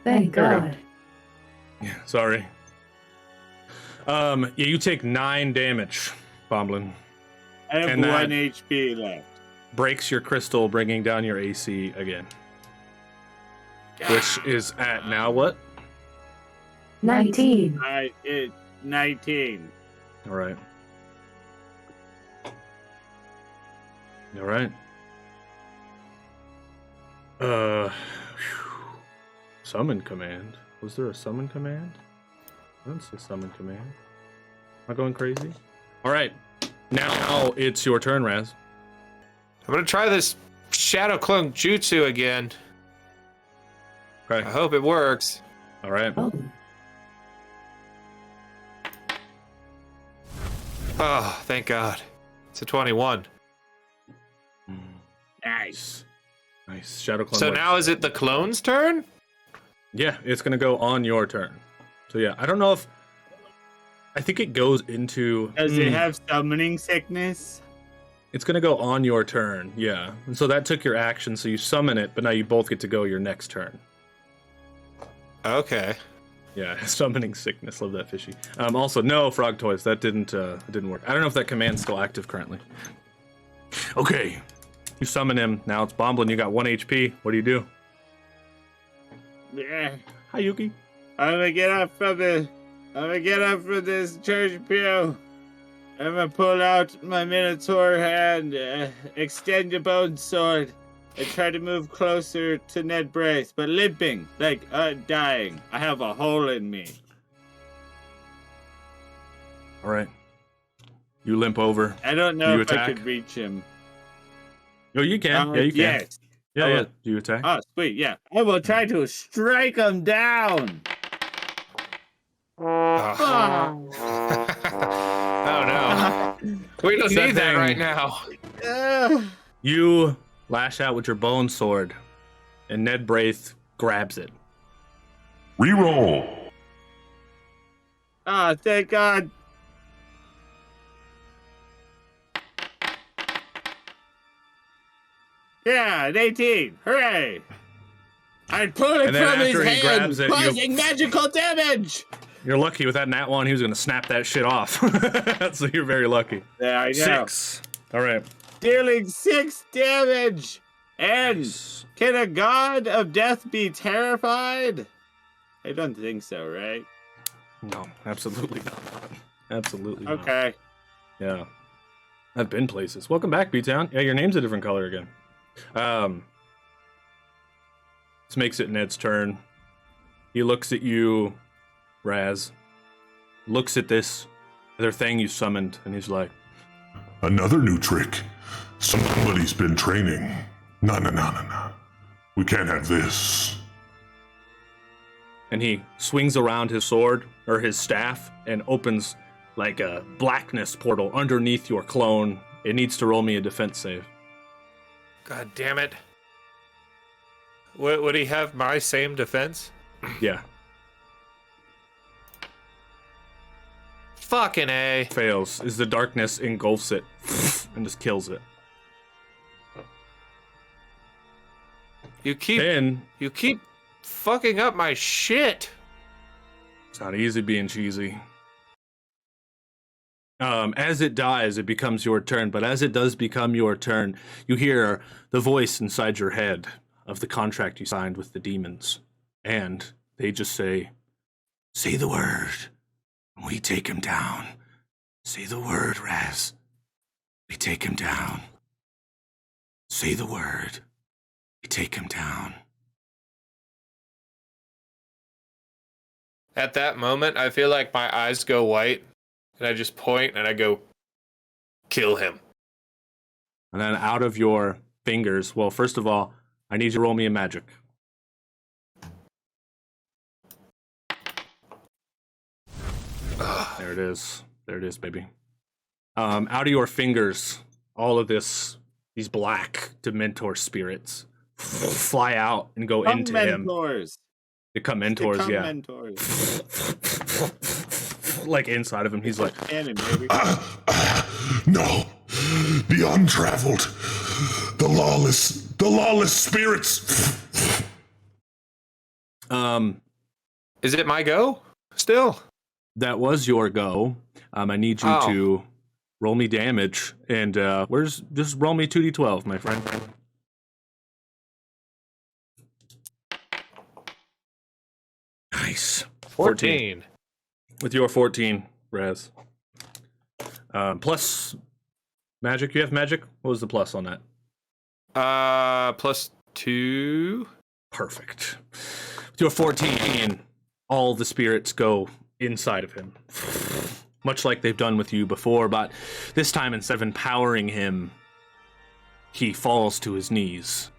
Thank There we go. God. Yeah. Sorry. Yeah, you take 9 damage, Bomblin. I have And that- 1 HP left. Breaks your crystal, bringing down your AC again. Which is at now what? 19. 19. All right. All right. Phew. Summon command. Was there a summon command? I don't see summon command. Am I going crazy? All right. Now it's your turn, Raz. I'm gonna try this Shadow Clone Jutsu again. Okay. I hope it works. All right. Oh, Oh, thank God. It's a 21. Nice. Nice. Shadow clone. So works. now is it the clone's turn? Yeah, it's gonna go on your turn. So yeah, I don't know if. I think it goes into. Does it have summoning sickness? It's gonna go on your turn. Yeah, and so that took your action. So you summon it, but now you both get to go your next turn. Okay. Yeah, summoning sickness. Love that, Fishy. Also, no frog toys. That didn't work. I don't know if that command's still active currently. Okay, you summon him. Now it's Bomblin. You got 1 HP. What do you do? Yeah. Hi, Yuki. I'm gonna get up from this church pew. I'm gonna pull out my Minotaur hand, extend the bone sword, and try to move closer to Ned Brace, but limping, like dying. I have a hole in me. All right. You limp over. I don't know You if I attack? could reach him. Oh, you can. Yeah, you can. Yes. Yeah, I yeah. will. Do you attack? Oh, sweet, yeah. I will try to strike him down. Oh no. We don't need that right now. You lash out with your bone sword, and Ned Braith grabs it. Reroll. Oh, thank God. Yeah, an 18. Hooray. I pull it And then from his after he hand, grabs it, you- causing magical damage. You're lucky with that nat one. He was going to snap that shit off. So you're very lucky. Yeah, I know. 6. All right. Dealing 6 damage. And can a god of death be terrified? I don't think so, right? No, absolutely not. Absolutely not. Okay. Yeah. I've been places. Welcome back, B-Town. Yeah, your name's a different color again. This makes it Ned's turn. He looks at you, Raz. Looks at this other thing you summoned, and he's like, Another new trick. Somebody's been training. No. We can't have this. and he swings around his sword, or his staff, and opens like a blackness portal underneath your clone. It needs to roll me a defense save. God damn it. Would he have my same defense? Yeah. Fucking A. Fails, as the darkness engulfs it and just kills it. You keep Then, fucking up my shit. it's not easy being cheesy. As it dies, it becomes your turn, but as it does become your turn, you hear the voice inside your head of the contract you signed with the demons. And they just say the word, and we take him down. Say the word, Raz. We take him down. Say the word. We take him down. At that moment, I feel like my eyes go white, and I just point and I go, kill him. And then out of your fingers, well, first of all, I need you to roll me a magic. There it is. There it is, baby. Out of your fingers, all of these black Dementor spirits fly out and go into him. Mentors. They come mentors, yeah. Mentors. Like inside of him, he's like, Cannon, baby. No. The untraveled. The lawless spirits. Is it my go? Still? that was your go. I need you to roll me damage, and just roll me 2d12, my friend. Nice. 14. With your 14, Raz. Plus magic. You have magic? What was the plus on that? +2. Perfect. With your 14, all the spirits go inside of him. Much like they've done with you before, but this time instead of empowering him, he falls to his knees.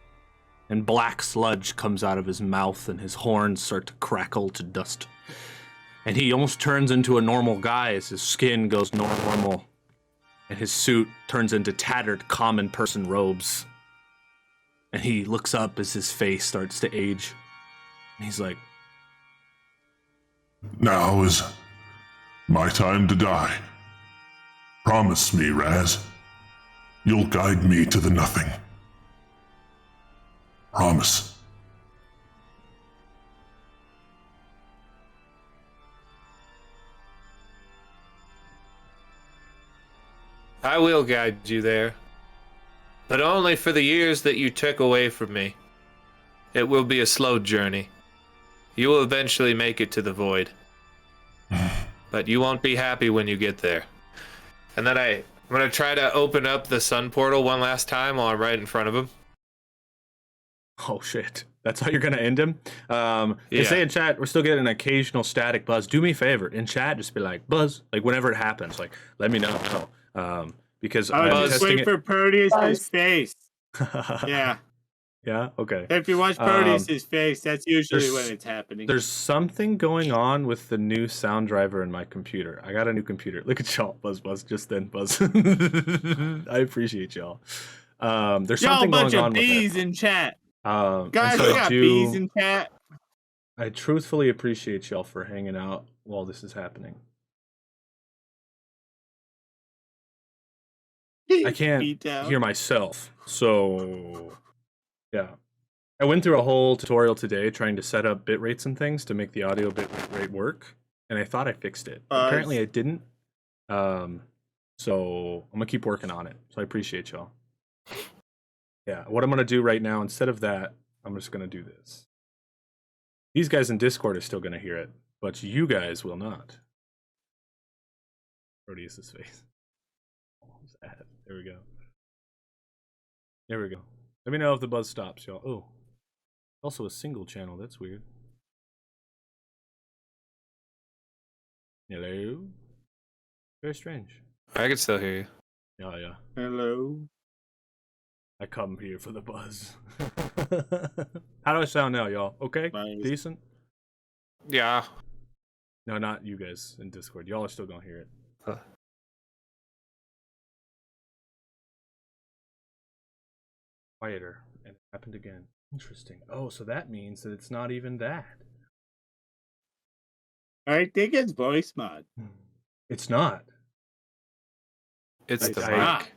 And black sludge comes out of his mouth and his horns start to crackle to dust. And he almost turns into a normal guy as his skin goes normal. And his suit turns into tattered common person robes. And he looks up as his face starts to age. And he's like, Now is my time to die. Promise me, Raz. You'll guide me to the nothing. Promise. I will guide you there. But only for the years that you took away from me. It will be a slow journey. You will eventually make it to the void. But you won't be happy when you get there. And then I'm going to try to open up the sun portal one last time while I'm right in front of him. Oh shit. That's how you're gonna end him? Yeah. They say in chat, we're still getting an occasional static buzz. Do me a favor, in chat, just be like, buzz, like whenever it happens, like, let me know. Because I I'm was just testing waiting for Proteus's Buzz. face. it. Yeah. Yeah, okay. If you watch Proteus's face, that's usually when it's happening. There's something going on with the new sound driver in my computer. I got a new computer. Look at y'all, buzz, just then, buzz. I appreciate y'all. There's Y'all a something bunch going of on with bees that. in chat. And Guys, so we got bees in chat. I truthfully appreciate y'all for hanging out while this is happening. I can't Beat down. hear myself, so yeah. I went through a whole tutorial today trying to set up bit rates and things to make the audio bit rate work, and I thought I fixed it. Apparently I didn't. So I'm gonna keep working on it. So I appreciate y'all. Yeah, what I'm gonna do right now, instead of that, I'm just gonna do this. These guys in Discord are still gonna hear it, but you guys will not. Proteus's face. Sad. There we go. There we go. Let me know if the buzz stops, y'all. Oh, also a single channel. That's weird. Hello? Very strange. I can still hear you. Yeah, yeah. Hello. I come here for the buzz. How do I sound now, y'all? Okay? Nice. Decent? Yeah. No, not you guys in Discord. Y'all are still gonna hear it. Huh. Quieter. And it happened again. Interesting. Oh, so that means that it's not even that. I think it's voice mod. It's not. It's the I- mic.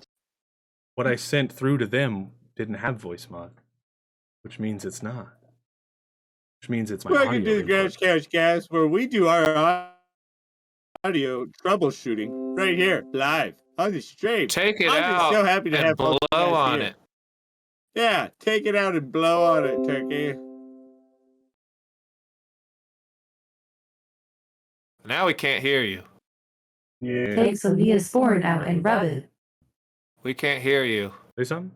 What I sent through to them didn't have voice mod, which means it's not. Which means it's my Welcome audio to the input. Grouch Couch, guys, where we do our audio troubleshooting right here, live on the stream. Take it I'm out just so happy to and have blow all you guys on here. it. Yeah, take it out and blow on it, Turkey. Now we can't hear you. Yeah. Take some Neosporin out and rub it. We can't hear you. Say something?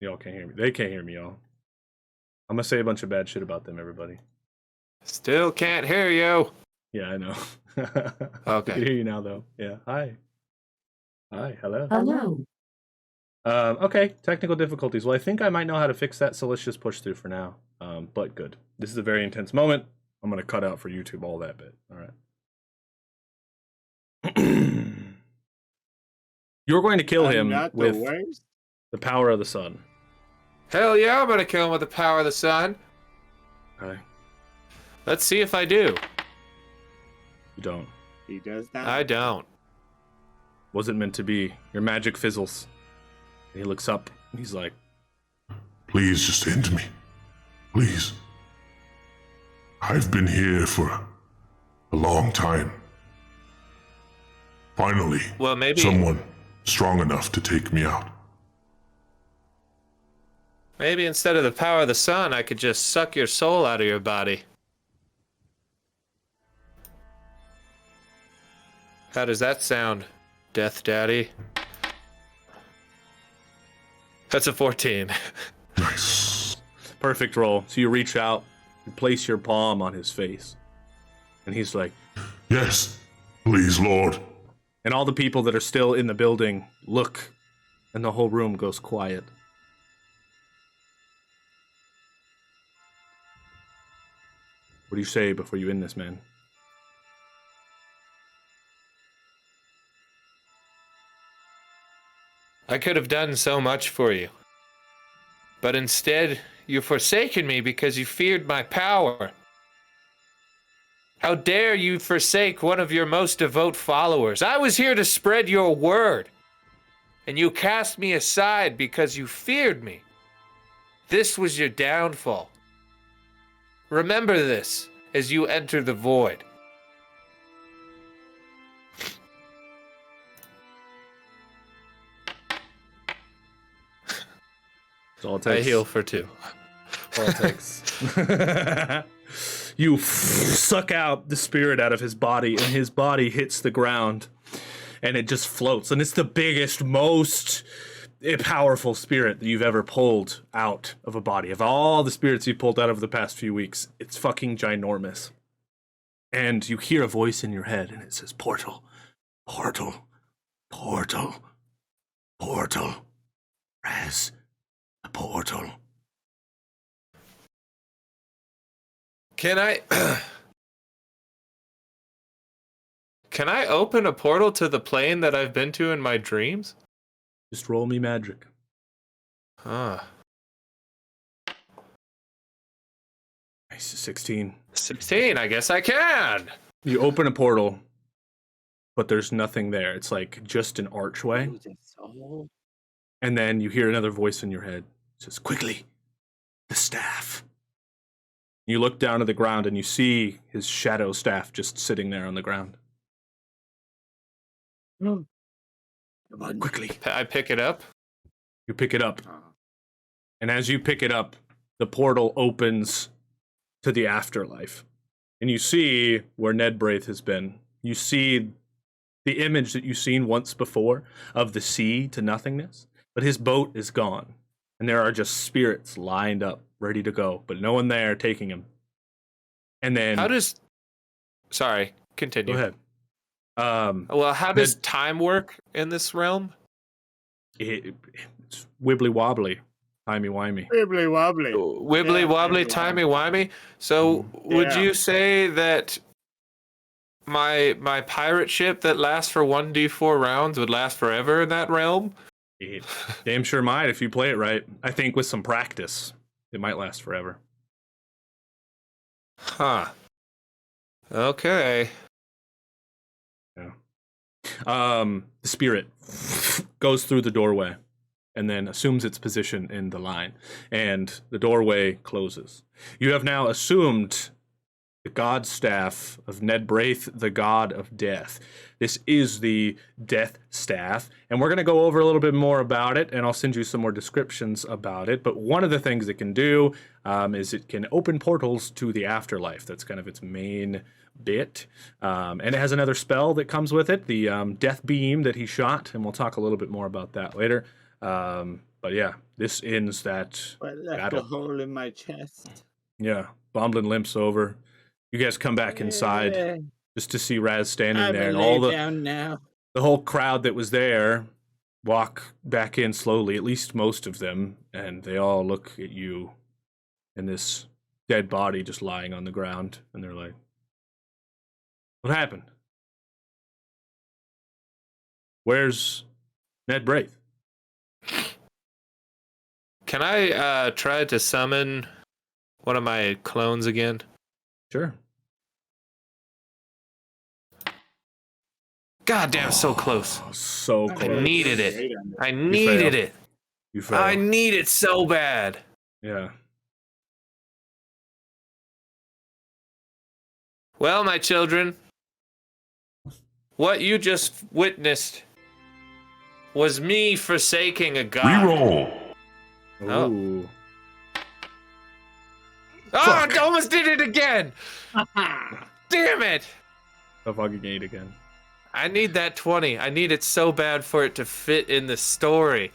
Y'all can't hear me. They can't hear me, y'all. I'm gonna say a bunch of bad shit about them, everybody. Still can't hear you. Yeah, I know. Okay. I can hear you now, though. Yeah. Hi. Hi. Hello. Hello. Okay. Technical difficulties. Well, I think I might know how to fix that, so let's just push through for now. But good. This is a very intense moment. I'm gonna cut out for YouTube all that bit. All right. You're going to kill I'm him not the with worst. the power of the sun. Hell yeah, I'm gonna kill him with the power of the sun. Okay. Let's see if I do. You don't. He does not. I don't. Wasn't meant to be. Your magic fizzles. And he looks up and he's like, Please just end me. Please. I've been here for a long time. Finally, Well, maybe someone strong enough to take me out. maybe instead of the power of the sun, I could just suck your soul out of your body. How does that sound, Death Daddy? That's a 14. Nice. perfect roll. So you reach out, you place your palm on his face. And he's like, Yes, please, Lord. and all the people that are still in the building look, and the whole room goes quiet. What do you say before you end this, man? I could have done so much for you. But instead, you've forsaken me because you feared my power. How dare you forsake one of your most devout followers? I was here to spread your word. And you cast me aside because you feared me. This was your downfall. Remember this as you enter the void. That's all it I takes. heal for 2. All it takes. You suck out the spirit out of his body, and his body hits the ground, and it just floats. And it's the biggest, most powerful spirit that you've ever pulled out of a body. Of all the spirits you've pulled out over the past few weeks, it's fucking ginormous. And you hear a voice in your head, and it says, "Portal, portal, portal, portal, Raz, a portal." Can I open a portal to the plane that I've been to in my dreams? Just roll me magic. Huh. Nice, 16. 16, I guess I can. You open a portal, but there's nothing there. It's like just an archway. And then you hear another voice in your head. It says, "Quickly, the staff." You look down at the ground and you see his shadow staff just sitting there on the ground. Quickly. I pick it up. You pick it up. And as you pick it up, the portal opens to the afterlife. And you see where Ned Braith has been. You see the image that you've seen once before of the sea to nothingness. But his boat is gone. And there are just spirits lined up, ready to go. But no one there taking him. And then... Sorry, continue. Go ahead. Well, how does time work in this realm? It's wibbly-wobbly. Timey-wimey. Wibbly wobbly. Wibbly wobbly, timey wimey. So would you say that my pirate ship that lasts for 1d4 rounds would last forever in that realm? It damn sure might if you play it right. I think with some practice, it might last forever. Huh. Okay. Yeah. The spirit goes through the doorway and then assumes its position in the line, and the doorway closes. You have now assumed the god staff of Ned Braith, the god of death. This is the death staff, and we're going to go over a little bit more about it, and I'll send you some more descriptions about it. But one of the things it can do is it can open portals to the afterlife. That's kind of its main bit. And it has another spell that comes with it, the death beam that he shot, and we'll talk a little bit more about that later. But yeah, this ends that left a hole in my chest. Yeah, Bomblin limps over. You guys come back inside just to see Raz standing there, and all the whole crowd that was there walk back in slowly, at least most of them, and they all look at you and this dead body just lying on the ground, and they're like, "What happened? Where's Ned Braith?" Can I try to summon one of my clones again? Sure. God damn, so close. So close. I needed it. I needed it. You failed. I need it so bad. Yeah. Well, my children, what you just witnessed was me forsaking a god. Reroll. Oh. Ooh. Oh, I almost did it again. Damn it. The fucking 8 again. I need that 20. I need it so bad for it to fit in the story.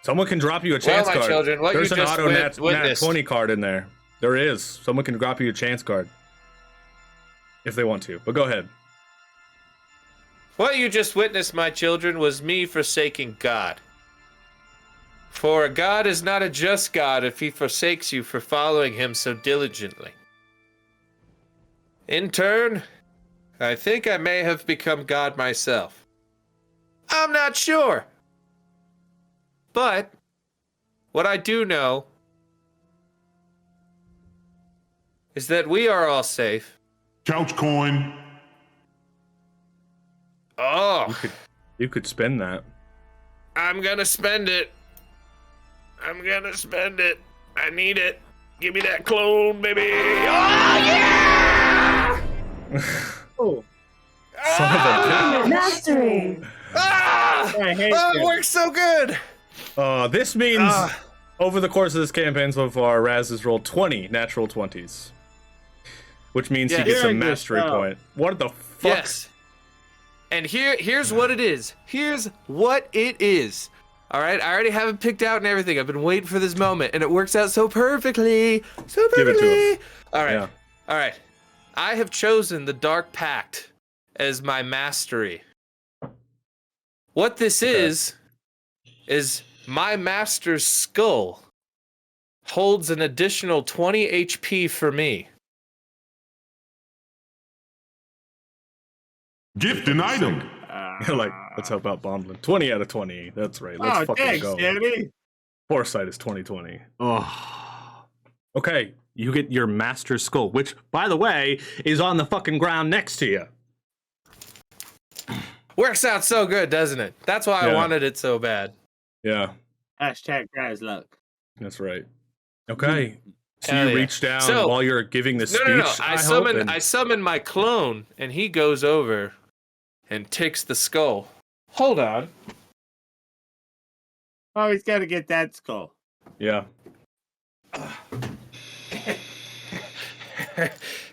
Someone can drop you a chance my card. children, what There's you an just auto nat witnessed. 20 card in there. There is. Someone can drop you a chance card. If they want to. But go ahead. What you just witnessed, my children, was me forsaking God. For a God is not a just God if he forsakes you for following him so diligently. In turn, I think I may have become God myself. I'm not sure. But what I do know is that we are all safe. Couch coin. Oh, You could spend that. I'm gonna spend it. I'm gonna spend it. I need it. Give me that clone, baby. Oh, yeah! Oh. Son of a Mastery! Ah! I hate Oh, it you. works so good. This means over the course of this campaign so far, Raz has rolled 20 natural 20s. Which means he Yes. gets a Hearing this, mastery though. point. What the fuck? Yes. And here's what it is. Here's what it is. All right, I already have it picked out and everything. I've been waiting for this moment, and it works out so perfectly. So Give it to perfectly. him. All right. Yeah. All right. I have chosen the Dark Pact as my mastery. What this is my master's skull holds an additional 20 HP for me. Gift an item. Like, let's help out Bomblin. 20 out of 20. That's right. Let's Oh, fucking thanks, go. Danny. Foresight is 2020. Oh. Okay, you get your master skull, which, by the way, is on the fucking ground next to you. Works out so good, doesn't it? That's why I Yeah. wanted it so bad. Yeah, Hashtag guys luck. that's right. Okay. So Hell you yeah. reach down So- while you're giving the speech. No. I I summon my clone, and he goes over and takes the skull. Hold on. Always gotta get that skull. Yeah.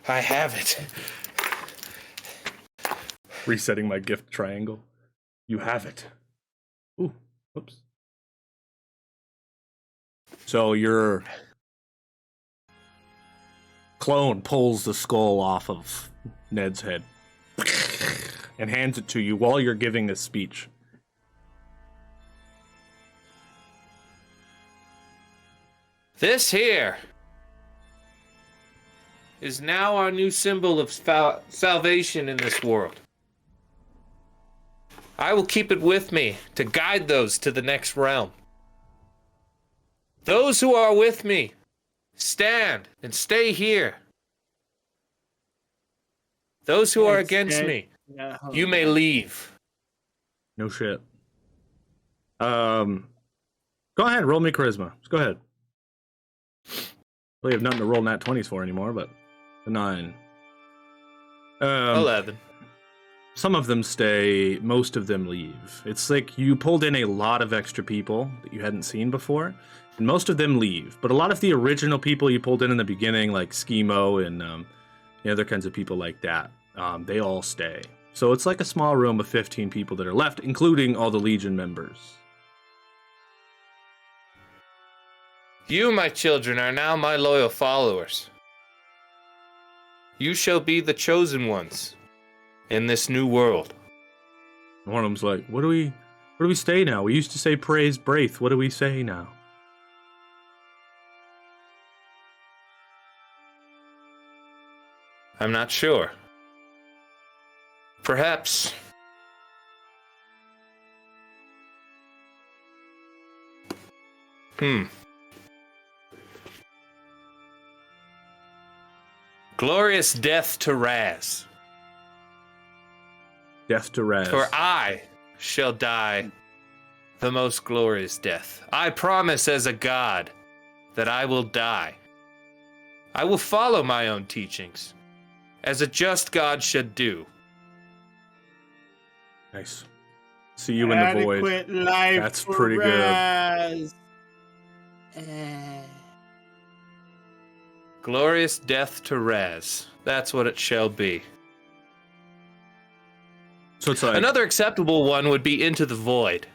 I have it. Resetting my gift triangle. You have it. Ooh. Oops. So your clone pulls the skull off of Ned's head and hands it to you while you're giving this speech. This here is now our new symbol of salvation in this world. I will keep it with me to guide those to the next realm. Those who are with me, stand and stay here. Those who are Yes, against yes. me, No. you may leave. No shit. Go ahead, roll me charisma. Just go ahead. Well, you have nothing to roll nat 20s for anymore, but a 9. 11. Some of them stay, most of them leave. It's like you pulled in a lot of extra people that you hadn't seen before, and most of them leave. But a lot of the original people you pulled in the beginning, like Schemo and other kinds of people like that, they all stay. So it's like a small room of 15 people that are left, including all the Legion members. You, my children, are now my loyal followers. You shall be the chosen ones in this new world. One of them's like, "What do we say now? We used to say praise Braith. What do we say now?" I'm not sure. Perhaps. Glorious death to Raz. Death to Raz. For I shall die the most glorious death. I promise as a god that I will die. I will follow my own teachings, as a just god should do. Nice. See you in the void. Adequate life That's for pretty good. Raz. Glorious death to Raz. That's what it shall be. So it's like, Another acceptable one would be into the void.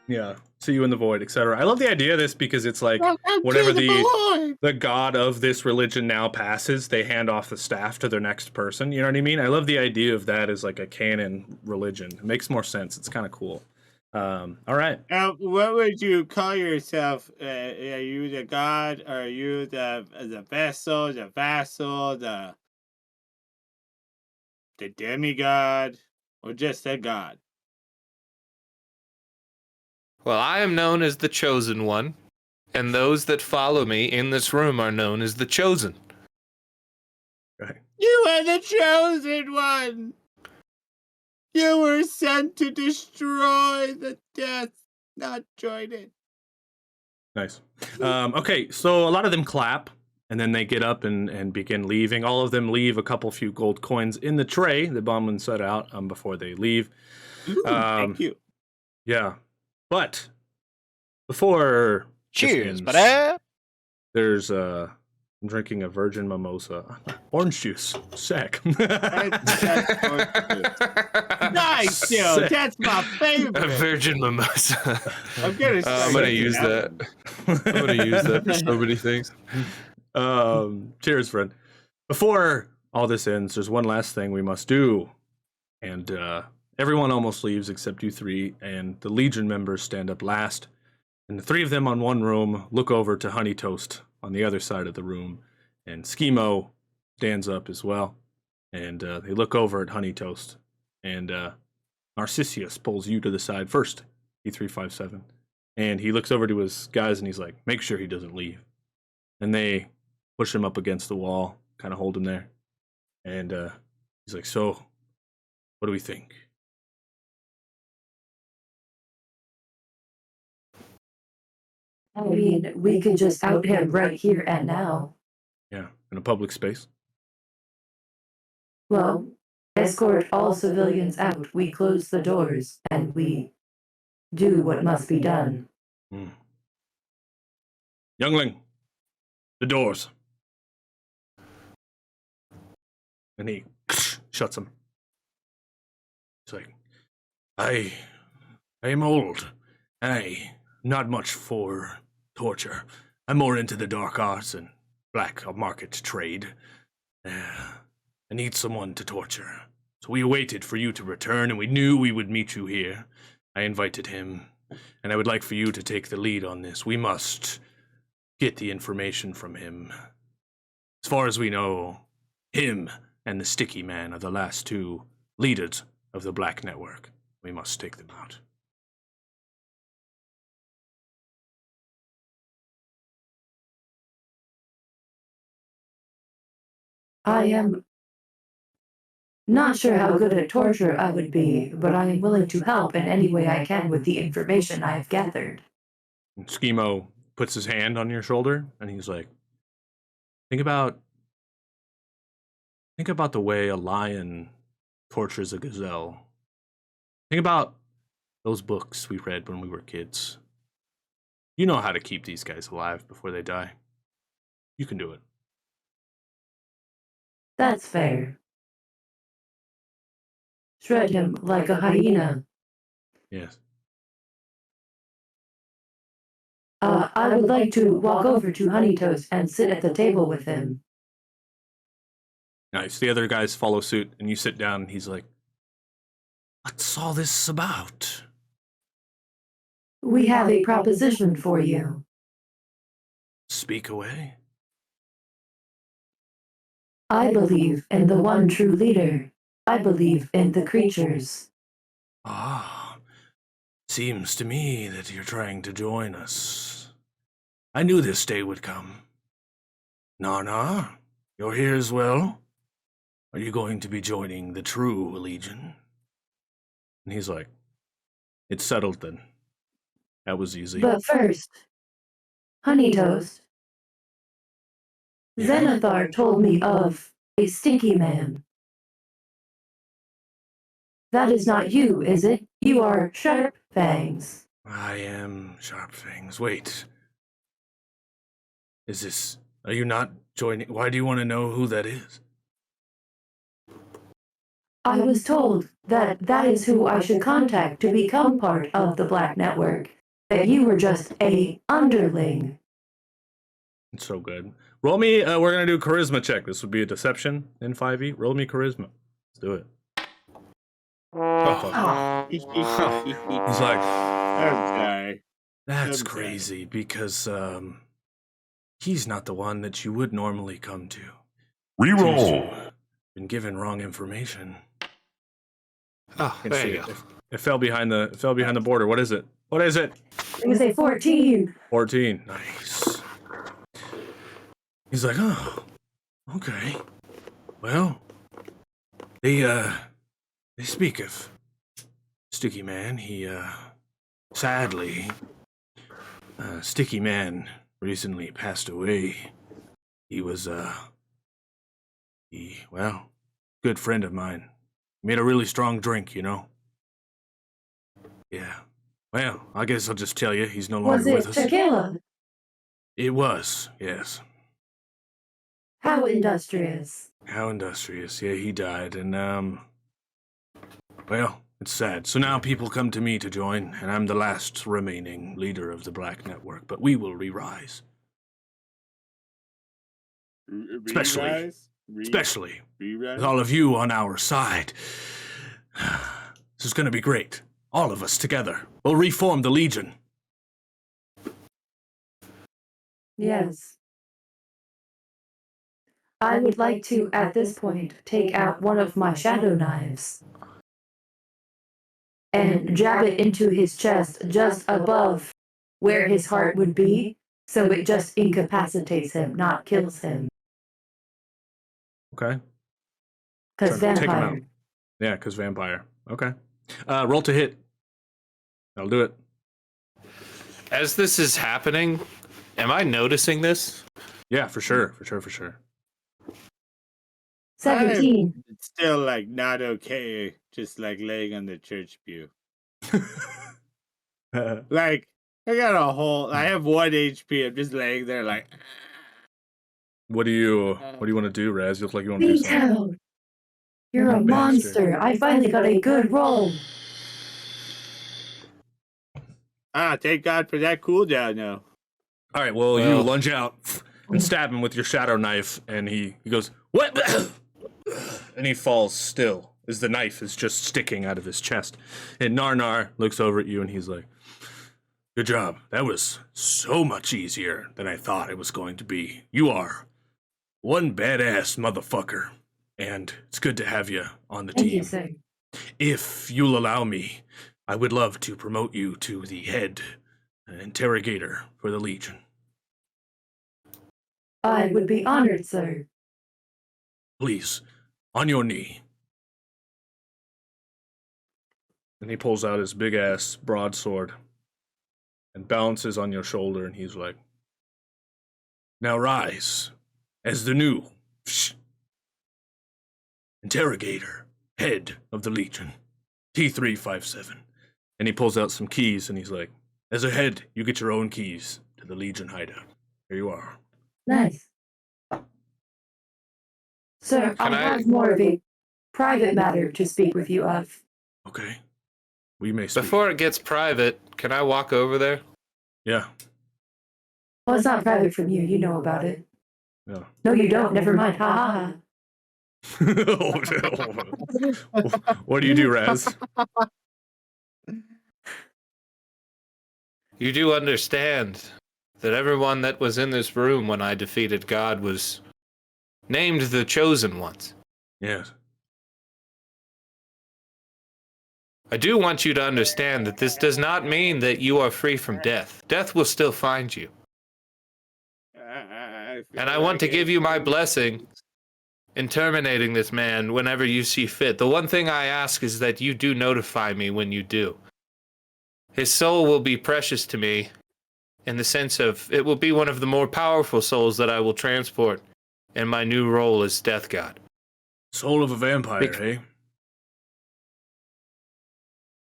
yeah, see you in the void, etc. I love the idea of this because it's like Welcome whenever to the the god of this religion now passes, they hand off the staff to their next person. You know what I mean? I love the idea of that as like a canon religion. It makes more sense. It's kind of cool. All right. What would you call yourself? Are you the god? Or are you the vessel, the vassal, the demigod, or just the god? Well, I am known as the chosen one, and those that follow me in this room are known as the chosen. Right. You are the chosen one. You were sent to destroy the death, not join it. Nice. Okay, so a lot of them clap, and then they get up and begin leaving. All of them leave a few gold coins in the tray that Bomblin set out before they leave. Ooh, thank you. Yeah. But before this Cheers, ends, buddy. there's I'm drinking a virgin mimosa. Orange juice. Sick. Nice, dude. Sick. That's my A favorite. virgin mimosa. I'm gonna I'm start gonna using use that. one. I'm gonna use that for so many things. Cheers, friend. Before all this ends, there's one last thing we must do. And everyone almost leaves except you three, and the Legion members stand up last. And the three of them on one room look over to Honey Toast on the other side of the room. And Schemo stands up as well. And they look over at Honey Toast. And Narcissus pulls you to the side first, E357. And he looks over to his guys and he's like, make sure he doesn't leave. And they push him up against the wall, kind of hold him there. And he's like, so, what do we think? I mean, we could just out him right here and now. Yeah, in a public space. Well, escort all civilians out. We close the doors and we do what must be done. Youngling, the doors. And he shuts them. He's like, I am old, and not much for torture. I'm more into the dark arts and black market trade. I need someone to torture. So we waited for you to return, and we knew we would meet you here. I invited him, and I would like for you to take the lead on this. We must get the information from him. As far as we know, him and the Sticky Man are the last two leaders of the Black Network. We must take them out. I am not sure how good at torture I would be, but I am willing to help in any way I can with the information I have gathered. And Schemo puts his hand on your shoulder, and he's like, think about the way a lion tortures a gazelle. Think about those books we read when we were kids. You know how to keep these guys alive before they die. You can do it. That's fair. Shred him like a hyena. Yes. I would like to walk over to Honey Toast and sit at the table with him. Nice. The other guys follow suit, and you sit down, and he's like, what's all this about? We have a proposition for you. Speak away. I believe in the one true leader. I believe in the creatures. Ah, seems to me that you're trying to join us. I knew this day would come. Nana, you're here as well? Are you going to be joining the true Legion? And he's like, it's settled then. That was easy. But first, Honey Toast. Yeah. Zenithar told me of a Stinky Man. That is not you, is it? You are Sharp Fangs. I am Sharp Fangs. Wait. Are you not joining? Why do you want to know who that is? I was told that that is who I should contact to become part of the Black Network. That you were just a underling. It's so good. Roll me, we're going to do a charisma check. This would be a deception in 5e. Roll me charisma. Let's do it. He's like, Okay. that's Okay. crazy because he's not the one that you would normally come to. Reroll. Been given wrong information. Oh, Can there see you it. go. It fell behind the border. What is it? What is it? It was a 14. 14. Nice. He's like, oh, okay. Well, they speak of Sticky Man. He, sadly, Sticky Man recently passed away. He was, good friend of mine. Made a really strong drink, you know? Yeah. Well, I guess I'll just tell you he's no Was longer it with us. tequila? It was, yes. How industrious. How industrious. Yeah, he died, and, well, it's sad. So now people come to me to join, and I'm the last remaining leader of the Black Network, but we will re-rise. Especially with all of you on our side. This is going to be great. All of us together. We'll reform the Legion. Yes. I would like to, at this point, take out one of my shadow knives and jab it into his chest just above where his heart would be, so it just incapacitates him, not kills him. Okay. Because So take him vampire. out. Yeah, because vampire. Okay. Roll to hit. That'll do it. As this is happening, am I noticing this? Yeah, for sure. 17. It's still like not okay, just like laying on the church pew. Like I got a whole. I have 1 HP. I'm just laying there like. What do you want to do, Raz? You look like you want to do Be something. down. You're a Bastard. monster. I finally got a good roll. Thank God for that cooldown now. All right, well, you lunge out and stab him with your shadow knife, and he goes, "What?" And he falls still as the knife is just sticking out of his chest. And Narnar looks over at you, and he's like, "Good job. That was so much easier than I thought it was going to be. You are one badass motherfucker, and it's good to have you on the Thank team. you, sir. If you'll allow me, I would love to promote you to the head interrogator for the Legion." I would be honored, sir. Please, on your knee. And he pulls out his big-ass broadsword and balances on your shoulder, and he's like, "Now rise as the new interrogator, head of the Legion, T357. And he pulls out some keys, and he's like, "As a head, you get your own keys to the Legion hideout. Here you are." Nice. Sir, Can I I- have more of a private matter to speak with you of. Okay. We may speak. Before it gets private, can I walk over there? Yeah. Well, it's not private from you. You know about it. Yeah. No, you don't. Never mind. Ha ha ha. What do you do, Raz? You do understand that everyone that was in this room when I defeated God was named the Chosen Ones. Yes. I do want you to understand that this does not mean that you are free from death. Death will still find you. And I want to give you my blessing in terminating this man whenever you see fit. The one thing I ask is that you do notify me when you do. His soul will be precious to me in the sense of it will be one of the more powerful souls that I will transport in my new role as Death God. Soul of a vampire, eh?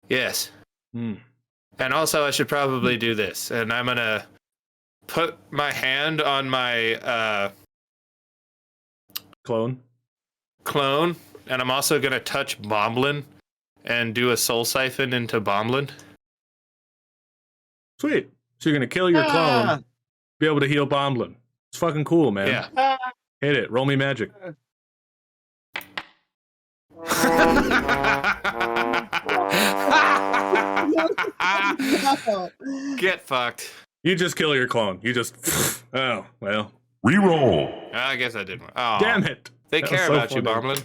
Yes. Hmm. And also I should probably do this. And I'm going to put my hand on my Clone. clone. And I'm also going to touch Bomblin and do a soul siphon into Bomblin. Sweet. So you're gonna kill your clone, be able to heal Bomblin. It's fucking cool, man. Yeah. Hit it. Roll me magic. Get fucked. You just kill your clone. You just. Oh well. Reroll. I guess I did. Oh, Damn it. They That care was so about you, funny. Bomblin.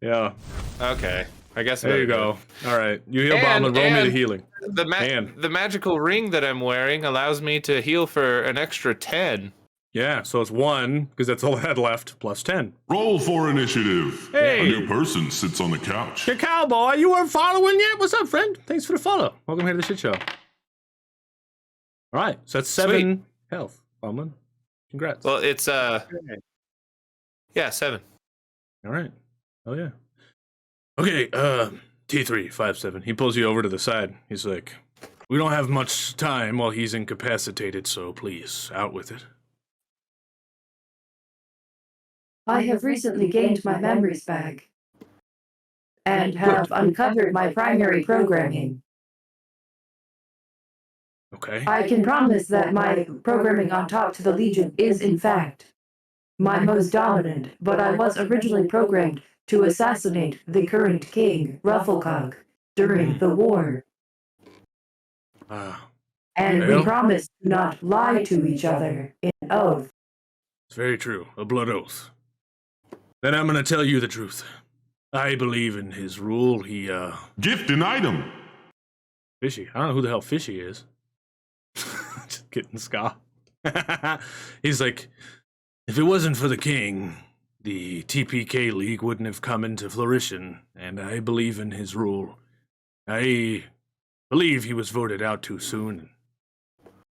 Yeah. Okay. I guess I There you better go. All right. You heal And- Bomblin. Roll me the and- healing. do it. The magical ring that I'm wearing allows me to heal for an extra 10. Yeah. So it's 1 because that's all I had left. Plus 10. Roll for initiative. Hey. A new person sits on the couch. Hey, cowboy, you weren't following yet? What's up, friend? Thanks for the follow. Welcome here to the shit show. All right. So that's 7 health, Bomblin. Congrats. Well, it's yeah, 7. All right. Oh yeah. Okay, T357. He pulls you over to the side. He's like, We don't have much time while he's incapacitated, so please, out with it. I have recently gained my memories back and have uncovered my primary programming. Okay. I can promise that my programming on top to the Legion is, in fact, my most dominant, but I was originally programmed to assassinate the current king, Rufflecock, during the war. And we Well. promised to not lie to each other in an oath. It's very true. A blood oath. Then I'm gonna tell you the truth. I believe in his rule. He, Gift an item. Fishy. I don't know who the hell Fishy is. Just kidding, Ska. He's like, if it wasn't for the king, the TPK League wouldn't have come into flourishing, and I believe in his rule. I believe he was voted out too soon.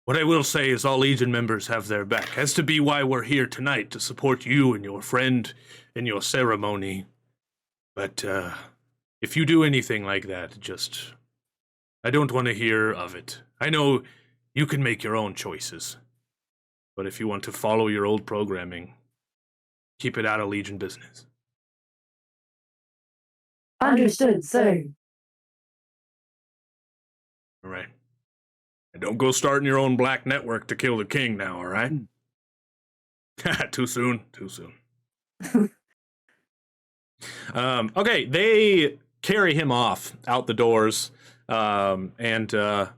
What I will say is all Legion members have their back. Has to be why we're here tonight, to support you and your friend in your ceremony. But, if you do anything like that, just... I don't want to hear of it. I know you can make your own choices. But if you want to follow your old programming, keep it out of Legion business. Understood, sir. All right. And don't go starting your own black network to kill the king now, all right? Too soon? Too soon. Okay, they carry him off out the doors, and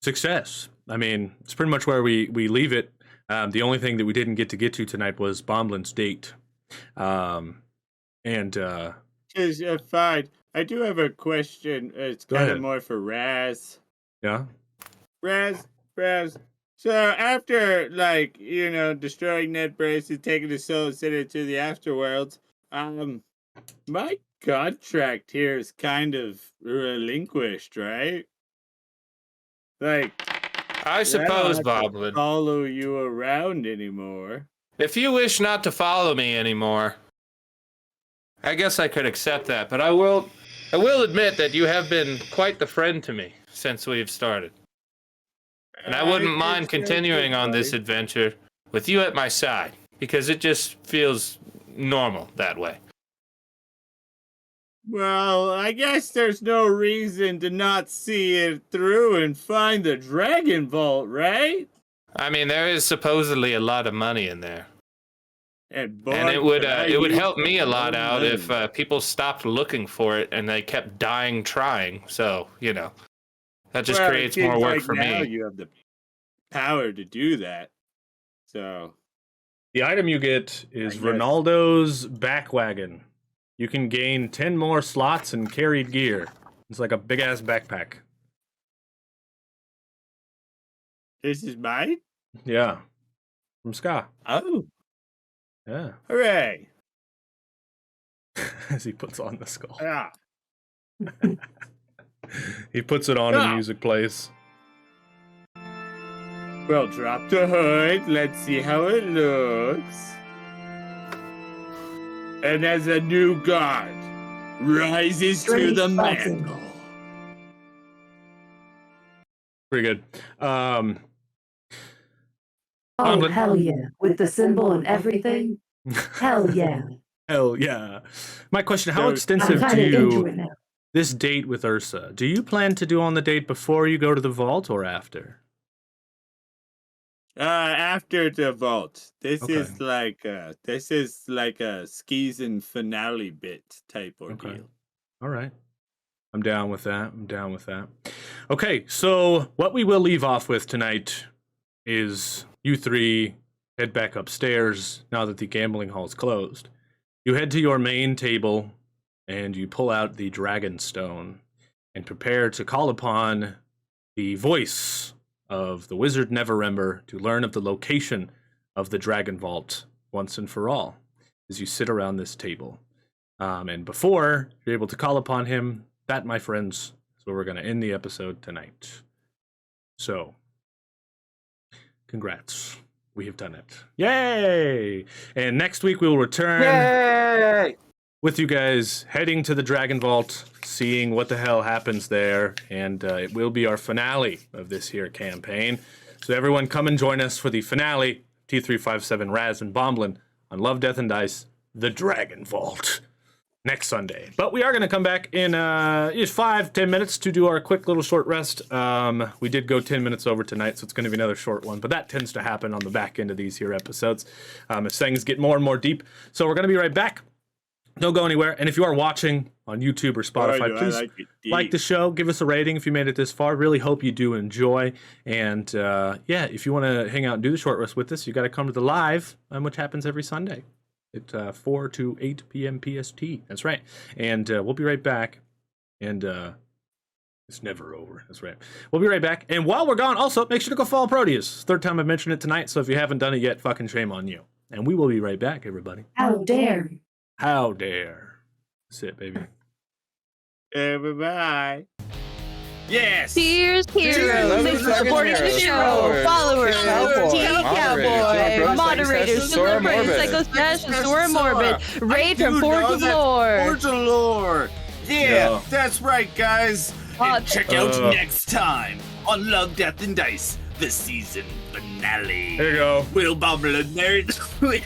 success. I mean, it's pretty much where we leave it. The only thing that we didn't get to tonight was Bomblin's date. Fine. I do have a question. It's kind of more for Raz. Yeah? Raz. So after, like, destroying Ned Brace and taking the soul and sending it to the afterworlds, my contract here is kind of relinquished, right? Like, I suppose, Boblin. Follow you around anymore. If you wish not to follow me anymore, I guess I could accept that. But I will admit that you have been quite the friend to me since we've started. And I wouldn't mind continuing on this adventure with you at my side, because it just feels normal that way. Well, I guess there's no reason to not see it through and find the Dragon Vault, right? I mean, there is supposedly a lot of money in there. And it would help me a lot out if people stopped looking for it and they kept dying trying. So, that just creates more work for now me. You have the power to do that. So The item you get is Ronaldo's back wagon. You can gain 10 more slots and carried gear. It's like a big-ass backpack. This is mine? Yeah. From Ska. Oh. Yeah. Hooray. As he puts on the skull. Yeah. He puts it on and music plays. Well, drop the hood. Let's see how it looks. And as a new god rises to the mantle. Pretty good. Oh, hell yeah. With the symbol and everything? Hell yeah. Hell yeah. My question, how So, extensive I'm do kind of into you... it now. This date with Ursa, do you plan to do on the date before you go to the vault or after? After the vault. This Okay. is like a skis and finale bit type ordeal. Okay. All right. I'm down with that. Okay, so what we will leave off with tonight is you three head back upstairs now that the gambling hall's closed. You head to your main table and you pull out the dragon stone and prepare to call upon the voice of the wizard Neverember to learn of the location of the dragon vault once and for all as you sit around this table. And before you're able to call upon him, that, my friends, is where we're going to end the episode tonight. So, congrats. We have done it. Yay! And next week we will return with you guys heading to the Dragon Vault, seeing what the hell happens there, and it will be our finale of this here campaign. So everyone come and join us for the finale, T357 Raz and Bomblin on Love, Death, and Dice, the Dragon Vault, next Sunday. But we are going to come back in 5-10 minutes to do our quick little short rest. We did go 10 minutes over tonight, so it's going to be another short one, but that tends to happen on the back end of these here episodes as things get more and more deep. So we're going to be right back. Don't go anywhere. And if you are watching on YouTube or Spotify, please like the show. Give us a rating if you made it this far. Really hope you do enjoy. And if you want to hang out and do the short rest with us, you got to come to the live, which happens every Sunday at 4 to 8 p.m. PST. That's right. And we'll be right back. And it's never over. That's right. We'll be right back. And while we're gone, also, make sure to go follow Proteus. Third time I've mentioned it tonight. So if you haven't done it yet, fucking shame on you. And we will be right back, everybody. How dare. How dare. That's it, baby. Bye-bye. Yes. Cheers, heroes. Thanks for supporting the show. Followers, TV Cowboy, moderators, Celebrity, Psycho Smash, and Sora Morbid. Raid from Forge of Lore. Forge of Lore. Yeah, that's right, guys. And check out next time on Love, Death, and Dice, the season finale. There you go. Will Bobble and Nerd.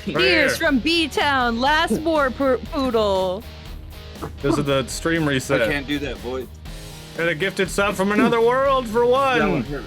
Cheers from B-Town, Last War Poodle. This is the stream reset. I can't do that voice. And a gifted sub from another world for one.